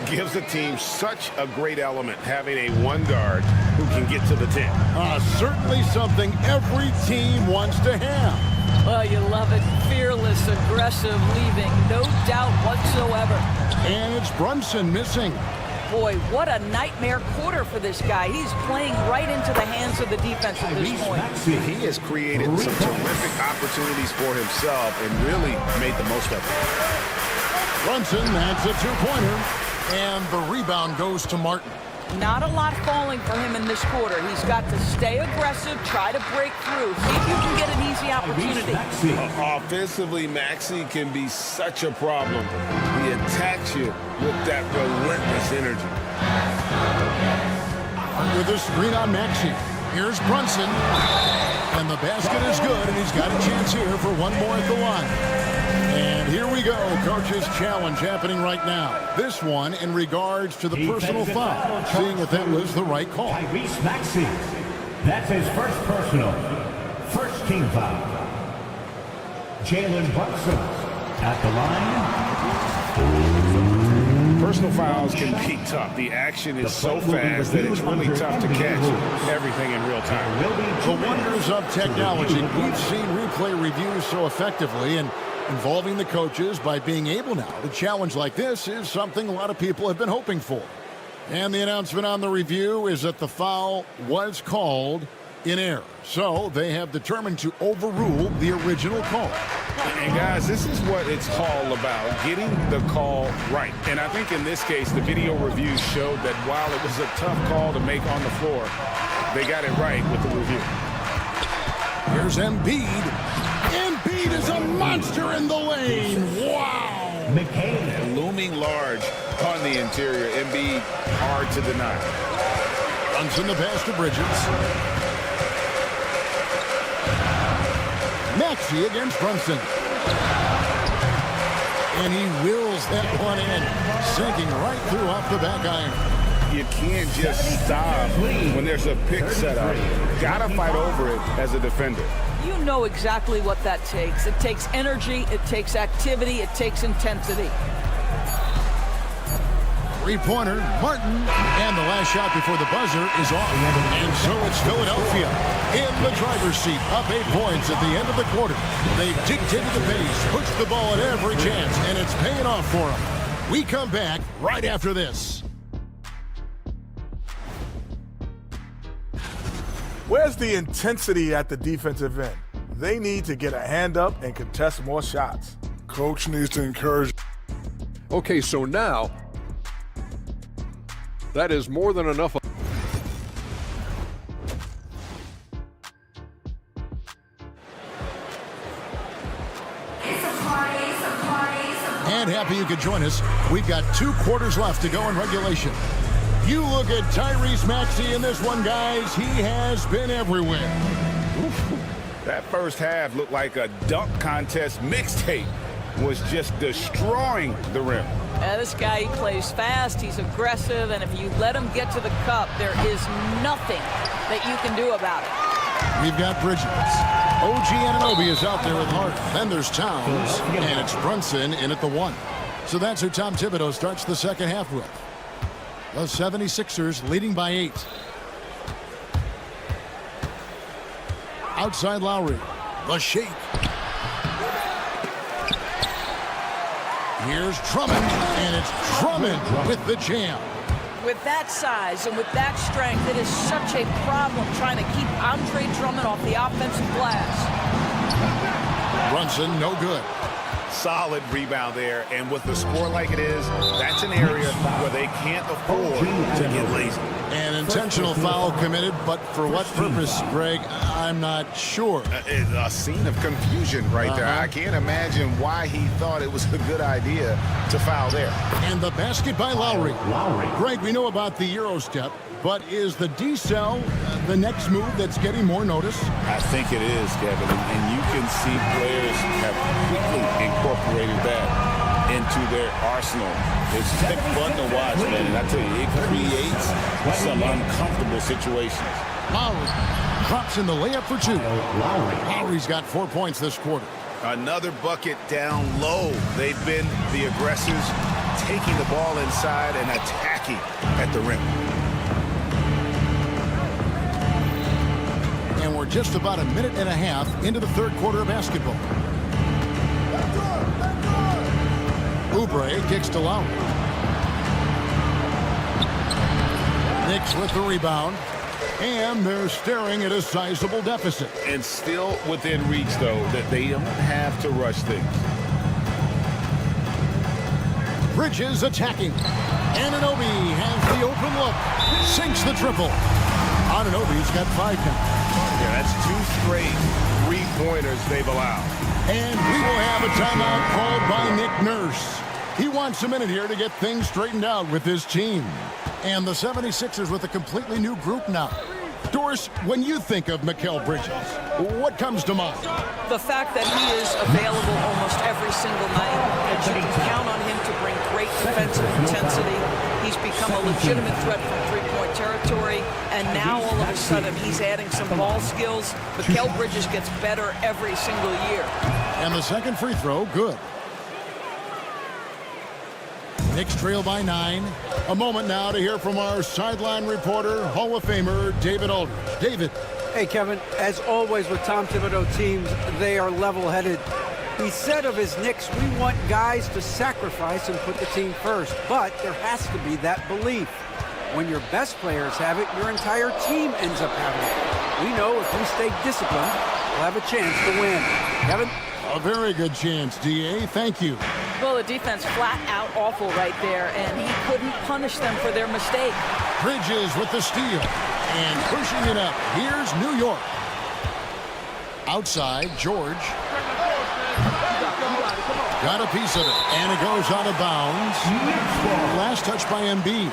Gives the team such a great element, having a one guard who can get to the 10. Certainly something every team wants to have. Well, you love it. Fearless, aggressive, leaving, no doubt whatsoever. And it's Brunson missing. Boy, what a nightmare quarter for this guy. He's playing right into the hands of the defense at this point. He has created some terrific opportunities for himself and really made the most of it. Brunson, that's a two-pointer. And the rebound goes to Martin. Not a lot falling for him in this quarter. He's got to stay aggressive, try to break through, see if you can get an easy opportunity. Offensively, Maxey can be such a problem. He attacks you with that relentless energy. With a screen on Maxey. Here's Brunson. And the basket is good, and he's got a chance here for one more at the line. And here we go, coach's challenge happening right now. This one in regards to the personal foul, seeing if that was the right call. Tyrese Maxey. That's his first personal. First team foul. Jalen Brunson at the line. Personal fouls can be tough. The action is so fast that it's really tough to catch everything in real time. The wonders of technology. We've seen replay reviews so effectively, and involving the coaches by being able now to challenge like this is something a lot of people have been hoping for. And the announcement on the review is that the foul was called in error. So they have determined to overrule the original call. And guys, this is what it's all about, getting the call right. And I think in this case, the video review showed that while it was a tough call to make on the floor, they got it right with the review. Here's Embiid. Embiid is a monster in the lane. Wow. McCain looming large on the interior. Embiid hard to deny. Brunson the pass to Bridges. Maxey against Brunson. And he wills that one in, sinking right through off the back iron. You can't just stop when there's a pick set up. Gotta fight over it as a defender. You know exactly what that takes. It takes energy, it takes activity, it takes intensity. Three-pointer, Martin, and the last shot before the buzzer is off. And so it's Philadelphia in the driver's seat, up 8 points at the end of the quarter. They dictated the pace, pushed the ball at every chance, and it's paying off for them. We come back right after this. Where's the intensity at the defensive end? They need to get a hand up and contest more shots. Coach needs to encourage. Okay, so now that is more than enough. And happy you could join us. We've got 2 quarters left to go in regulation. You look at Tyrese Maxey in this one, guys. He has been everywhere. That first half looked like a dunk contest mixtape. Was just destroying the rim. This guy, he plays fast, he's aggressive, and if you let him get to the cup, there is nothing that you can do about it. We've got Bridges. OG Anunoby is out there with Hart. Then there's Towns, and it's Brunson in at the 1. So that's who Tom Thibodeau starts the second half with. The 76ers leading by 8. Outside Lowry. The shake. Here's Drummond, and it's Drummond with the jam. With that size and with that strength, it is such a problem trying to keep Andre Drummond off the offensive glass. Brunson, no good. Solid rebound there, and with the score like it is, that's an area where they can't afford to get lazy. An intentional foul committed, but for what purpose, Greg? I'm not sure. A scene of confusion right there. I can't imagine why he thought it was a good idea to foul there. And the basket by Lowry. Greg, we know about the Euro step, but is the decel the next move that's getting more notice? I think it is, Kevin, and you can see players have quickly incorporated that into their arsenal. It's fun to watch, man, and I tell you, it creates some uncomfortable situations. Lowry drops in the layup for two. Lowry's got 4 points this quarter. Another bucket down low. They've been the aggressors, taking the ball inside and attacking at the rim. And we're just about a minute and a half into the third quarter of basketball. Oubre kicks to Lowry. Knicks with the rebound. And they're staring at a sizable deficit. And still within reach, though, that they don't have to rush things. Bridges attacking. Anunoby has the open look. Sinks the triple. Anunoby's got 5 now. Yeah, that's 2 straight three-pointers they've allowed. And we will have a timeout called by Nick Nurse. He wants a minute here to get things straightened out with his team. And the 76ers with a completely new group now. Doris, when you think of Mikal Bridges, what comes to mind? The fact that he is available almost every single night, that you can count on him to bring great defensive intensity. He's become a legitimate threat from three-point territory, and now all of a sudden he's adding some ball skills. Mikal Bridges gets better every single year. And the second free throw, good. Knicks trail by 9. A moment now to hear from our sideline reporter, Hall of Famer David Aldridge. David. Hey, Kevin, as always with Tom Thibodeau teams, they are level-headed. He said of his Knicks, we want guys to sacrifice and put the team first, but there has to be that belief. When your best players have it, your entire team ends up having it. We know if we stay disciplined, we'll have a chance to win. Kevin? A very good chance, D.A. Thank you. Well, the defense flat out awful right there, and he couldn't punish them for their mistake. Bridges with the steal and pushing it up. Here's New York. Outside, George. Got a piece of it, and it goes out of bounds. Last touch by Embiid.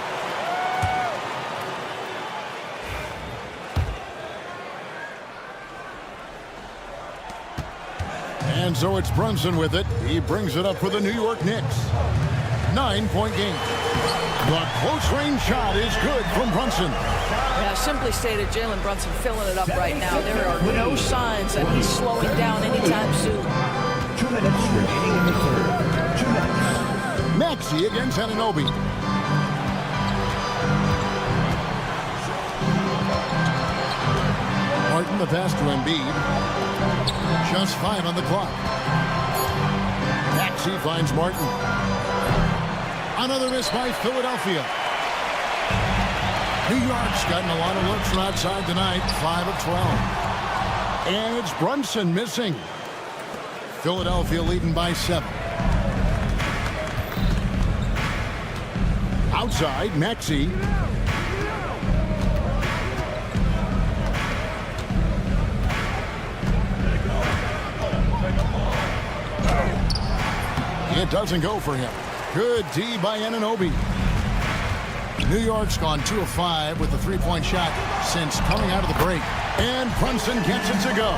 And so it's Brunson with it. He brings it up for the New York Knicks. 9-point game. The close-range shot is good from Brunson. Yeah, simply stated, Jalen Brunson filling it up right now. There are no signs that he's slowing down anytime soon. 2 minutes remaining in the third. 2 minutes. Maxey against Anunoby. Martin the pass to Embiid. Just 5 on the clock. Maxey finds Martin. Another miss by Philadelphia. New York's gotten a lot of looks from outside tonight. 5 of 12. And it's Brunson missing. Philadelphia leading by 7. Outside, Maxey. It doesn't go for him. Good D by Anunoby. New York's gone 2 of 5 with the three-point shot since coming out of the break. And Brunson gets it to go.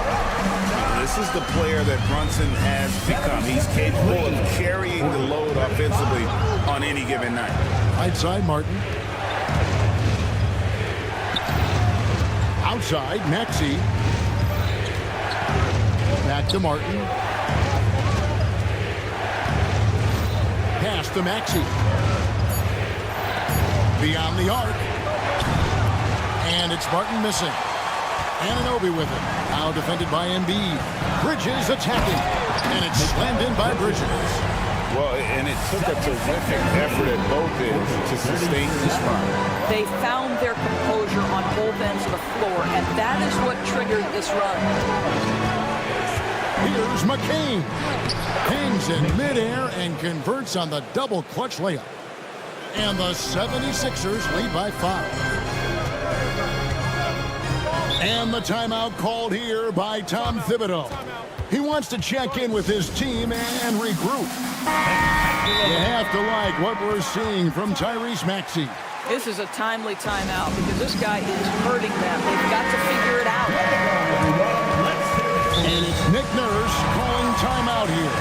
This is the player that Brunson has become. He's capable of carrying the load offensively on any given night. Right side, Martin. Outside, Maxey. Back to Martin. Pass to Maxey. Beyond the arc. And it's Martin missing. Anunoby with it. Now defended by Embiid. Bridges attacking. And it's slammed in by Bridges. Well, and it took a terrific effort at both ends to sustain this run. They found their composure on both ends of the floor, and that is what triggered this run. Here's McCain. Hangs in midair and converts on the double clutch layup. And the 76ers lead by 5. And the timeout called here by Tom Thibodeau. He wants to check in with his team and regroup. You have to like what we're seeing from Tyrese Maxey. This is a timely timeout because this guy is hurting them. They've got to figure it out. And it's Nick Nurse calling timeout here.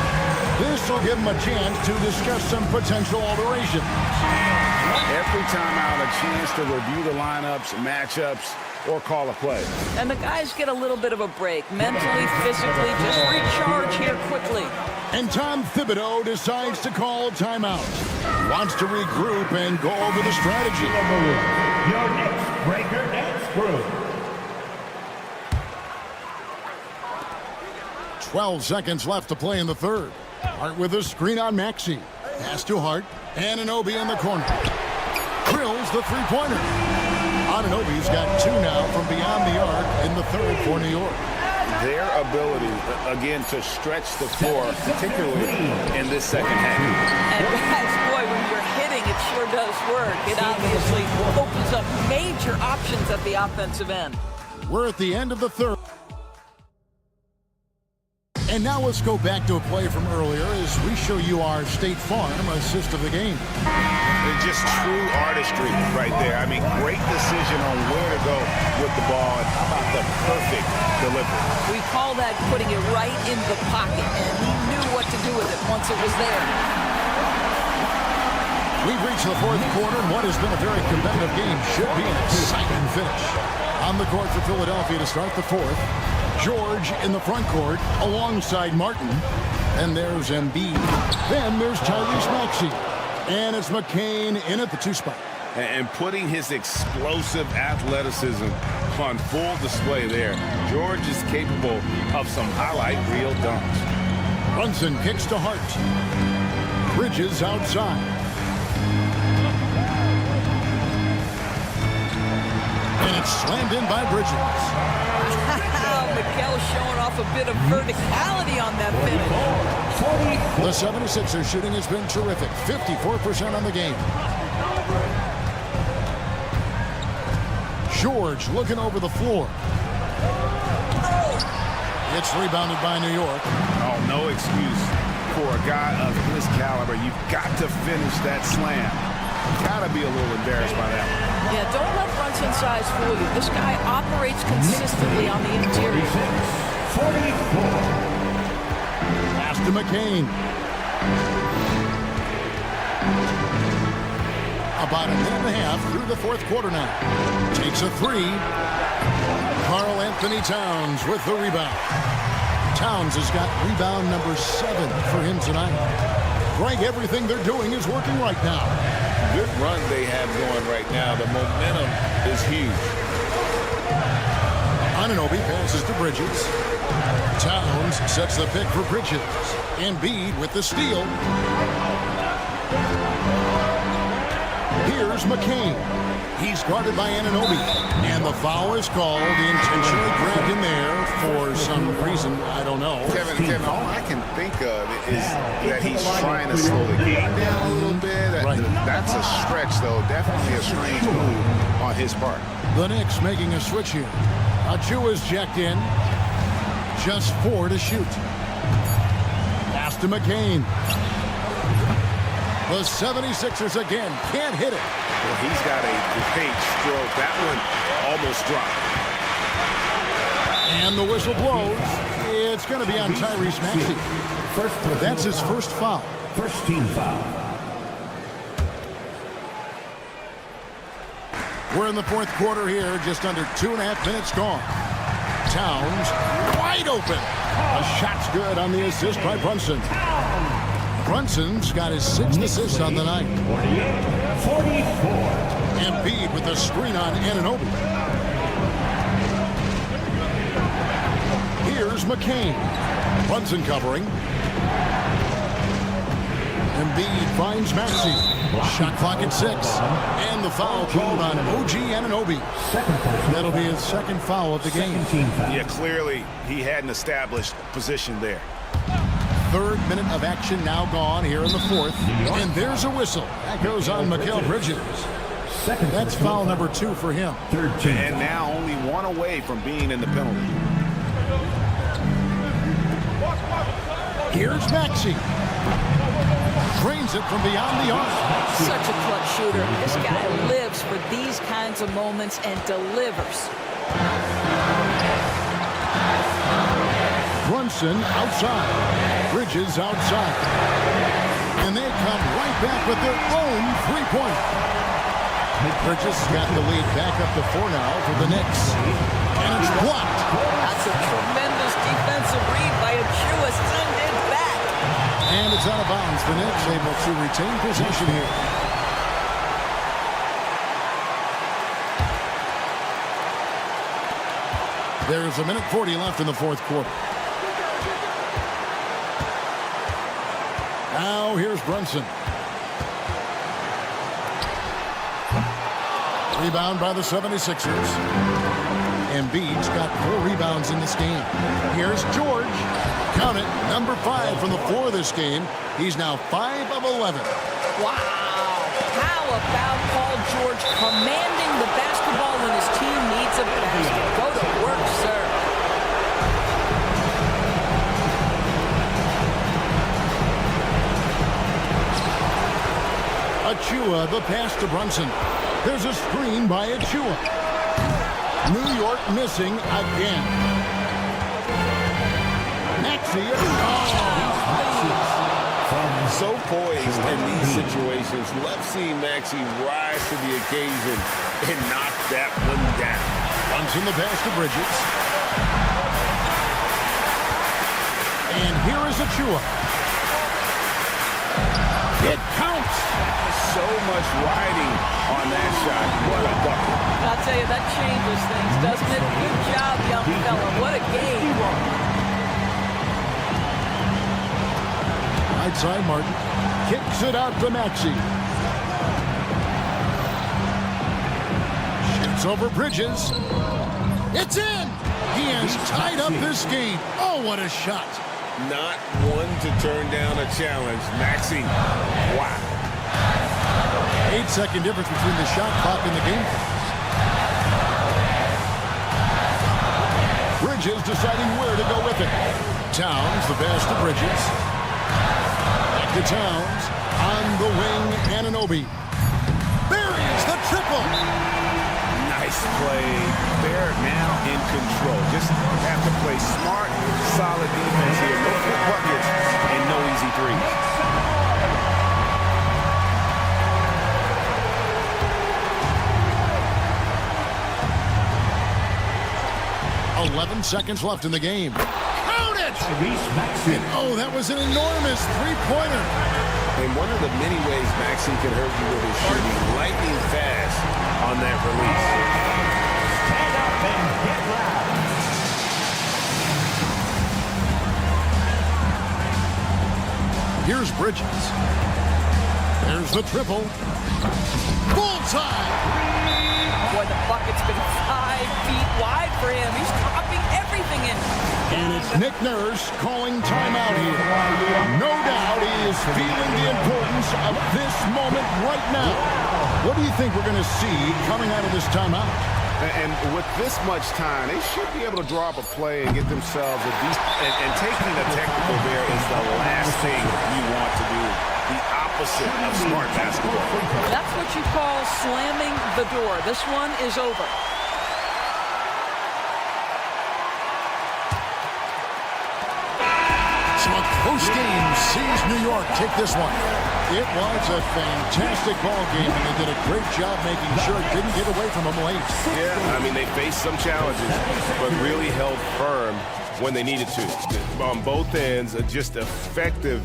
This will give him a chance to discuss some potential alterations. Every timeout, a chance to review the lineups, matchups, or call a play. And the guys get a little bit of a break, mentally, physically, just recharge here quickly. And Tom Thibodeau decides to call timeout. Wants to regroup and go over the strategy. Your next breaker and screw. 12 seconds left to play in the third. Hart with a screen on Maxey. Pass to Hart. Anunoby in the corner. Drills the three-pointer. Anunoby's got 2 now from beyond the arc in the third for New York. Their ability, again, to stretch the floor, particularly in this second half. And guys, boy, when you're hitting, it sure does work. It obviously opens up major options at the offensive end. We're at the end of the third. And now let's go back to a play from earlier as we show you our State Farm assist of the game. It's just true artistry right there. I mean, great decision on where to go with the ball and how about the perfect delivery. We call that putting it right in the pocket, and he knew what to do with it once it was there. We've reached the fourth quarter, and what has been a very competitive game should be an exciting finish. On the court for Philadelphia to start the fourth. George in the front court alongside Martin. And there's Embiid. Then there's Tyrese Maxey. And it's McCain in at the 2 spot. And putting his explosive athleticism on full display there. George is capable of some highlight reel dunks. Brunson kicks to Hart. Bridges outside. And it's slammed in by Bridges. Miguel showing off a bit of verticality on that finish. The 76ers shooting has been terrific. 54% on the game. George looking over the floor. It's rebounded by New York. Oh, no excuse for a guy of his caliber. You've got to finish that slam. Gotta be a little embarrassed by that one. Yeah, don't let Brunson's size fool you. This guy operates consistently on the interior. 44. Pass to McCain. About a minute and a half through the fourth quarter now. Takes a 3. Karl Anthony Towns with the rebound. Towns has got rebound number 7 for him tonight. Greg, everything they're doing is working right now. Good run they have going right now. The momentum is huge. Anunoby passes to Bridges. Towns sets the pick for Bridges. Embiid with the steal. Here's McCain. He's guarded by Anunoby. And the foul is called. He intentionally grabbed him there for some reason. I don't know. Kevin, all I can think of is that he's trying to slow the game down a little bit. Right. That's a stretch, though. Definitely a strange move on his part. The Knicks making a switch here. Achua's checked in. Just 4 to shoot. Pass to McCain. The 76ers again can't hit it. Well, he's got a great stroke. That one almost dropped. And the whistle blows. It's going to be on Tyrese Maxey. That's his first foul. First team foul. We're in the fourth quarter here. Just under 2.5 minutes gone. Towns wide open. A shot's good on the assist by Brunson. Brunson's got his 6th assist on the night. 44. Embiid with the screen on Anunoby. Here's McCain. Brunson covering. Embiid finds Maxey. Shot clock at 6. And the foul called on OG Anunoby. That'll be his second foul of the game. Yeah, clearly he hadn't established position there. Third minute of action now gone here in the fourth. And there's a whistle. That goes on Mikal Bridges. That's foul number 2 for him. And now only one away from being in the penalty. Here's Maxey. Drains it from beyond the arc. Such a clutch shooter. This guy lives for these kinds of moments and delivers. Brunson outside. Bridges outside. And they come right back with their own three-pointer. Bridges got the lead back up to 4 now for the Knicks. And it's blocked. That's a tremendous defensive read by Achua. Send it back. And it's out of bounds. The Knicks able to retain possession here. There's a minute 40 left in the fourth quarter. Now here's Brunson. Rebound by the 76ers. Embiid's got 4 rebounds in this game. Here's George. Count it, number 5 from the floor this game. He's now 5 of 11. Wow. How about Paul George commanding the basketball when his team needs a basket? Go to work, sir. Achua, the pass to Brunson. There's a screen by Achua. New York missing again. Maxey. So poised in these situations. Let's see Maxey rise to the occasion and knock that one down. Brunson the pass to Bridges. And here is Achua. It counts. So much riding on that shot. What a bucket. I'll tell you, that changes things, doesn't it? Good job, young fella. What a game. Right side, Martin. Kicks it out to Maxey. Shoots over Bridges. It's in. He has tied up this game. Oh, what a shot. Not one to turn down a challenge. Maxey, wow. 8-second difference between the shot clock and the game clock. Bridges deciding where to go with it. Towns, the pass to Bridges. Back to Towns. On the wing, Anunoby. Buries the triple. Nice play. They're now in control. Just have to play smart, solid defense here. No quick buckets and no easy threes. 11 seconds left in the game. Count it! And, oh, that was an enormous three-pointer. And one of the many ways Maxey can hurt you with his shooting, lightning fast on that release. Stand up and get loud. Here's Bridges. There's the triple. Bullseye! Boy, the bucket's been 5 feet wide for him. He's dropping everything in. And it's Nick Nurse calling timeout here. No doubt he is feeling the importance of this moment right now. What do you think we're going to see coming out of this timeout? And with this much time, they should be able to draw up a play and get themselves a decent. And taking the technical there is the last thing you want to do. The opposite of smart basketball. That's what you call slamming the door. This one is over. So a close game sees New York take this one. It was a fantastic ball game, and they did a great job making sure it didn't get away from them late. Yeah, I mean, they faced some challenges, but really held firm when they needed to. On both ends, just effective.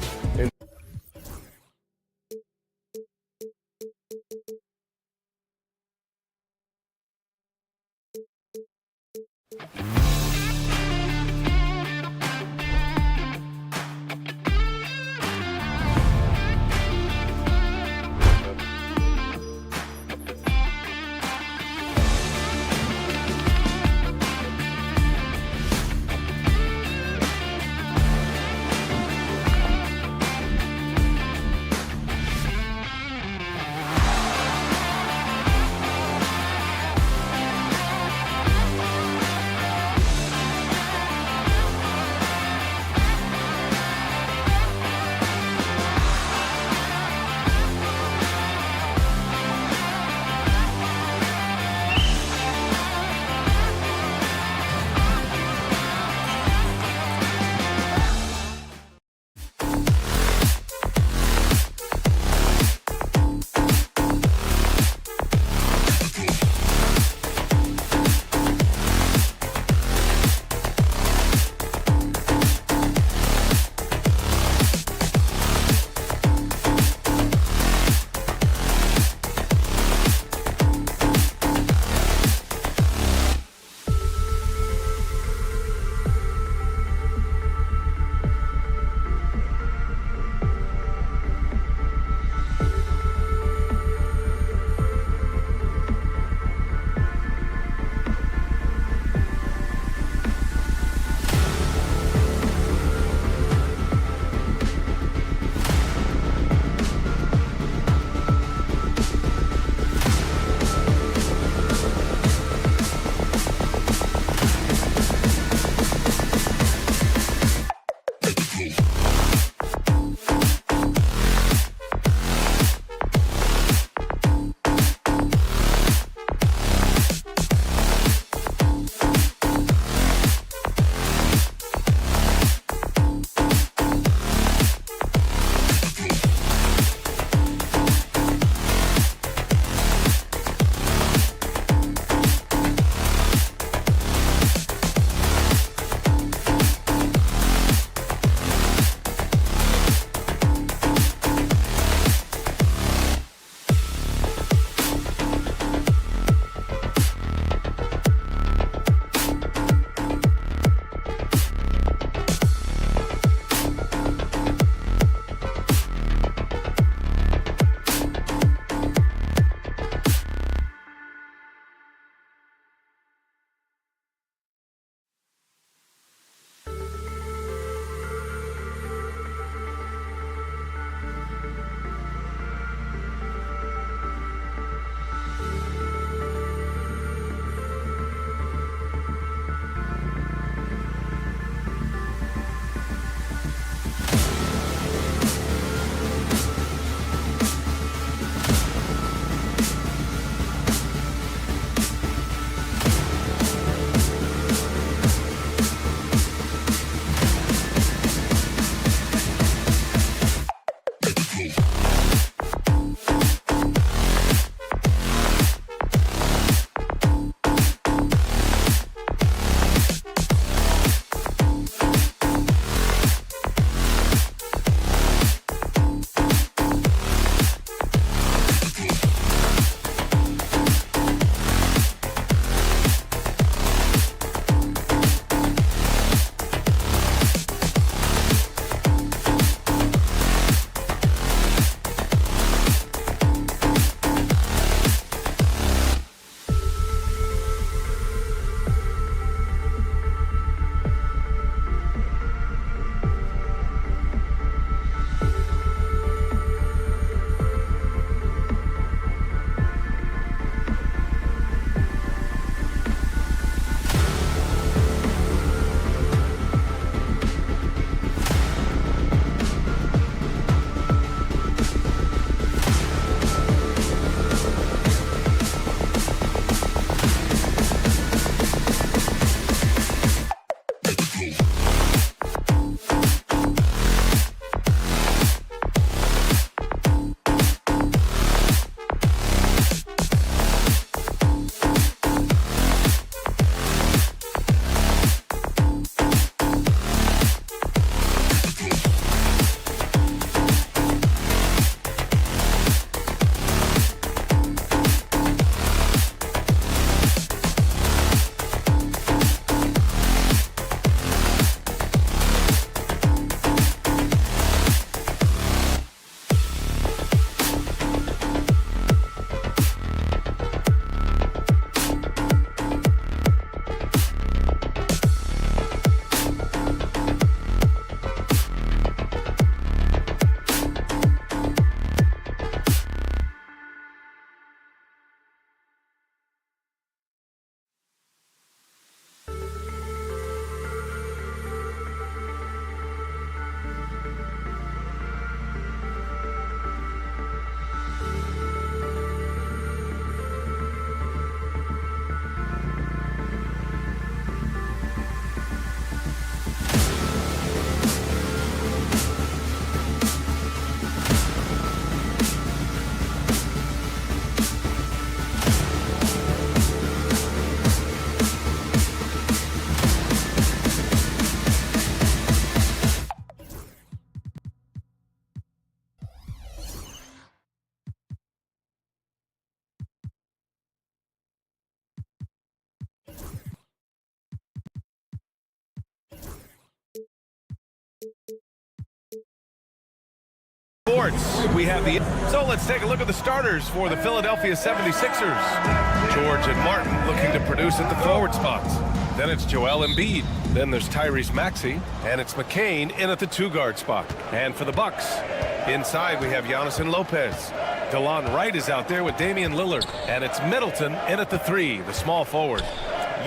Sports. We have so let's take a look at the starters for the Philadelphia 76ers. George and Martin looking to produce at the forward spots. Then it's Joel Embiid. Then there's Tyrese Maxey, and it's McCain in at the 2-guard spot. And for the Bucks, inside we have Giannis and Lopez. DeLon Wright is out there with Damian Lillard, and it's Middleton in at the 3, the small forward.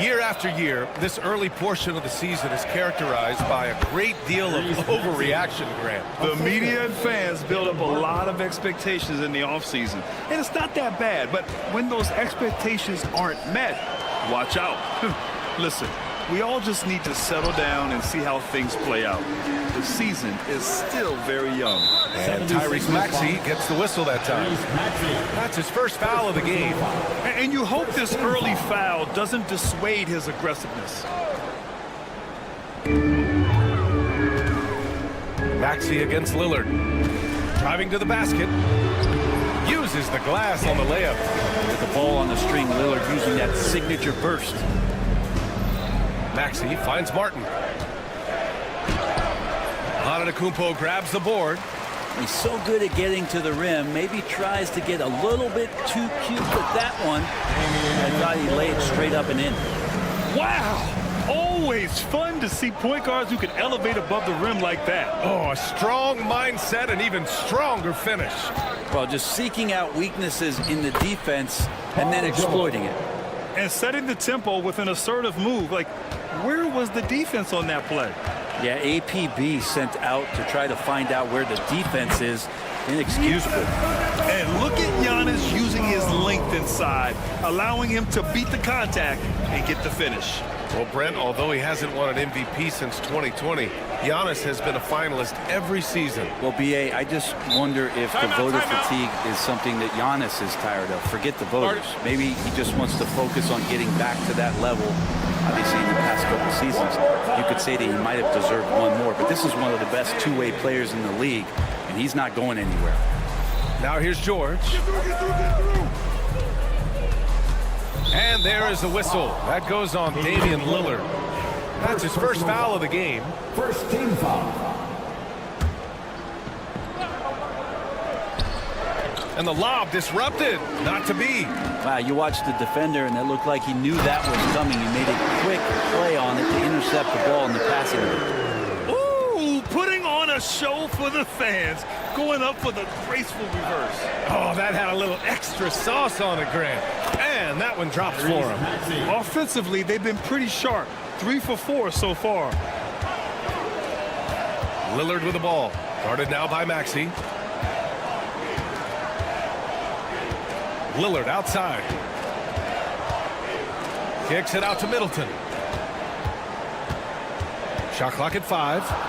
Year after year, this early portion of the season is characterized by a great deal of overreaction, Grant. The media and fans build up a lot of expectations in the offseason, and it's not that bad, but when those expectations aren't met, watch out. Listen, we all just need to settle down and see how things play out. The season is still very young. And Tyrese Maxey gets the whistle that time. That's his first foul of the game. And you hope this early foul doesn't dissuade his aggressiveness. Maxey against Lillard. Driving to the basket. Uses the glass on the layup. With the ball on the string, Lillard using that signature burst. Maxey finds Martin. Antetokounmpo grabs the board. He's so good at getting to the rim. Maybe tries to get a little bit too cute with that one. I thought he laid straight up and in. Wow! Always fun to see point guards who can elevate above the rim like that. Oh, a strong mindset and even stronger finish. Well, just seeking out weaknesses in the defense and then exploiting it. And setting the tempo with an assertive move. Like, where was the defense on that play? Yeah, APB sent out to try to find out where the defense is. Inexcusable. And look at Giannis using his length inside, allowing him to beat the contact and get the finish. Well, Brent, although he hasn't won an MVP since 2020, Giannis has been a finalist every season. Well, BA, I just wonder if the voter fatigue is something that Giannis is tired of. Forget the voters. Maybe he just wants to focus on getting back to that level. Obviously, in the past couple seasons, you could say that he might have deserved one more, but this is one of the best two-way players in the league, and he's not going anywhere. Now here's George. And there is the whistle. That goes on Damian Lillard. That's his first foul of the game. First team foul. And the lob disrupted. Not to be. Wow, you watched the defender, and it looked like he knew that was coming. He made a quick play on it to intercept the ball in the passing lane. Ooh, putting on a show for the fans. Going up with a graceful reverse. Oh, that had a little extra sauce on it, Grant. And that one drops for him. Offensively, they've been pretty sharp. 3 for 4 so far. Lillard with the ball. Guarded now by Maxey. Lillard outside. Kicks it out to Middleton. Shot clock at 5.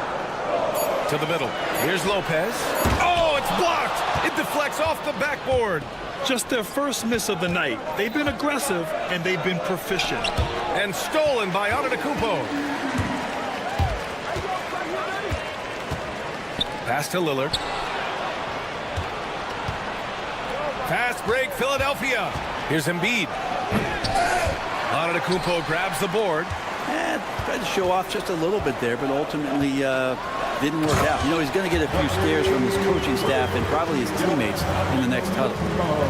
To the middle. Here's Lopez. Oh, it's blocked. It deflects off the backboard. Just their first miss of the night. They've been aggressive, and they've been proficient. And stolen by Antetokounmpo. Pass to Lillard. Fast break, Philadelphia. Here's Embiid. Antetokounmpo grabs the board. Tried to show off just a little bit there, but ultimately didn't work out. You know, he's going to get a few stares from his coaching staff and probably his teammates in the next huddle.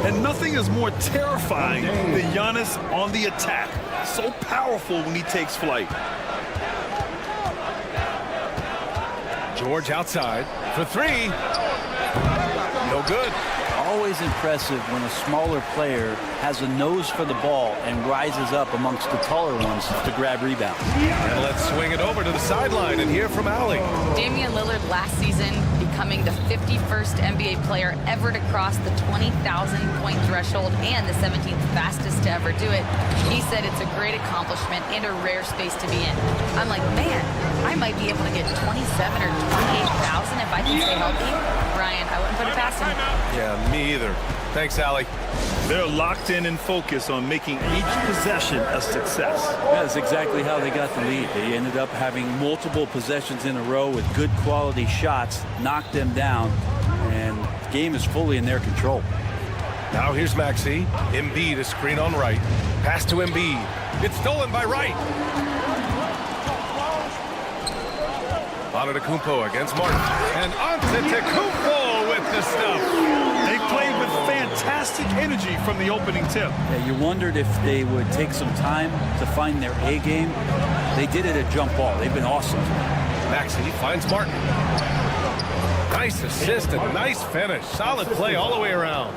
And nothing is more terrifying than Giannis on the attack. So powerful when he takes flight. George outside for 3. No good. Always impressive when a smaller player has a nose for the ball and rises up amongst the taller ones to grab rebounds. And let's swing it over to the sideline and hear from Allie. Damian Lillard last season becoming the 51st NBA player ever to cross the 20,000-point threshold and the 17th fastest to ever do it. He said it's a great accomplishment and a rare space to be in. I'm like, man, I might be able to get 27 or 28,000 if I can stay healthy. Ryan, I wouldn't put it past him. Yeah, me either. Thanks, Allie. They're locked in and focused on making each possession a success. That's exactly how they got the lead. They ended up having multiple possessions in a row with good quality shots, knocked them down, and the game is fully in their control. Now here's Maxey. Embiid, a screen on Wright. Pass to Embiid. It's stolen by Wright. Antetokounmpo against Martin. And Antetokounmpo with the fantastic energy from the opening tip. Yeah, you wondered if they would take some time to find their A game. They did it at jump ball. They've been awesome. Maxey finds Martin. Nice assist and nice finish. Solid play all the way around.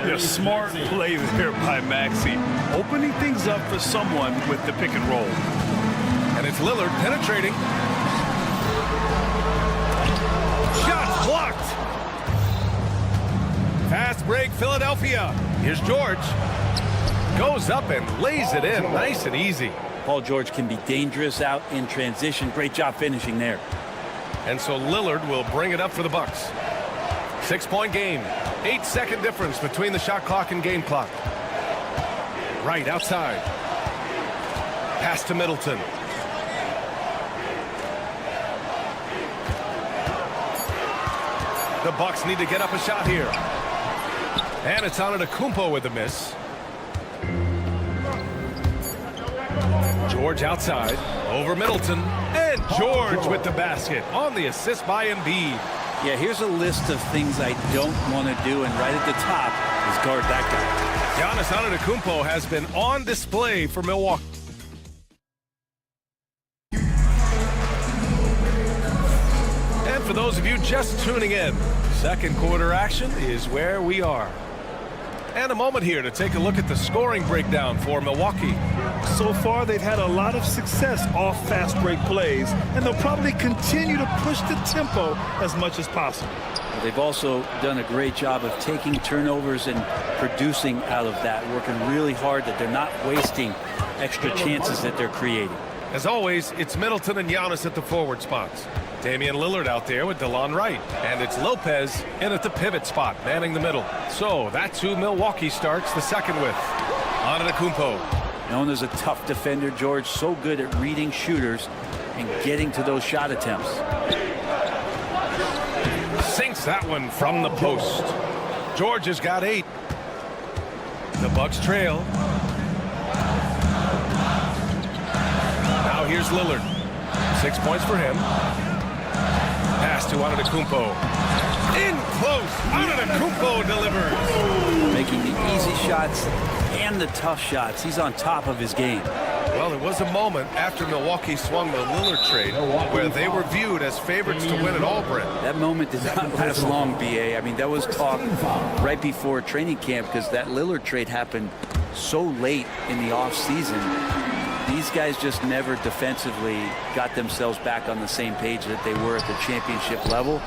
Yeah, smart play there by Maxey. Opening things up for someone with the pick and roll. And it's Lillard penetrating. Shot blocked. Fast break, Philadelphia. Here's George. Goes up and lays it in nice and easy. Paul George can be dangerous out in transition. Great job finishing there. And so Lillard will bring it up for the Bucks. 6-point game. 8-second difference between the shot clock and game clock. Right outside. Pass to Middleton. The Bucks need to get up a shot here. And it's Antetokounmpo with the miss. George outside. Over Middleton. And George with the basket on the assist by Embiid. Yeah, here's a list of things I don't want to do, and right at the top is guard that guy. Giannis Antetokounmpo has been on display for Milwaukee. And for those of you just tuning in, second quarter action is where we are. And a moment here to take a look at the scoring breakdown for Milwaukee. So far, they've had a lot of success off fast break plays, and they'll probably continue to push the tempo as much as possible. Well, they've also done a great job of taking turnovers and producing out of that, working really hard that they're not wasting extra chances that they're creating. As always, it's Middleton and Giannis at the forward spots. Damian Lillard out there with DeLon Wright. And it's Lopez in at the pivot spot, manning the middle. So that's who Milwaukee starts the second with. Antetokounmpo. Known as a tough defender, George, so good at reading shooters and getting to those shot attempts. Sinks that one from the post. George has got 8. The Bucks trail. Now here's Lillard. 6 points for him. Pass to Antetokounmpo. In close. Antetokounmpo delivers. Making the easy shots and the tough shots. He's on top of his game. Well, there was a moment after Milwaukee swung the Lillard trade where they were viewed as favorites to win it all, Brent. That moment did not last long, BA. I mean, that was talk right before training camp because that Lillard trade happened so late in the offseason. These guys just never defensively got themselves back on the same page that they were at the championship level.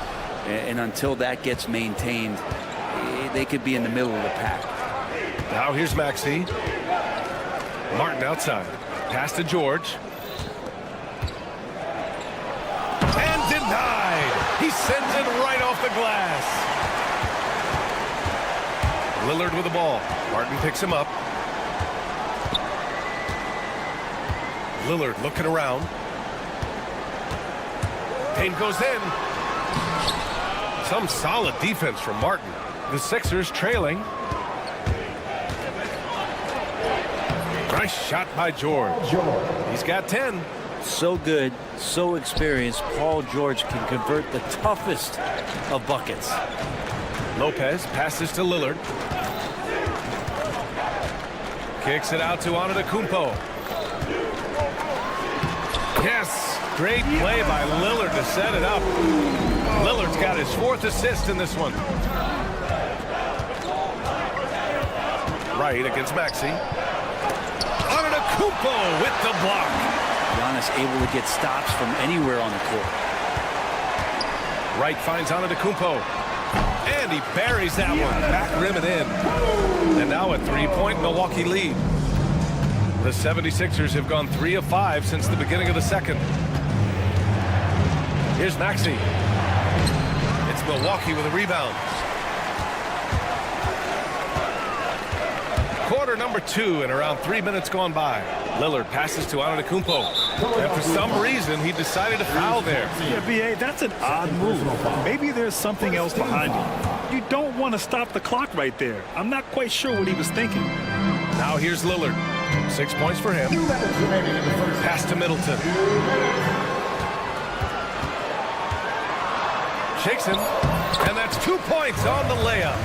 And until that gets maintained, they could be in the middle of the pack. Now here's Maxey. Martin outside. Pass to George. And denied. He sends it right off the glass. Lillard with the ball. Martin picks him up. Lillard looking around. Payne goes in. Some solid defense from Martin. The Sixers trailing. Nice shot by George. He's got 10. So good, so experienced. Paul George can convert the toughest of buckets. Lopez passes to Lillard. Kicks it out to Antetokounmpo. Yes, great play by Lillard to set it up. Lillard's got his 4th assist in this one. Right against Maxey. Antetokounmpo with the block. Giannis able to get stops from anywhere on the court. Wright finds Antetokounmpo. And he buries that one. Back rim and in. And now a 3-point Milwaukee lead. The 76ers have gone 3 of 5 since the beginning of the second. Here's Maxey. It's Milwaukee with a rebound. Quarter number 2 and around 3 minutes gone by. Lillard passes to Antetokounmpo. And for some reason, he decided to foul there. Yeah, BA, that's an odd move. Maybe there's something else behind it. You don't want to stop the clock right there. I'm not quite sure what he was thinking. Now here's Lillard. 6 points for him. Pass to Middleton. Shakes him. And that's 2 points on the layup.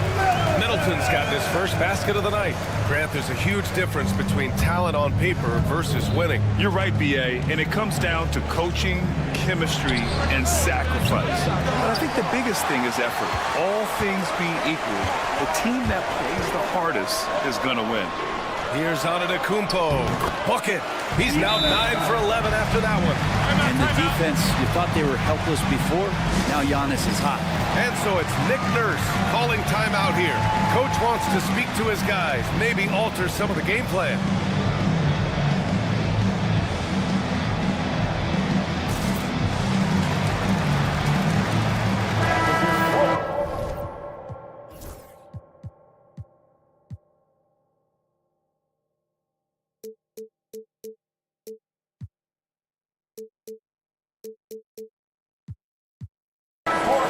Middleton's got his first basket of the night. Grant, there's a huge difference between talent on paper versus winning. You're right, B.A., and it comes down to coaching, chemistry, and sacrifice. But I think the biggest thing is effort. All things being equal, the team that plays the hardest is going to win. Here's Antetokounmpo. Bucket. He's now 9 for 11 after that one. And the defense, you thought they were helpless before. Now Giannis is hot. And so it's Nick Nurse calling timeout here. Coach wants to speak to his guys, maybe alter some of the game plan.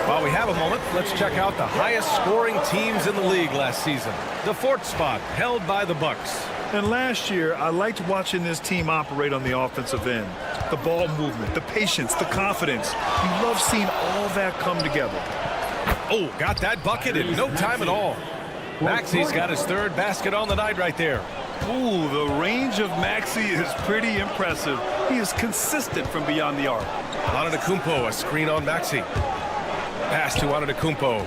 While we have a moment, let's check out the highest scoring teams in the league last season. The 4th spot held by the Bucks. And last year, I liked watching this team operate on the offensive end. The ball movement, the patience, the confidence. You love seeing all that come together. Oh, got that bucket in no time at all. Maxi's got his 3rd basket on the night right there. Ooh, the range of Maxi is pretty impressive. He is consistent from beyond the arc. Antetokounmpo, a screen on Maxi. Pass to Antetokounmpo.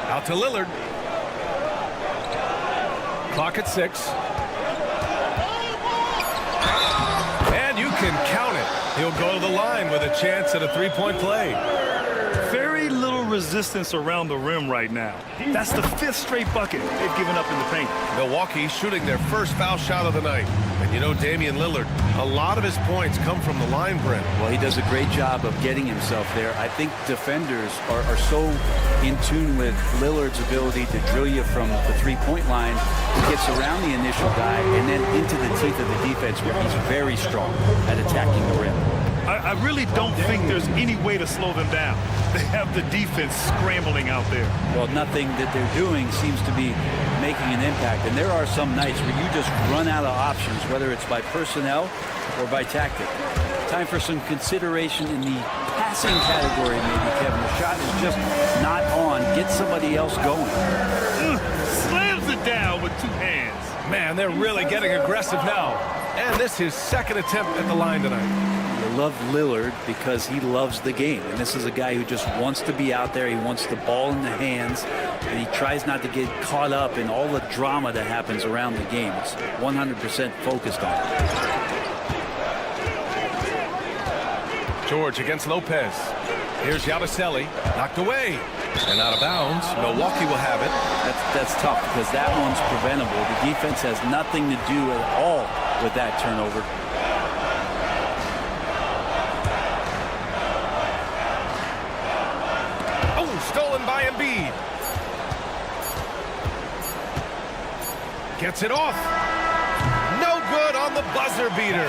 Out to Lillard. Clock at 6. And you can count it. He'll go to the line with a chance at a 3-point play. Very little resistance around the rim right now. That's the 5th straight bucket they've given up in the paint. Milwaukee shooting their first foul shot of the night. And you know Damian Lillard, a lot of his points come from the line, Brent. Well, he does a great job of getting himself there. I think defenders are so in tune with Lillard's ability to drill you from the 3-point line. He gets around the initial guy and then into the teeth of the defense where he's very strong at attacking the rim. I really don't think there's any way to slow them down. They have the defense scrambling out there. Well, nothing that they're doing seems to be making an impact. And there are some nights where you just run out of options, whether it's by personnel or by tactic. Time for some consideration in the passing category, maybe, Kevin. The shot is just not on. Get somebody else going. Slams it down with 2 hands. Man, they're really getting aggressive now. And this is his 2nd attempt at the line tonight. You love Lillard because he loves the game. And this is a guy who just wants to be out there. He wants the ball in the hands. And he tries not to get caught up in all the drama that happens around the game. It's 100% focused on it. George against Lopez. Here's Yabusele. Knocked away. And out of bounds. Milwaukee will have it. That's tough because that one's preventable. The defense has nothing to do at all with that turnover. Stolen by Embiid. Gets it off. No good on the buzzer beater.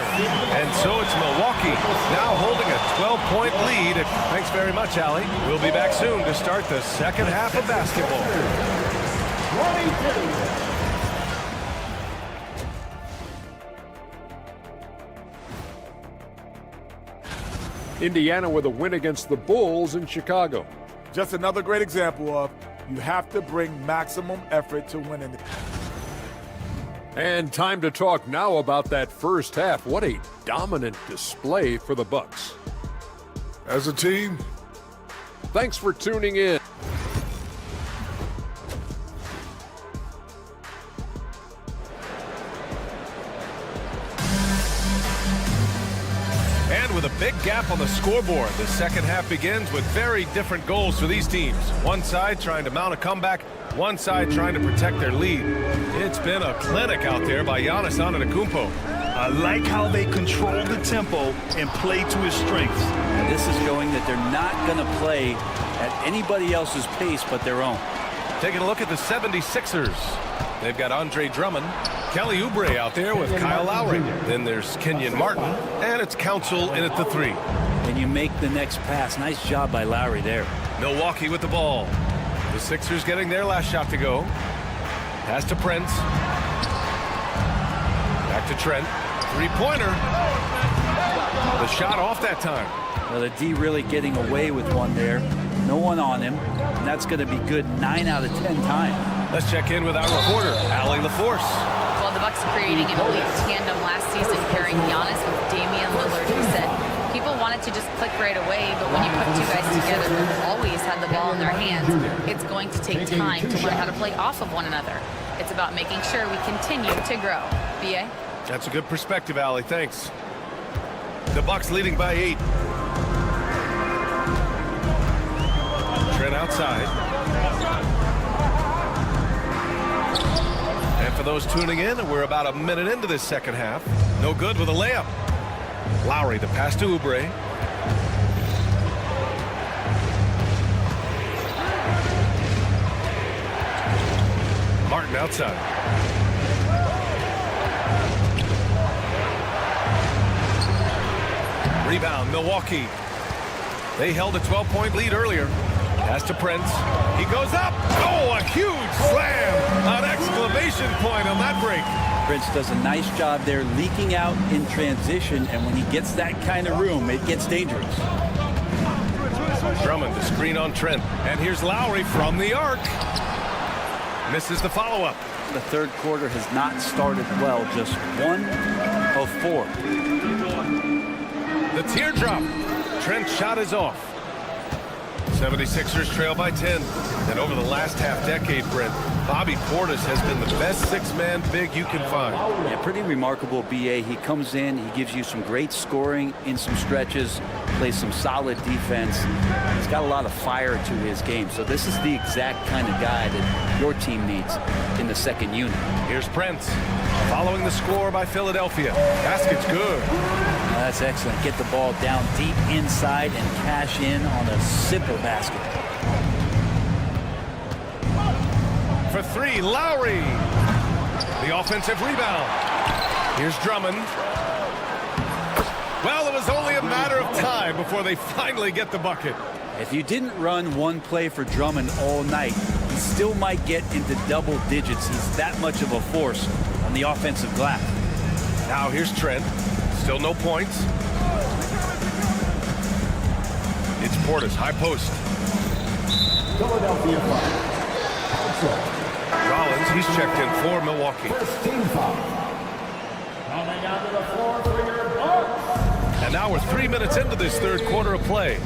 And so it's Milwaukee now holding a 12-point lead. Thanks very much, Allie. We'll be back soon to start the 2nd half of basketball. Indiana with a win against the Bulls in Chicago. Just another great example of you have to bring maximum effort to winning. And time to talk now about that first half. What a dominant display for the Bucks. As a team, thanks for tuning in. And with a big gap on the scoreboard, the 2nd half begins with very different goals for these teams. One side trying to mount a comeback, one side trying to protect their lead. It's been a clinic out there by Giannis Antetokounmpo. I like how they control the tempo and play to his strengths. And this is showing that they're not going to play at anybody else's pace but their own. Taking a look at the 76ers. They've got Andre Drummond, Kelly Oubre out there with Kyle Lowry. Then there's Kenyon Martin, and it's Council in at the 3. And you make the next pass. Nice job by Lowry there. Milwaukee with the ball. The Sixers getting their last shot to go. Pass to Prince. Back to Trent. 3-pointer. The shot off that time. Well, the D really getting away with one there. no one on him, and that's going to be good 9 out of 10 times. Let's check in with our reporter, Allie LaForce. Well, the Bucks creating an elite tandem last season, pairing Giannis with Damian Lillard, who said people wanted to just click right away, but when you put two guys together who always had the ball in their hands, it's going to take time to learn how to play off of one another. It's about making sure we continue to grow. B.A.? That's a good perspective, Allie. Thanks. The Bucks leading by 8. Trent outside. And for those tuning in, we're about a minute into this second half. No good with a layup. Lowry, the pass to Oubre. Martin outside. Rebound, Milwaukee. They held a 12-point lead earlier. Pass to Prince. He goes up. Oh, a huge slam. An exclamation point on that break. Prince does a nice job there leaking out in transition, and when he gets that kind of room, it gets dangerous. Drummond, the screen on Trent. And here's Lowry from the arc. Misses the follow-up. The third quarter has not started well, just 1 of 4. The teardrop. Trent's shot is off. 76ers trail by 10. And over the last half-decade, Brent, Bobby Portis has been the best six-man big you can find. Yeah, pretty remarkable, B.A. He comes in, he gives you some great scoring in some stretches, plays some solid defense. He's got a lot of fire to his game. So this is the exact kind of guy that your team needs in the second unit. Here's Prince following the score by Philadelphia. Basket's good. That's excellent. Get the ball down deep inside and cash in on a simple basket. For 3, Lowry. The offensive rebound. Here's Drummond. Well, it was only a matter of time before they finally get the bucket. If you didn't run one play for Drummond all night, he still might get into double digits. He's that much of a force on the offensive glass. Now here's Trent. Still no points. It's Portis, high post. Philadelphia Rollins, he's checked in for Milwaukee. First team foul. Coming onto the floor for your Bucks. And now we're 3 minutes into this third quarter of play.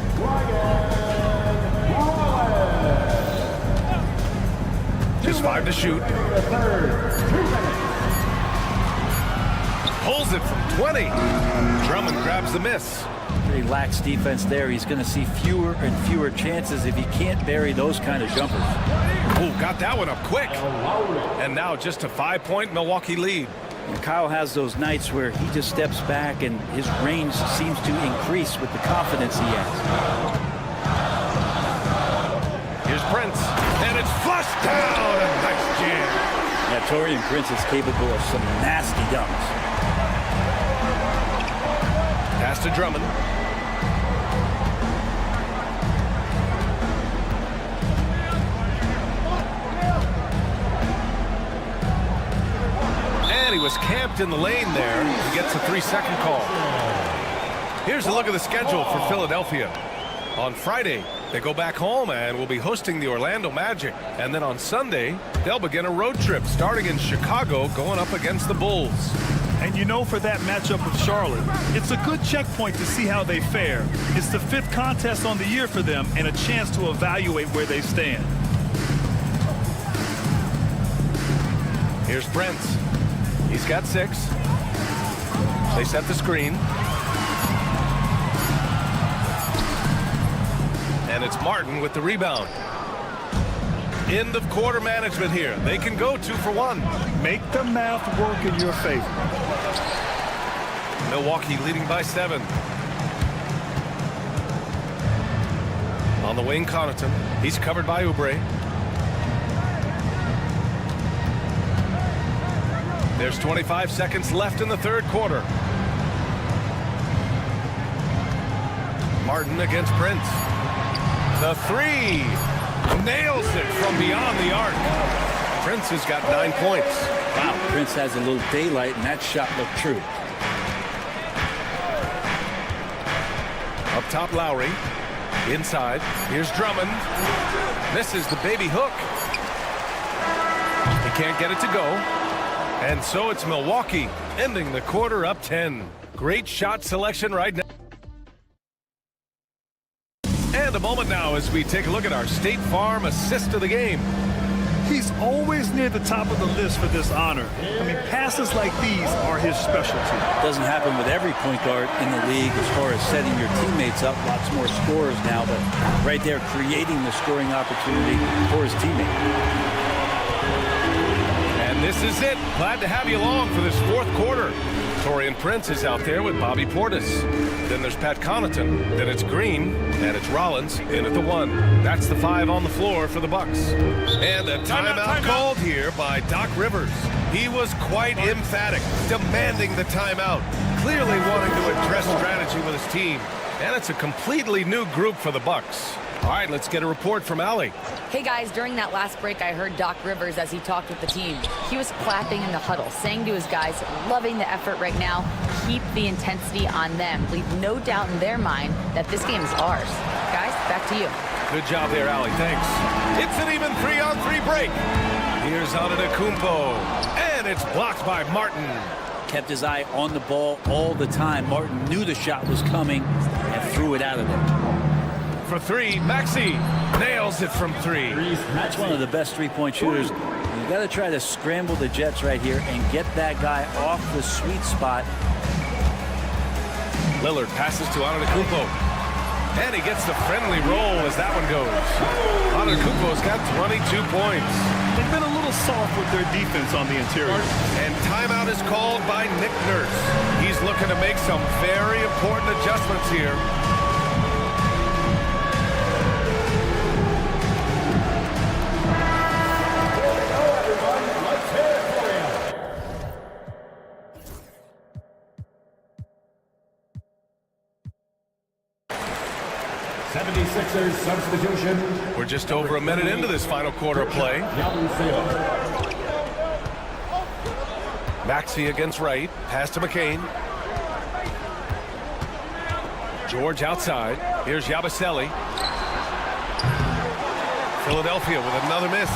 Just 5 to shoot. Pulls it from 20. Drummond grabs the miss. Pretty lax defense there. He's going to see fewer and fewer chances if he can't bury those kind of jumpers. Oh, got that one up quick. And now just a 5-point Milwaukee lead. And Kyle has those nights where he just steps back and his range seems to increase with the confidence he has. Here's Prince, and it's flushed down. A nice jam. Yeah, Taurean Prince is capable of some nasty dunks. Pass to Drummond. And he was camped in the lane there. He gets a 3-second call. Here's a look at the schedule for Philadelphia. On Friday, they go back home and will be hosting the Orlando Magic. And then on Sunday, they'll begin a road trip starting in Chicago, going up against the Bulls. And you know, for that matchup with Charlotte, it's a good checkpoint to see how they fare. It's the 5th contest on the year for them and a chance to evaluate where they stand. Here's Prince. He's got 6. They set the screen. And it's Martin with the rebound. End of quarter management here. They can go 2 for 1. Make the math work in your favor. Milwaukee leading by 7. On the wing, Connaughton. He's covered by Oubre. There's 25 seconds left in the third quarter. Martin against Prince. The 3. Nails it from beyond the arc. Prince has got 9 points. Wow, Prince has a little daylight, and that shot looked true. Up top, Lowry. Inside, here's Drummond. Misses the baby hook. He can't get it to go. And so it's Milwaukee ending the quarter up 10. Great shot selection right now. And a moment now as we take a look at our State Farm assist of the game. He's always near the top of the list for this honor. I mean, passes like these are his specialty. Doesn't happen with every point guard in the league as far as setting your teammates up. Lots more scorers now, but right there creating the scoring opportunity for his teammate. And this is it. Glad to have you along for this fourth quarter. Torian Prince is out there with Bobby Portis. Then there's Pat Connaughton. Then it's Green. And it's Rollins in at the 1. That's the 5 on the floor for the Bucks. And a timeout called here by Doc Rivers. He was quite emphatic, demanding the timeout. Clearly wanting to address strategy with his team. And it's a completely new group for the Bucks. All right, let's get a report from Allie. Hey guys, during that last break, I heard Doc Rivers as he talked with the team. He was clapping in the huddle, saying to his guys, loving the effort right now, keep the intensity on them. Leave no doubt in their mind that this game is ours. Guys, back to you. Good job there, Allie, thanks. It's an even 3-on-3 break. Here's Antetokounmpo, and it's blocked by Martin. Kept his eye on the ball all the time. Martin knew the shot was coming and threw it out of there. For 3, Maxey nails it from 3. That's one of the best three-point shooters. You got to try to scramble the Jets right here and get that guy off the sweet spot. Lillard passes to Antetokounmpo, and he gets the friendly roll as that one goes. Antetokounmpo's got 22 points. They've been a little soft with their defense on the interior. And timeout is called by Nick Nurse. He's looking to make some very important adjustments here. Substitution. We're just over a minute into this final quarter of play. Maxey against Wright. Pass to McCain. George outside. Here's Yabusele. Philadelphia with another miss.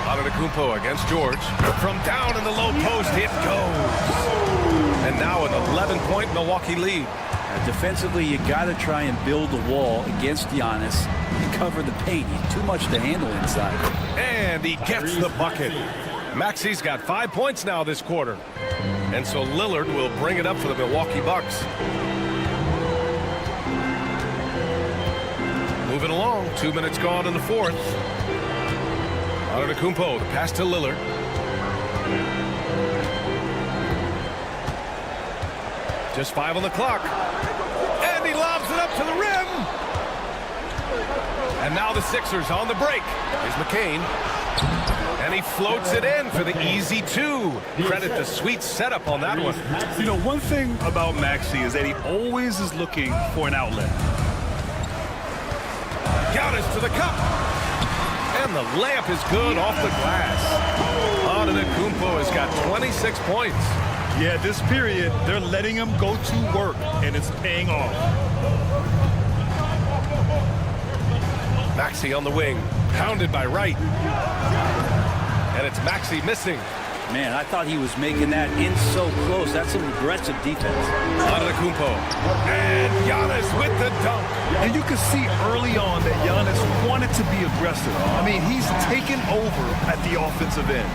Antetokounmpo against George. From down in the low post, it goes. And now an 11-point Milwaukee lead. Defensively, you got to try and build the wall against Giannis and cover the paint. He's too much to handle inside. And he gets the bucket. Maxey's got 5 points now this quarter. And so Lillard will bring it up for the Milwaukee Bucks. Moving along, 2 minutes gone in the fourth. Antetokounmpo, the pass to Lillard. Just 5 on the clock. And he lobs it up to the rim. And now the Sixers on the break. Here's McCain. And he floats it in for the easy 2. Credit the sweet setup on that one. You know, one thing about Maxey is that he always is looking for an outlet. Giannis to the cup. And the layup is good off the glass. Antetokounmpo has got 26 points. Yeah, this period, they're letting him go to work, and it's paying off. Maxey on the wing, pounded by Wright. And it's Maxey missing. Man, I thought he was making that in so close. That's some aggressive defense. Antetokounmpo. And Giannis with the dunk. And you can see early on that Giannis wanted to be aggressive. I mean, he's taken over at the offensive end.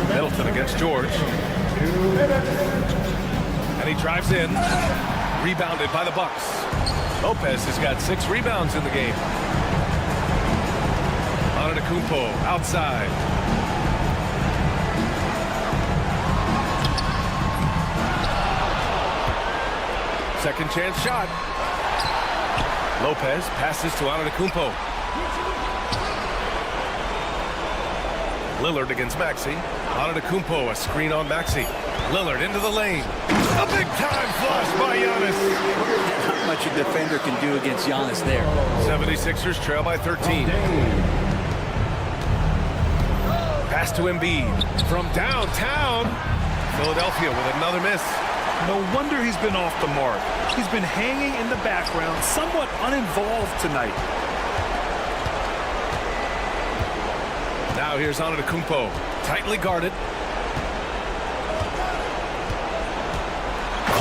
Middleton against George. And he drives in. Rebounded by the Bucks. Lopez has got 6 rebounds in the game. Antetokounmpo outside. Second chance shot. Lopez passes to Antetokounmpo. Lillard against Maxey. Antetokounmpo, a screen on Maxey. Lillard into the lane. A big-time flush by Giannis. Not much a defender can do against Giannis there. 76ers trail by 13. Pass to Embiid. From downtown. Philadelphia with another miss. No wonder he's been off the mark. He's been hanging in the background, somewhat uninvolved tonight. Now here's Antetokounmpo, tightly guarded.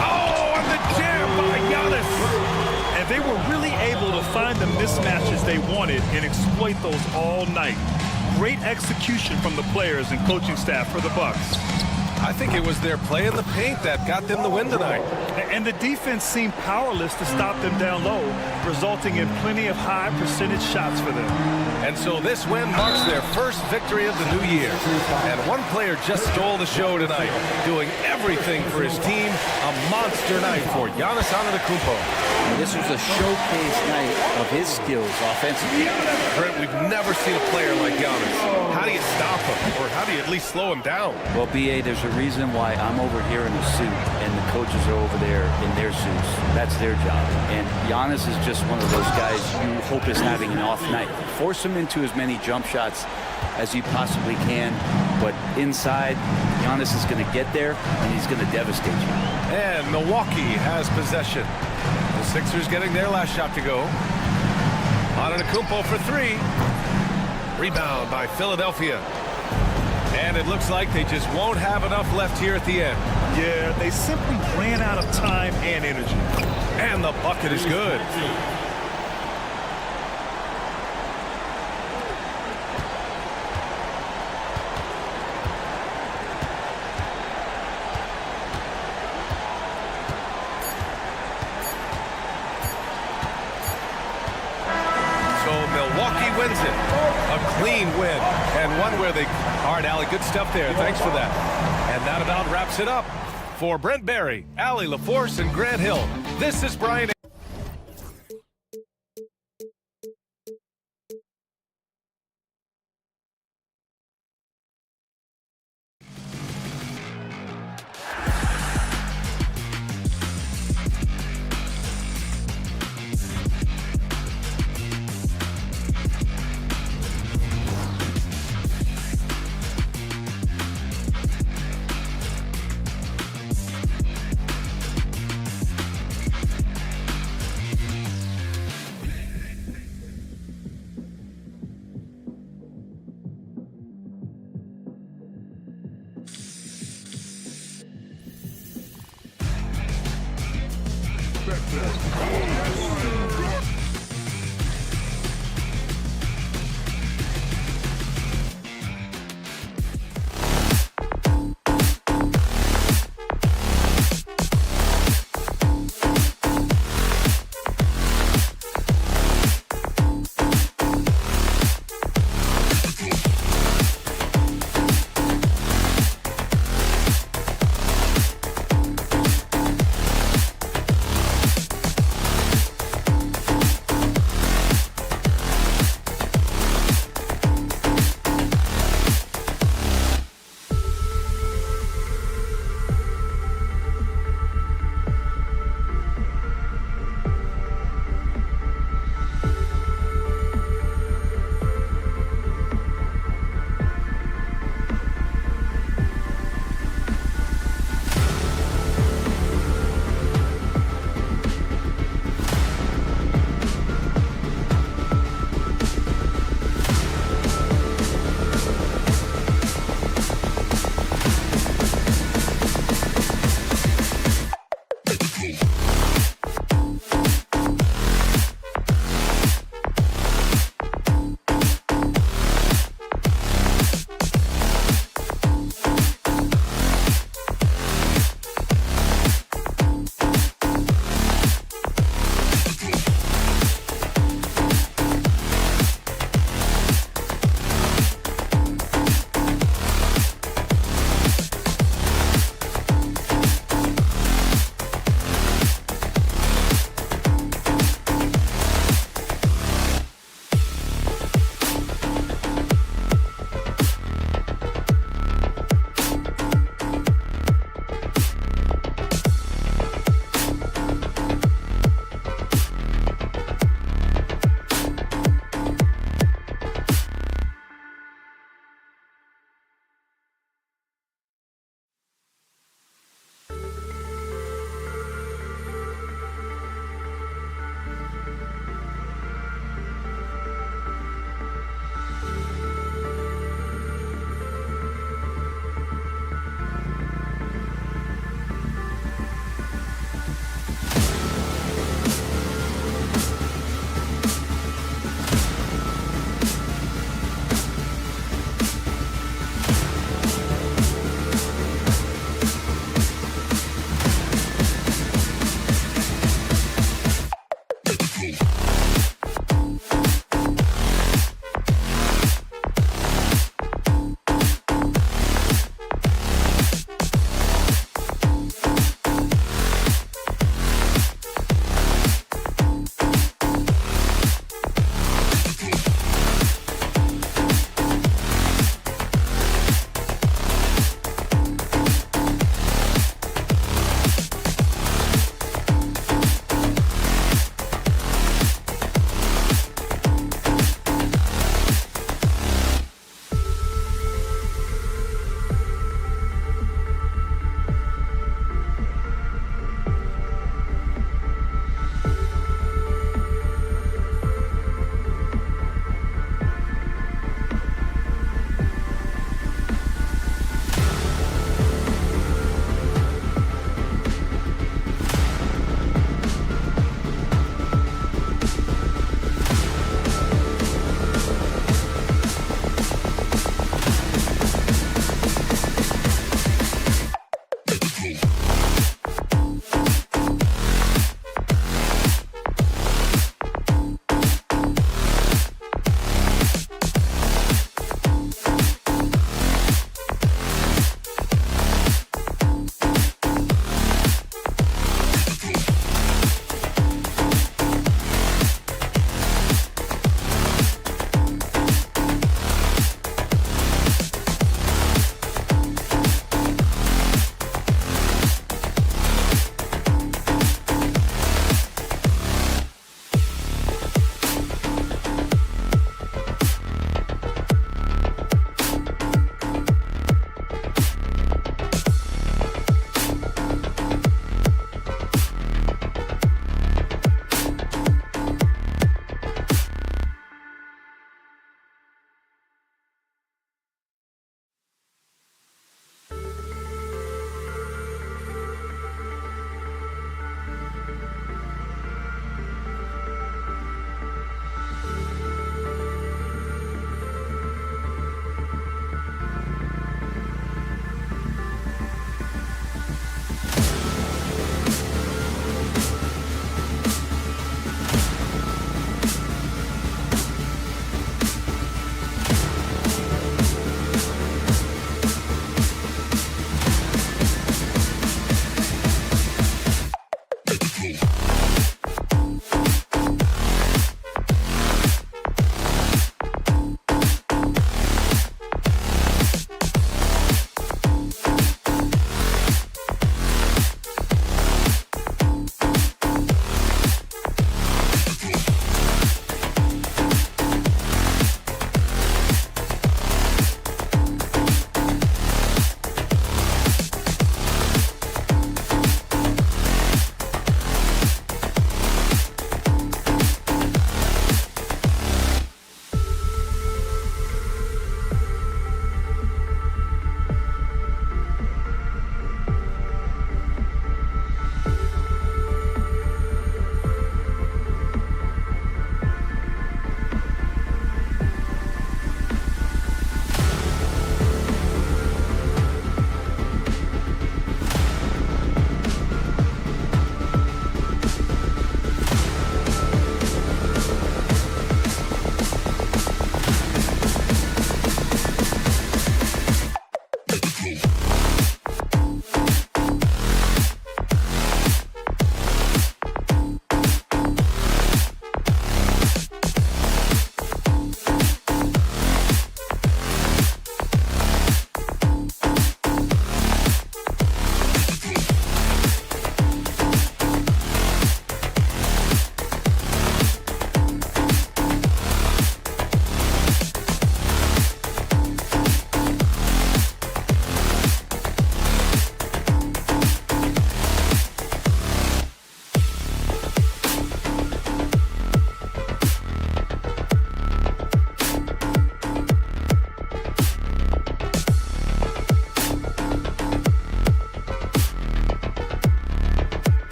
Oh, and the jam by Giannis. And they were really able to find the mismatches they wanted and exploit those all night. Great execution from the players and coaching staff for the Bucks. I think it was their play in the paint that got them the win tonight. And the defense seemed powerless to stop them down low, resulting in plenty of high percentage shots for them. And so this win marks their first victory of the new year. And one player just stole the show tonight, doing everything for his team. A monster night for Giannis Antetokounmpo. And this was a showcase night of his skills offensively. Brent, we've never seen a player like Giannis. How do you stop him? Or how do you at least slow him down? Well, B.A., there's a reason why I'm over here in a suit and the coaches are over there in their suits. That's their job. And Giannis is just one of those guys you hope is having an off night. Force him into as many jump shots as you possibly can, but inside, Giannis is going to get there and he's going to devastate you. And Milwaukee has possession. The Sixers getting their last shot to go. Antetokounmpo for three. Rebound by Philadelphia. And it looks like they just won't have enough left here at the end. Yeah, they simply ran out of time and energy. And the bucket is good. Milwaukee wins it. A clean win. And one where they... All right, Allie, good stuff there. Thanks for that. And that about wraps it up. For Brent Barry, Allie LaForce, and Grant Hill, this is Brian...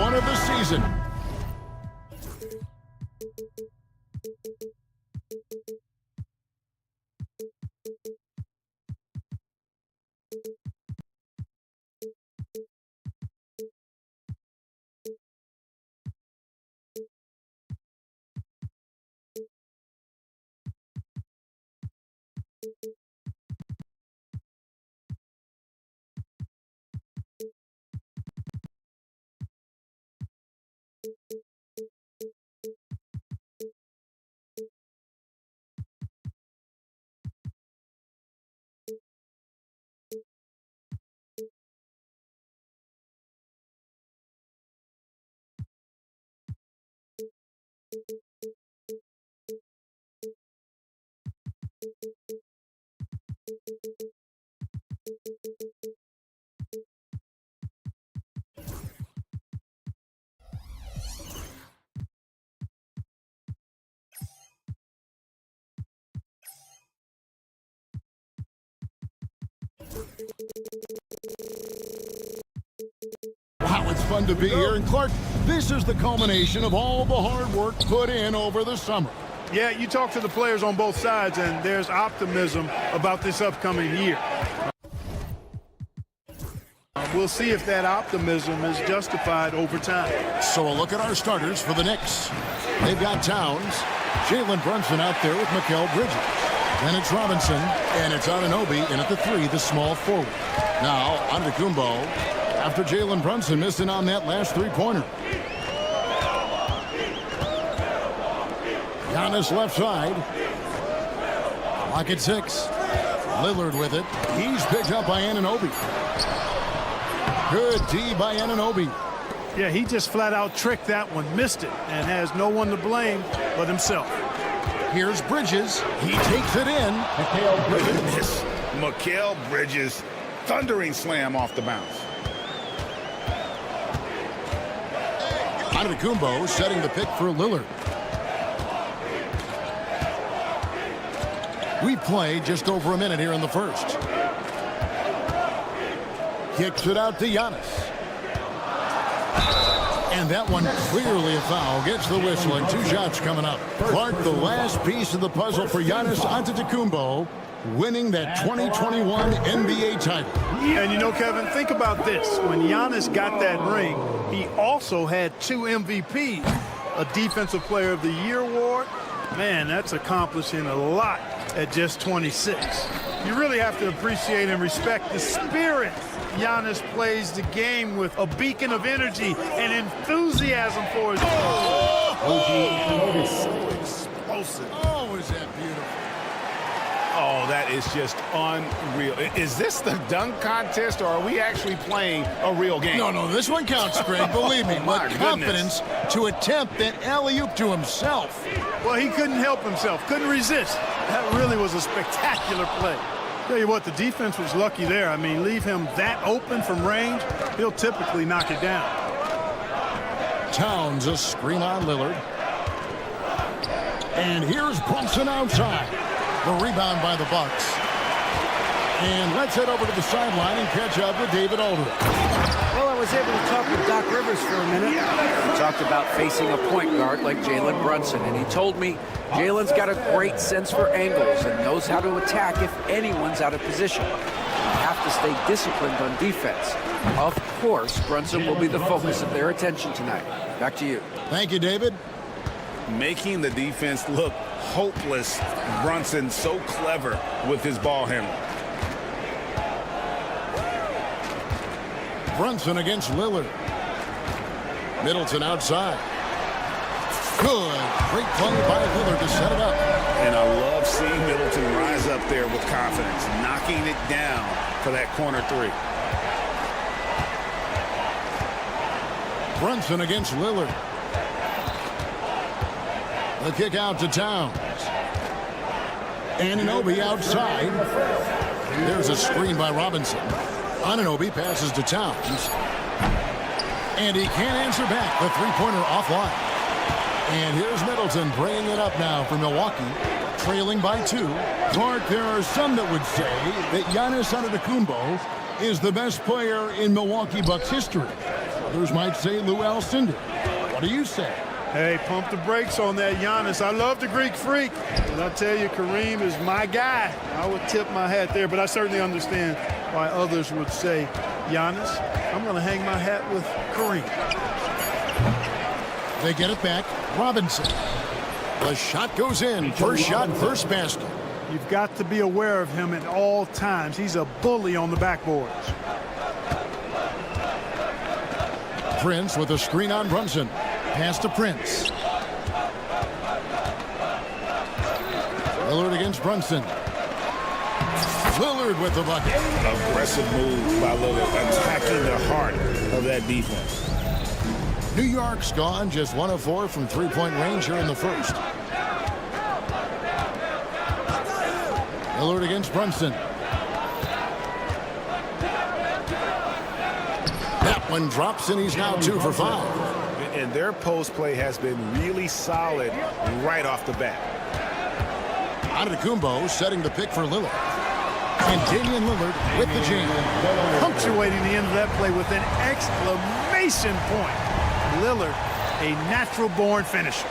one of the season. Wow, it's fun to be here. And Clark, this is the culmination of all the hard work put in over the summer. Yeah, you talk to the players on both sides, and there's optimism about this upcoming year. We'll see if that optimism is justified over time. So a look at our starters for the Knicks. They've got Towns, Jalen Brunson out there with Mikal Bridges. Then it's Robinson, and it's Anunoby in at the 3, the small forward. Now, Antetokounmpo, after Jalen Brunson missing on that last three-pointer. Giannis left side. Clock at 6. Lillard with it. He's picked up by Anunoby. Good D by Anunoby. Yeah, he just flat out tricked that one, missed it, and has no one to blame but himself. Here's Bridges. He takes it in. Mikal Bridges, thundering slam off the bounce. Antetokounmpo setting the pick for Lillard. We played just over a minute here in the first. Kicks it out to Giannis. And that one clearly a foul. Gets the whistle and 2 shots coming up. Clark, the last piece of the puzzle for Giannis Antetokounmpo, winning that 2021 NBA title. And you know, Kevin, think about this. When Giannis got that ring, he also had 2 MVPs, a Defensive Player of the Year award. Man, that's accomplishing a lot at just 26. You really have to appreciate and respect the spirit Giannis plays the game with, a beacon of energy and enthusiasm for his game. So explosive. Oh, is that beautiful. Oh, that is just unreal. Is this the dunk contest, or are we actually playing a real game? No, this one counts, Greg. Believe me. My With confidence to attempt that alley-oop to himself. Well, he couldn't help himself, couldn't resist. That really was a spectacular play. Tell you what, the defense was lucky there. I mean, leave him that open from range, he'll typically knock it down. Towns, a screen on Lillard. And here's Brunson outside. The rebound by the Bucks. And let's head over to the sideline and catch up with David Aldridge. Well, I was able to talk with Doc Rivers for a minute. We talked about facing a point guard like Jalen Brunson, and he told me Jalen's got a great sense for angles and knows how to attack if anyone's out of position. You have to stay disciplined on defense. Of course, Brunson will be the focus of their attention tonight. Back to you. Thank you, David. Making the defense look hopeless. Brunson so clever with his ball handling. Brunson against Lillard. Middleton outside. Good. Great play by Lillard to set it up. And I love seeing Middleton rise up there with confidence, knocking it down for that corner 3. Brunson against Lillard. The kick out to Towns. Anunoby outside. There's a screen by Robinson. Anunoby passes to Towns. And he can't answer back. The three-pointer offline. And here's Middleton bringing it up now for Milwaukee, trailing by 2. Clark, there are some that would say that Giannis Antetokounmpo is the best player in Milwaukee Bucks history. Others might say Lou Alcindor. What do you say? Hey, pump the brakes on that Giannis. I love the Greek Freak. And I tell you, Kareem is my guy. I would tip my hat there, but I certainly understand why others would say Giannis. I'm going to hang my hat with Kareem. They get it back. Robinson. The shot goes in. First shot, first basket. You've got to be aware of him at all times. He's a bully on the backboards. Prince with a screen on Brunson. Pass to Prince. Lillard against Brunson. Lillard with the bucket. Aggressive move by Lillard, attacking the heart of that defense. New York's gone just 1 of 4 from three-point range here in the first. Lillard against Brunson. That one drops, and he's now 2 for 5. And their post play has been really solid right off the bat. Antetokounmpo setting the pick for Lillard. And Damian Lillard with the jam. Punctuating the end of that play with an exclamation point. Lillard, a natural-born finisher.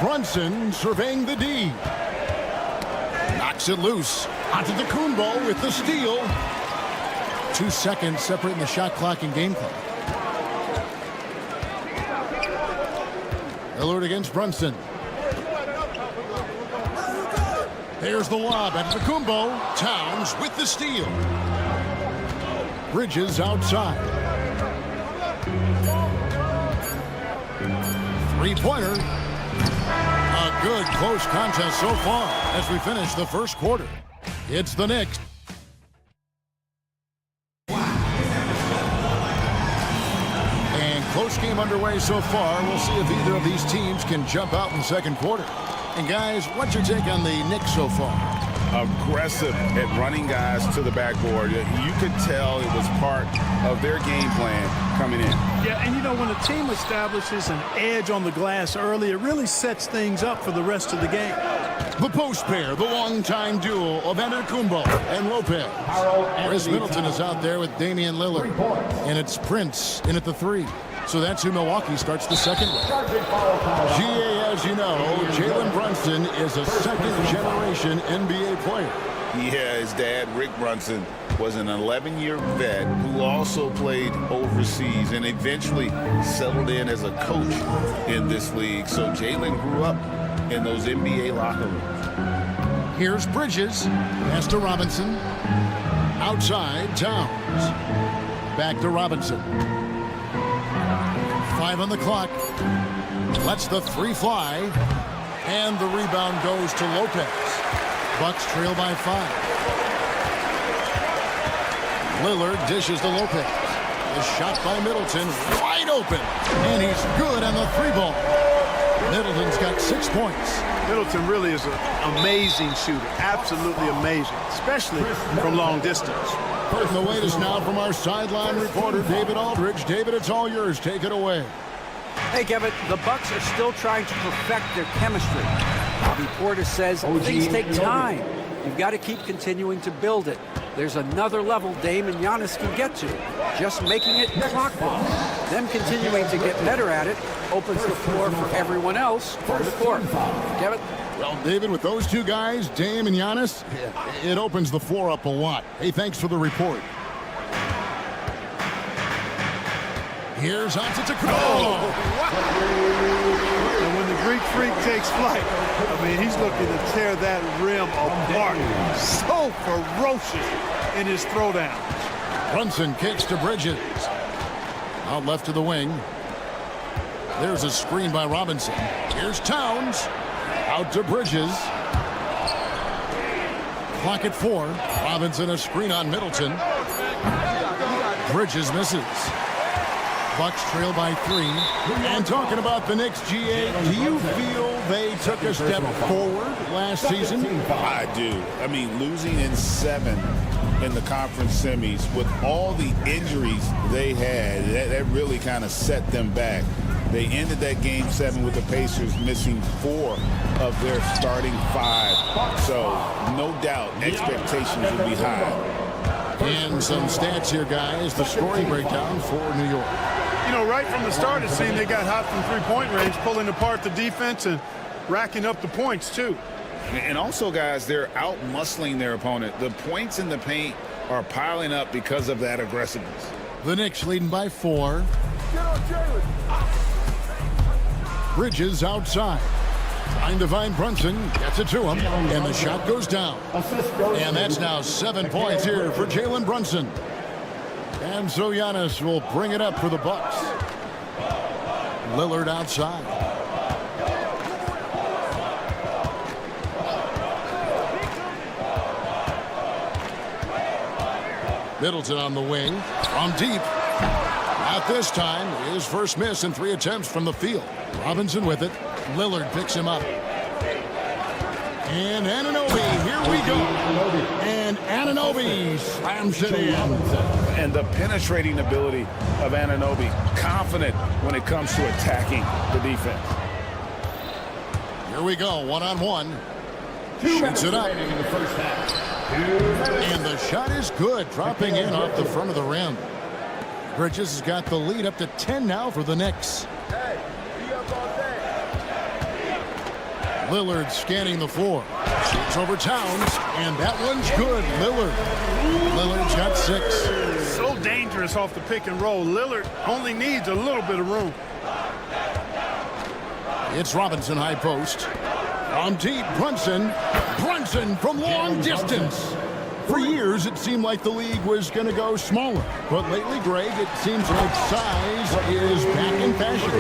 Brunson surveying the D. Knocks it loose. Antetokounmpo with the steal. 2 seconds separating the shot clock and game clock. Lillard against Brunson. There's the lob. Antetokounmpo. Towns with the steal. Bridges outside. Three-pointer. A good close contest so far as we finish the first quarter. It's the Knicks. And close game underway so far. We'll see if either of these teams can jump out in the second quarter. And guys, what's your take on the Knicks so far? Aggressive at running guys to the backboard. You could tell it was part of their game plan coming in. Yeah, and you know, when a team establishes an edge on the glass early, it really sets things up for the rest of the game. The post pair, the longtime duo of Antetokounmpo and Lopez. Chris Middleton is out there with Damian Lillard. And it's Prince in at the 3. So that's who Milwaukee starts the second with. GA, as you know, Jalen Brunson is a second-generation NBA player. Yeah, his dad, Rick Brunson, was an 11-year vet who also played overseas and eventually settled in as a coach in this league. So Jalen grew up in those NBA locker rooms. Here's Bridges. Pass to Robinson. Outside, Towns. Back to Robinson. 5 on the clock. Lets the 3 fly. And the rebound goes to Lopez. Bucks trail by 5. Lillard dishes to Lopez. The shot by Middleton. Wide open. And he's good on the 3-ball. Middleton's got 6 points. Middleton really is an amazing shooter. Absolutely amazing, especially from long distance. First, the latest now from our sideline reporter, David Aldridge. David, it's all yours. Take it away. Hey, Kevin, the Bucks are still trying to perfect their chemistry. Bobby Portis says things take time. You've got to keep continuing to build it. There's another level Dame and Giannis can get to. Just making it clockwork. Them continuing to get better at it opens the floor for everyone else on the court. Kevin? Well, David, with those two guys, Dame and Giannis, it opens the floor up a lot. Hey, thanks for the report. Here's Antetokounmpo. And when the Greek Freak takes flight, I mean, he's looking to tear that rim apart. So ferocious in his throwdown. Brunson kicks to Bridges. Out left to the wing. There's a screen by Robinson. Here's Towns. Out to Bridges. Clock at 4. Robinson a screen on Middleton. Bridges misses. Bucks trail by 3. And talking about the Knicks, GA, do you feel they took a step forward last season? I do. I mean, losing in 7 in the conference semis with all the injuries they had, that really kind of set them back. They ended that game 7 with the Pacers missing 4 of their starting 5. So, no doubt, expectations will be high. And some stats here, guys. The scoring breakdown for New York. You know, right from the start, it seemed they got hot from three-point range, pulling apart the defense and racking up the points, too. And also, guys, they're out-muscling their opponent. The points in the paint are piling up because of that aggressiveness. The Knicks leading by 4. Bridges outside. Trying to find Brunson. Gets it to him. And the shot goes down. And that's now 7 points here for Jalen Brunson. And so Giannis will bring it up for the Bucks. Lillard outside. Middleton on the wing. From deep. Not this time. His first miss in 3 attempts from the field. Robinson with it. Lillard picks him up. And Anunoby, here we go. And Anunoby slams it in. And the penetrating ability of Anunoby, confident when it comes to attacking the defense. Here we go, one-on-one. Shoots it up. And the shot is good, dropping in off the front of the rim. Bridges has got the lead up to 10 now for the Knicks. Lillard scanning the floor. Shoots over Towns, and that one's good. Lillard's got 6. So dangerous off the pick and roll. Lillard only needs a little bit of room. It's Robinson high post. From deep, Brunson. Brunson from long distance. For years, it seemed like the league was going to go smaller. But lately, Greg, it seems like size is back in fashion.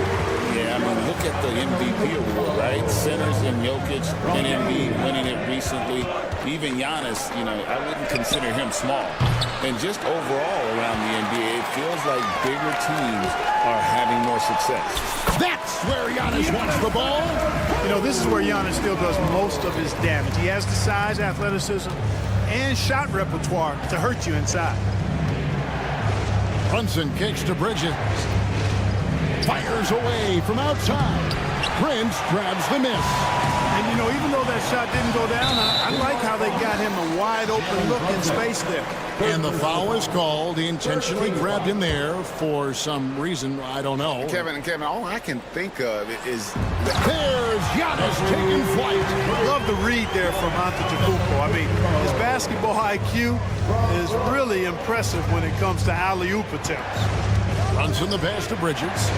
Yeah, I mean, look at the MVP award, right? Centers and Jokic and Embiid winning it recently. Even Giannis, you know, I wouldn't consider him small. And just overall around the NBA, it feels like bigger teams are having more success. That's where Giannis wants the ball. You know, this is where Giannis still does most of his damage. He has the size, athleticism, and shot repertoire to hurt you inside. Brunson kicks to Bridges. Fires away from outside. Prince grabs the miss. And, you know, even though that shot didn't go down, I like how they got him a wide open look in space there. And the foul is called. He intentionally grabbed him there for some reason. I don't know. Kevin, all I can think of is... There's Giannis taking flight. Love the read there from Antetokounmpo. I mean, his basketball IQ is really impressive when it comes to alley-oop attempts. Brunson the pass to Bridges.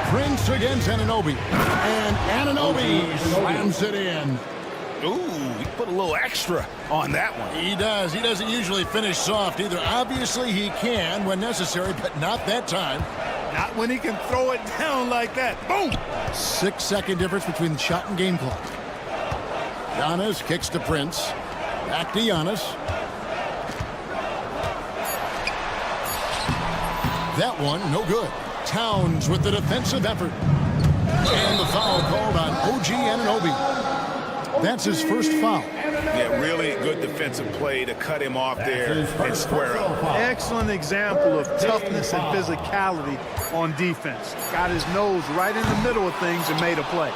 Prince against Anunoby. And Anunoby slams it in. Ooh, he put a little extra on that one. He does. He doesn't usually finish soft either. Obviously, he can when necessary, but not that time. Not when he can throw it down like that. Boom! 6-second difference between the shot and game clock. Giannis kicks to Prince. Back to Giannis. That one, no good. Towns with the defensive effort. And the foul called on OG Anunoby. That's his first foul. Yeah, really good defensive play to cut him off there and square up. Excellent example of toughness and physicality on defense. Got his nose right in the middle of things and made a play.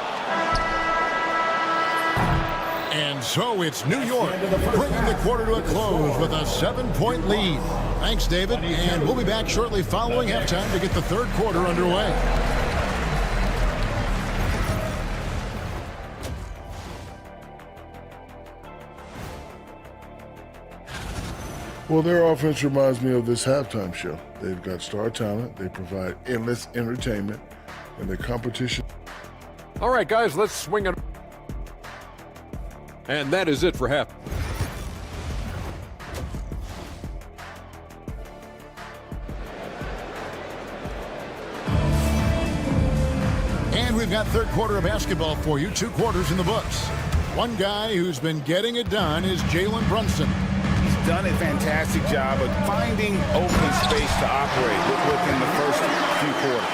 And so it's New York bringing the quarter to a close with a 7-point lead. Thanks, David. And we'll be back shortly following halftime to get the third quarter underway. Well, their offense reminds me of this halftime show. They've got star talent, they provide endless entertainment, and the competition. All right, guys, let's swing it. And that is it for half. And we've got third quarter of basketball for you. 2 quarters in the books. One guy who's been getting it done is Jalen Brunson. Done a fantastic job of finding open space to operate within the first few quarters.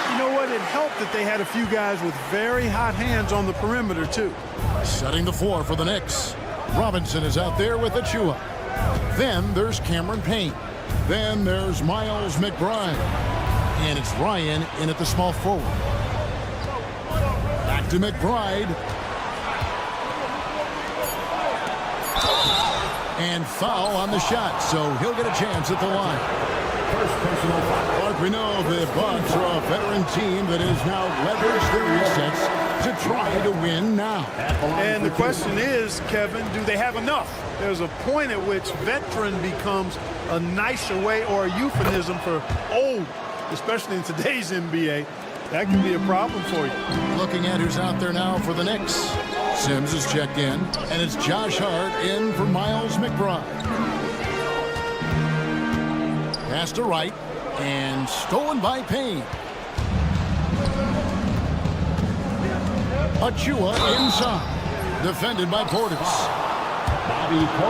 You know what? It helped that they had a few guys with very hot hands on the perimeter, too. Setting the floor for the Knicks. Robinson is out there with Achua. Then there's Cameron Payne. Then there's Miles McBride. And it's Ryan in at the small forward. Back to McBride. And foul on the shot, so he'll get a chance at the line. First personal foul. Mark, we know the Bucks are a veteran team that has now leveraged their resets to try to win now. And the question is, Kevin, do they have enough? There's a point at which veteran becomes a nicer way or a euphemism for old, especially in today's NBA. That can be a problem for you. Looking at who's out there now for the Knicks. Sims is checked in, and it's Josh Hart in for Miles McBride. Pass to Wright, and stolen by Payne. Achua inside, defended by Portis.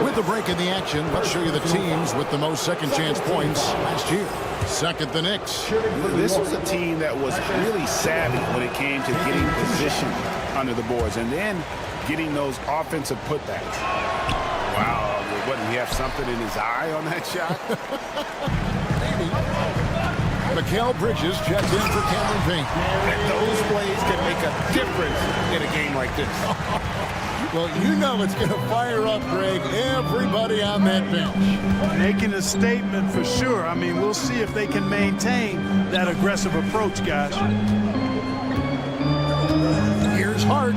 With the break in the action, let's show you the teams with the most second-chance points last year. Second, the Knicks. This was a team that was really savvy when it came to getting position under the boards and then getting those offensive putbacks. Wow, what, did he have something in his eye on that shot? Maybe. Mikal Bridges checked in for Cameron Payne. And those plays can make a difference in a game like this. Well, you know it's going to fire up, Greg, everybody on that bench. Making a statement for sure. I mean, we'll see if they can maintain that aggressive approach, guys. Here's Hart.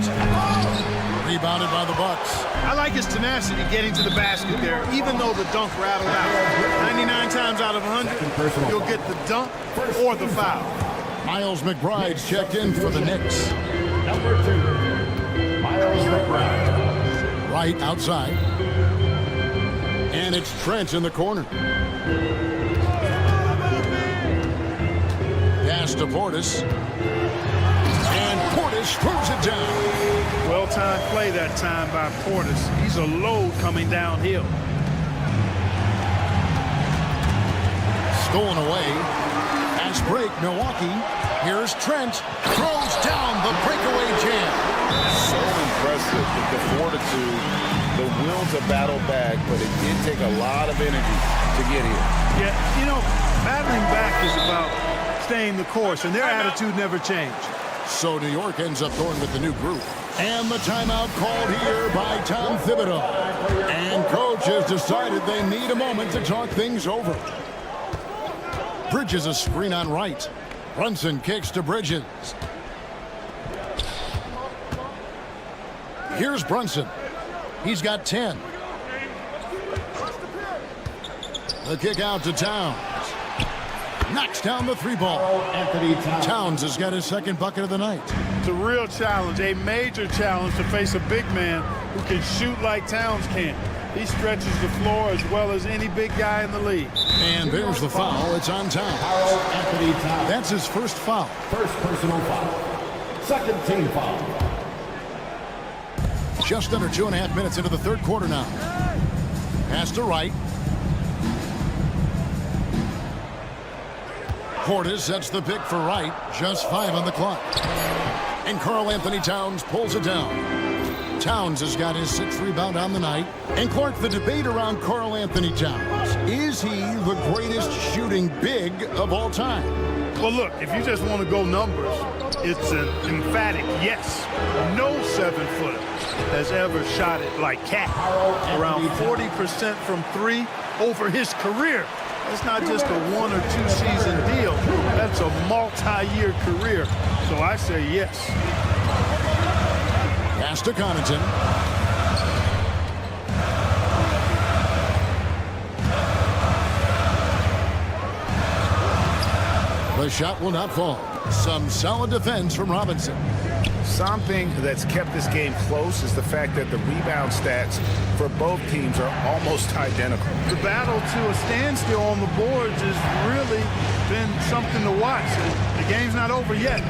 Rebounded by the Bucks. I like his tenacity getting to the basket there, even though the dunk rattled out. 99 times out of 100, you'll get the dunk or the foul. Miles McBride's checked in for the Knicks. Number 2, Miles McBride. Right outside. And it's Trent in the corner. Pass to Portis. And Portis throws it down. Well-timed play that time by Portis. He's a load coming downhill. Stolen away. Pass break, Milwaukee. Here's Trent. Throws down the breakaway jam. So impressive with the fortitude, the will to battle back, but it did take a lot of energy to get here. Yeah, you know, battling back is about staying the course, and their attitude never changed. So New York ends up going with the new group. And the timeout called here by Tom Thibodeau. And coach has decided they need a moment to talk things over. Bridges a screen on right. Brunson kicks to Bridges. Here's Brunson. He's got 10. The kick out to Towns. Knocks down the 3 ball. Towns has got his second bucket of the night. It's a real challenge, a major challenge to face a big man who can shoot like Towns can. He stretches the floor as well as any big guy in the league. And there's the foul. It's on Towns. That's his first foul. First personal foul. Second team foul. Just under 2.5 minutes into the third quarter now. Pass to Wright. Portis sets the pick for Wright. Just 5 on the clock. And Karl Anthony Towns pulls it down. Towns has got his 6th rebound on the night. And Clark, the debate around Karl Anthony Towns. Is he the greatest shooting big of all time? Well, look, if you just want to go numbers, it's an emphatic yes. No 7-footer has ever shot it like Cat. Around 40% from 3 over his career. That's not just a 1 or 2 season deal. That's a multi-year career. So I say yes. Pass to Connaughton. The shot will not fall. Some solid defense from Robinson. Something that's kept this game close is the fact that the rebound stats for both teams are almost identical. The battle to a standstill on the boards has really been something to watch. And the game's not over yet.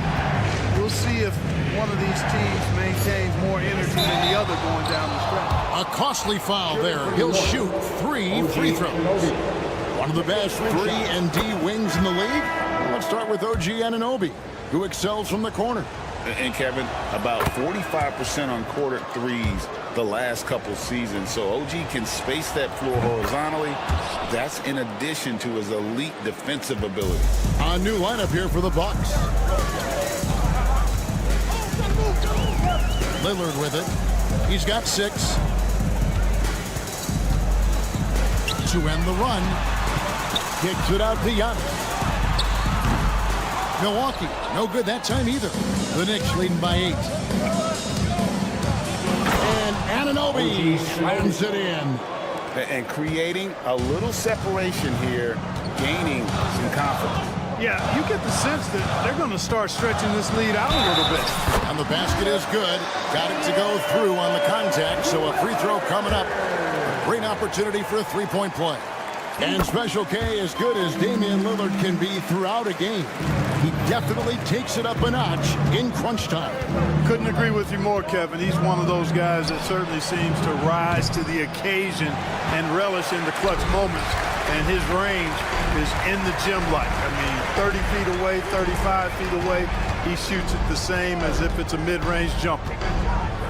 We'll see if one of these teams maintains more energy than the other going down the stretch. A costly foul there. He'll shoot 3 free throws. One of the best 3 and D wings in the league. Let's start with OG Anunoby, who excels from the corner. And Kevin, about 45% on quarter threes the last couple seasons. So OG can space that floor horizontally. That's in addition to his elite defensive ability. A new lineup here for the Bucks. Lillard with it. He's got 6. to end the run. Kicks it out to Giannis. Milwaukee, no good that time either. The Knicks leading by 8. And Anunoby slams it in. And creating a little separation here, gaining some confidence. Yeah, you get the sense that they're going to start stretching this lead out a little bit. And the basket is good. Got it to go through on the contact, so a free throw coming up. A great opportunity for a three-point play. And Special K, as good as Damian Lillard can be throughout a game, he definitely takes it up a notch in crunch time. Couldn't agree with you more, Kevin. He's one of those guys that certainly seems to rise to the occasion and relish in the clutch moments. And his range is in the gym like. I mean, 30 feet away, 35 feet away, he shoots it the same as if it's a mid-range jumper.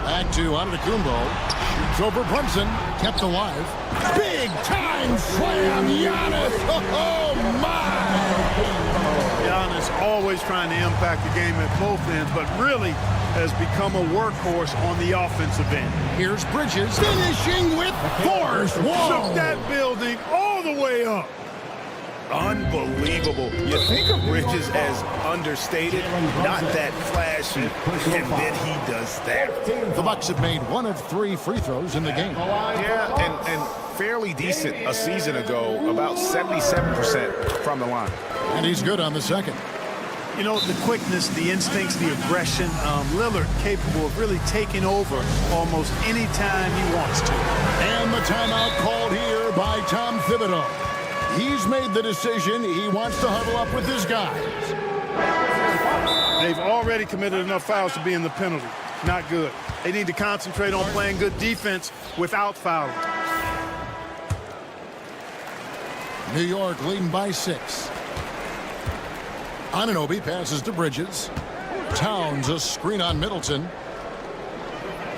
Back to Antetokounmpo. Shoots over Brunson. Kept alive. Big time slam, Giannis. Oh, my! Giannis always trying to impact the game at both ends, but really has become a workhorse on the offensive end. Here's Bridges finishing with force. Shook that building all the way up. Unbelievable. You think of Bridges as understated, not that flashy, and then he does that. The Bucks have made 1 of 3 free throws in the game. Yeah, and fairly decent a season ago, about 77% from the line. And he's good on the second. You know, the quickness, the instincts, the aggression, Lillard capable of really taking over almost any time he wants to. And the timeout called here by Tom Thibodeau. He's made the decision. He wants to huddle up with his guys. They've already committed enough fouls to be in the penalty. Not good. They need to concentrate on playing good defense without fouling. New York leading by 6. Anunoby passes to Bridges. Towns a screen on Middleton.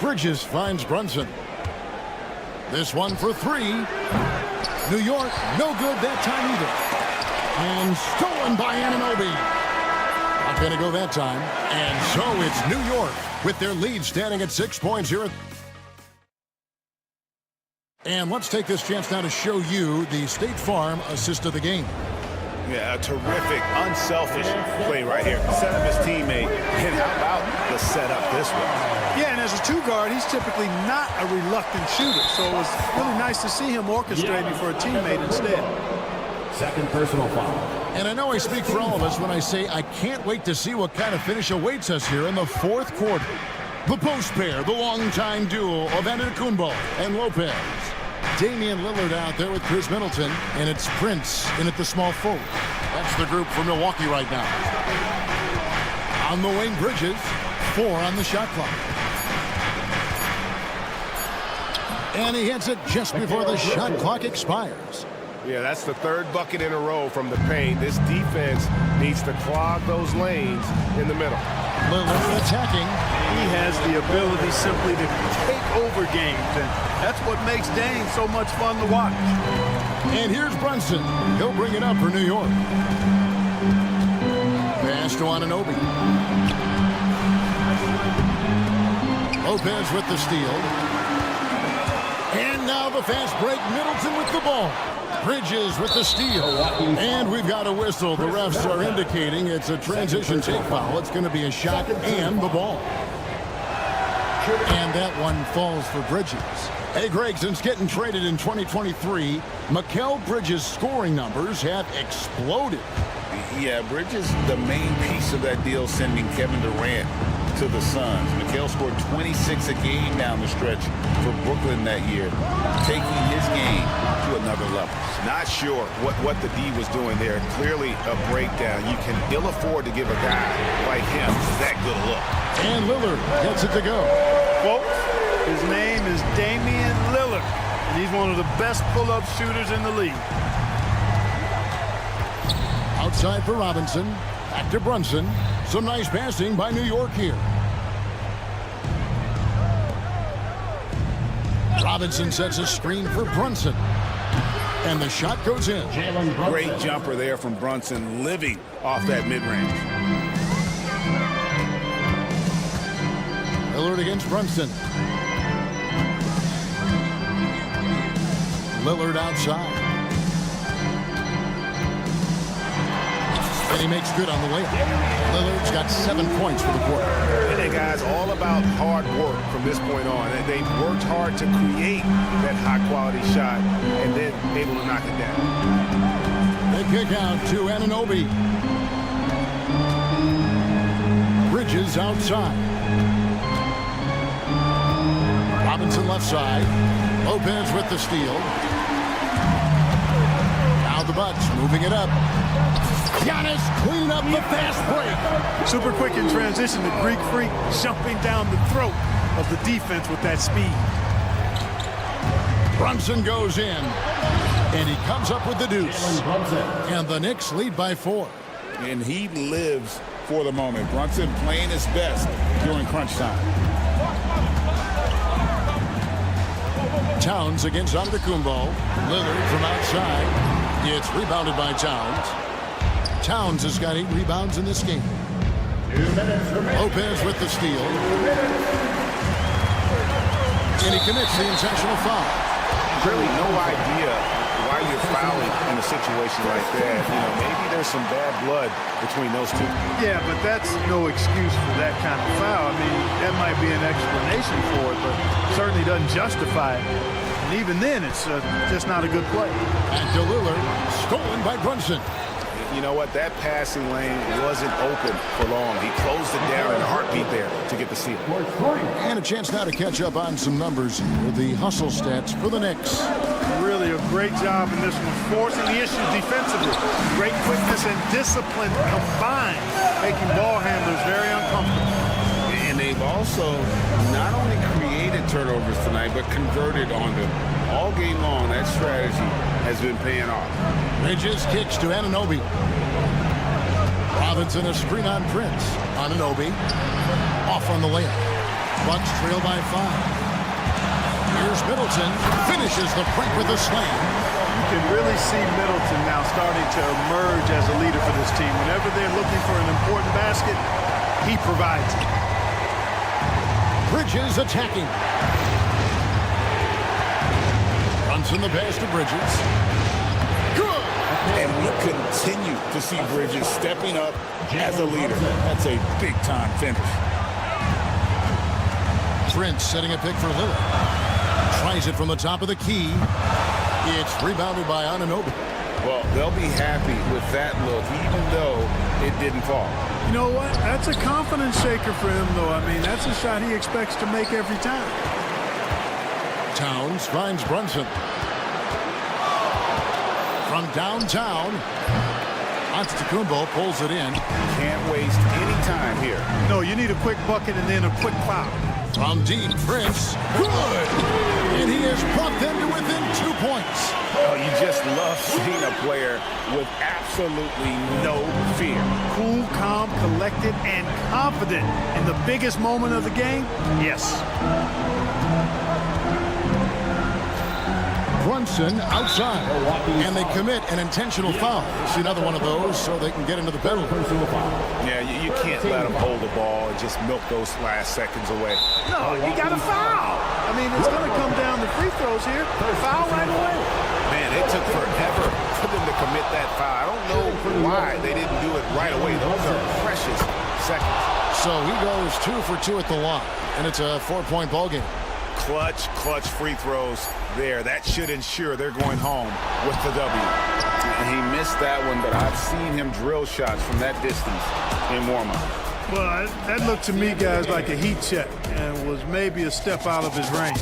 Bridges finds Brunson. This one for 3. New York, no good that time either. And stolen by Anunoby. Not going to go that time. And so it's New York with their lead standing at 6 points here. And let's take this chance now to show you the State Farm assist of the game. Yeah, a terrific, unselfish play right here. Set up his teammate. And how about the setup this way? Yeah, and as a 2-guard, he's typically not a reluctant shooter. So it was really nice to see him orchestrating for a teammate instead. Second personal foul. And I know I speak for all of us when I say I can't wait to see what kind of finish awaits us here in the 4th quarter. The post pair, the longtime duo of Antetokounmpo and Lopez. Damian Lillard out there with Chris Middleton, and it's Prince in at the small forward. That's the group for Milwaukee right now. On the wing, Bridges, 4 on the shot clock. And he hits it just before the shot clock expires. Yeah, that's the 3rd bucket in a row from the paint. This defense needs to clog those lanes in the middle. Lillard attacking. He has the ability simply to take over games, and that's what makes Dame so much fun to watch. And here's Brunson. He'll bring it up for New York. Pass to Anunoby. Lopez with the steal. And now the fast break. Middleton with the ball. Bridges with the steal. And we've got a whistle. The refs are indicating it's a transition take foul. It's going to be a shot and the ball. And that one falls for Bridges. Hey, Greg, since getting traded in 2023, Mikal Bridges' scoring numbers have exploded. Yeah, Bridges, the main piece of that deal, sending Kevin Durant to the Suns. Mikal scored 26 a game down the stretch for Brooklyn that year, taking his game to another level. Not sure what the D was doing there. Clearly a breakdown. You can ill afford to give a guy like him that good a look. And Lillard gets it to go. Folks, his name is Damian Lillard, and he's one of the best pull-up shooters in the league. Outside for Robinson. Back to Brunson. Some nice passing by New York here. Robinson sets a screen for Brunson. And the shot goes in. Great jumper there from Brunson, living off that mid-range. Lillard against Brunson. Lillard outside. And he makes good on the layup. Lillard's got 7 points for the quarter. And guys, all about hard work from this point on. And they've worked hard to create that high-quality shot and then able to knock it down. They kick out to Anunoby. Bridges outside. Robinson left side. Lopez with the steal. Now the Bucks moving it up. Giannis cleaning up the fast break. Super quick in transition. The Greek freak jumping down the throat of the defense with that speed. Brunson goes in. And he comes up with the deuce. And the Knicks lead by 4. And he lives for the moment. Brunson playing his best during crunch time. Towns against Antetokounmpo. Lillard from outside. It's rebounded by Towns. Towns has got 8 rebounds in this game. Lopez with the steal. And he commits the intentional foul. Really no idea why you're fouling in a situation like that. You know, maybe there's some bad blood between those two. Yeah, but that's no excuse for that kind of foul. I mean, that might be an explanation for it, but certainly doesn't justify it. And even then, it's just not a good play. And to Lillard, stolen by Brunson. You know what? That passing lane wasn't open for long. He closed it down in a heartbeat there to get the steal. And a chance now to catch up on some numbers with the hustle stats for the Knicks. Really a great job in this one, forcing the issue defensively. Great quickness and discipline combined, making ball handlers very uncomfortable. And they've also not only created turnovers tonight, but converted on them. All game long, that strategy has been paying off. Bridges kicks to Anunoby. Robinson a screen on Prince. Anunoby off on the layup. Bucks trail by 5. Here's Middleton. Finishes the break with a slam. You can really see Middleton now starting to emerge as a leader for this team. Whenever they're looking for an important basket, he provides it. Bridges attacking. Brunson the pass to Bridges. Good. And we continue to see Bridges stepping up as a leader. That's a big-time finish. Prince setting a pick for Lillard. Tries it from the top of the key. It's rebounded by Anunoby. Well, they'll be happy with that look, even though it didn't fall. You know what? That's a confidence shaker for him, though. I mean, that's a shot he expects to make every time. Towns finds Brunson. From downtown, Antetokounmpo pulls it in. Can't waste any time here. No, you need a quick bucket and then a quick foul. From deep, Prince. Good! And he has brought them to within 2 points. Oh, you just love seeing a player with absolutely no fear. Cool, calm, collected, and confident in the biggest moment of the game? Yes. Brunson outside. And they commit an intentional foul. See another one of those so they can get into the penalty. Yeah, you can't let them hold the ball and just milk those last seconds away. No, you got to foul. I mean, it's going to come down to free throws here. Foul right away. Man, it took forever for them to commit that foul. I don't know why they didn't do it right away. Those are precious seconds. So he goes 2 for 2 at the line, and it's a 4-point ball game. Clutch free throws there. That should ensure they're going home with the W. And he missed that one, but I've seen him drill shots from that distance in warm-up. Well, that looked to me, guys, like a heat check and was maybe a step out of his range.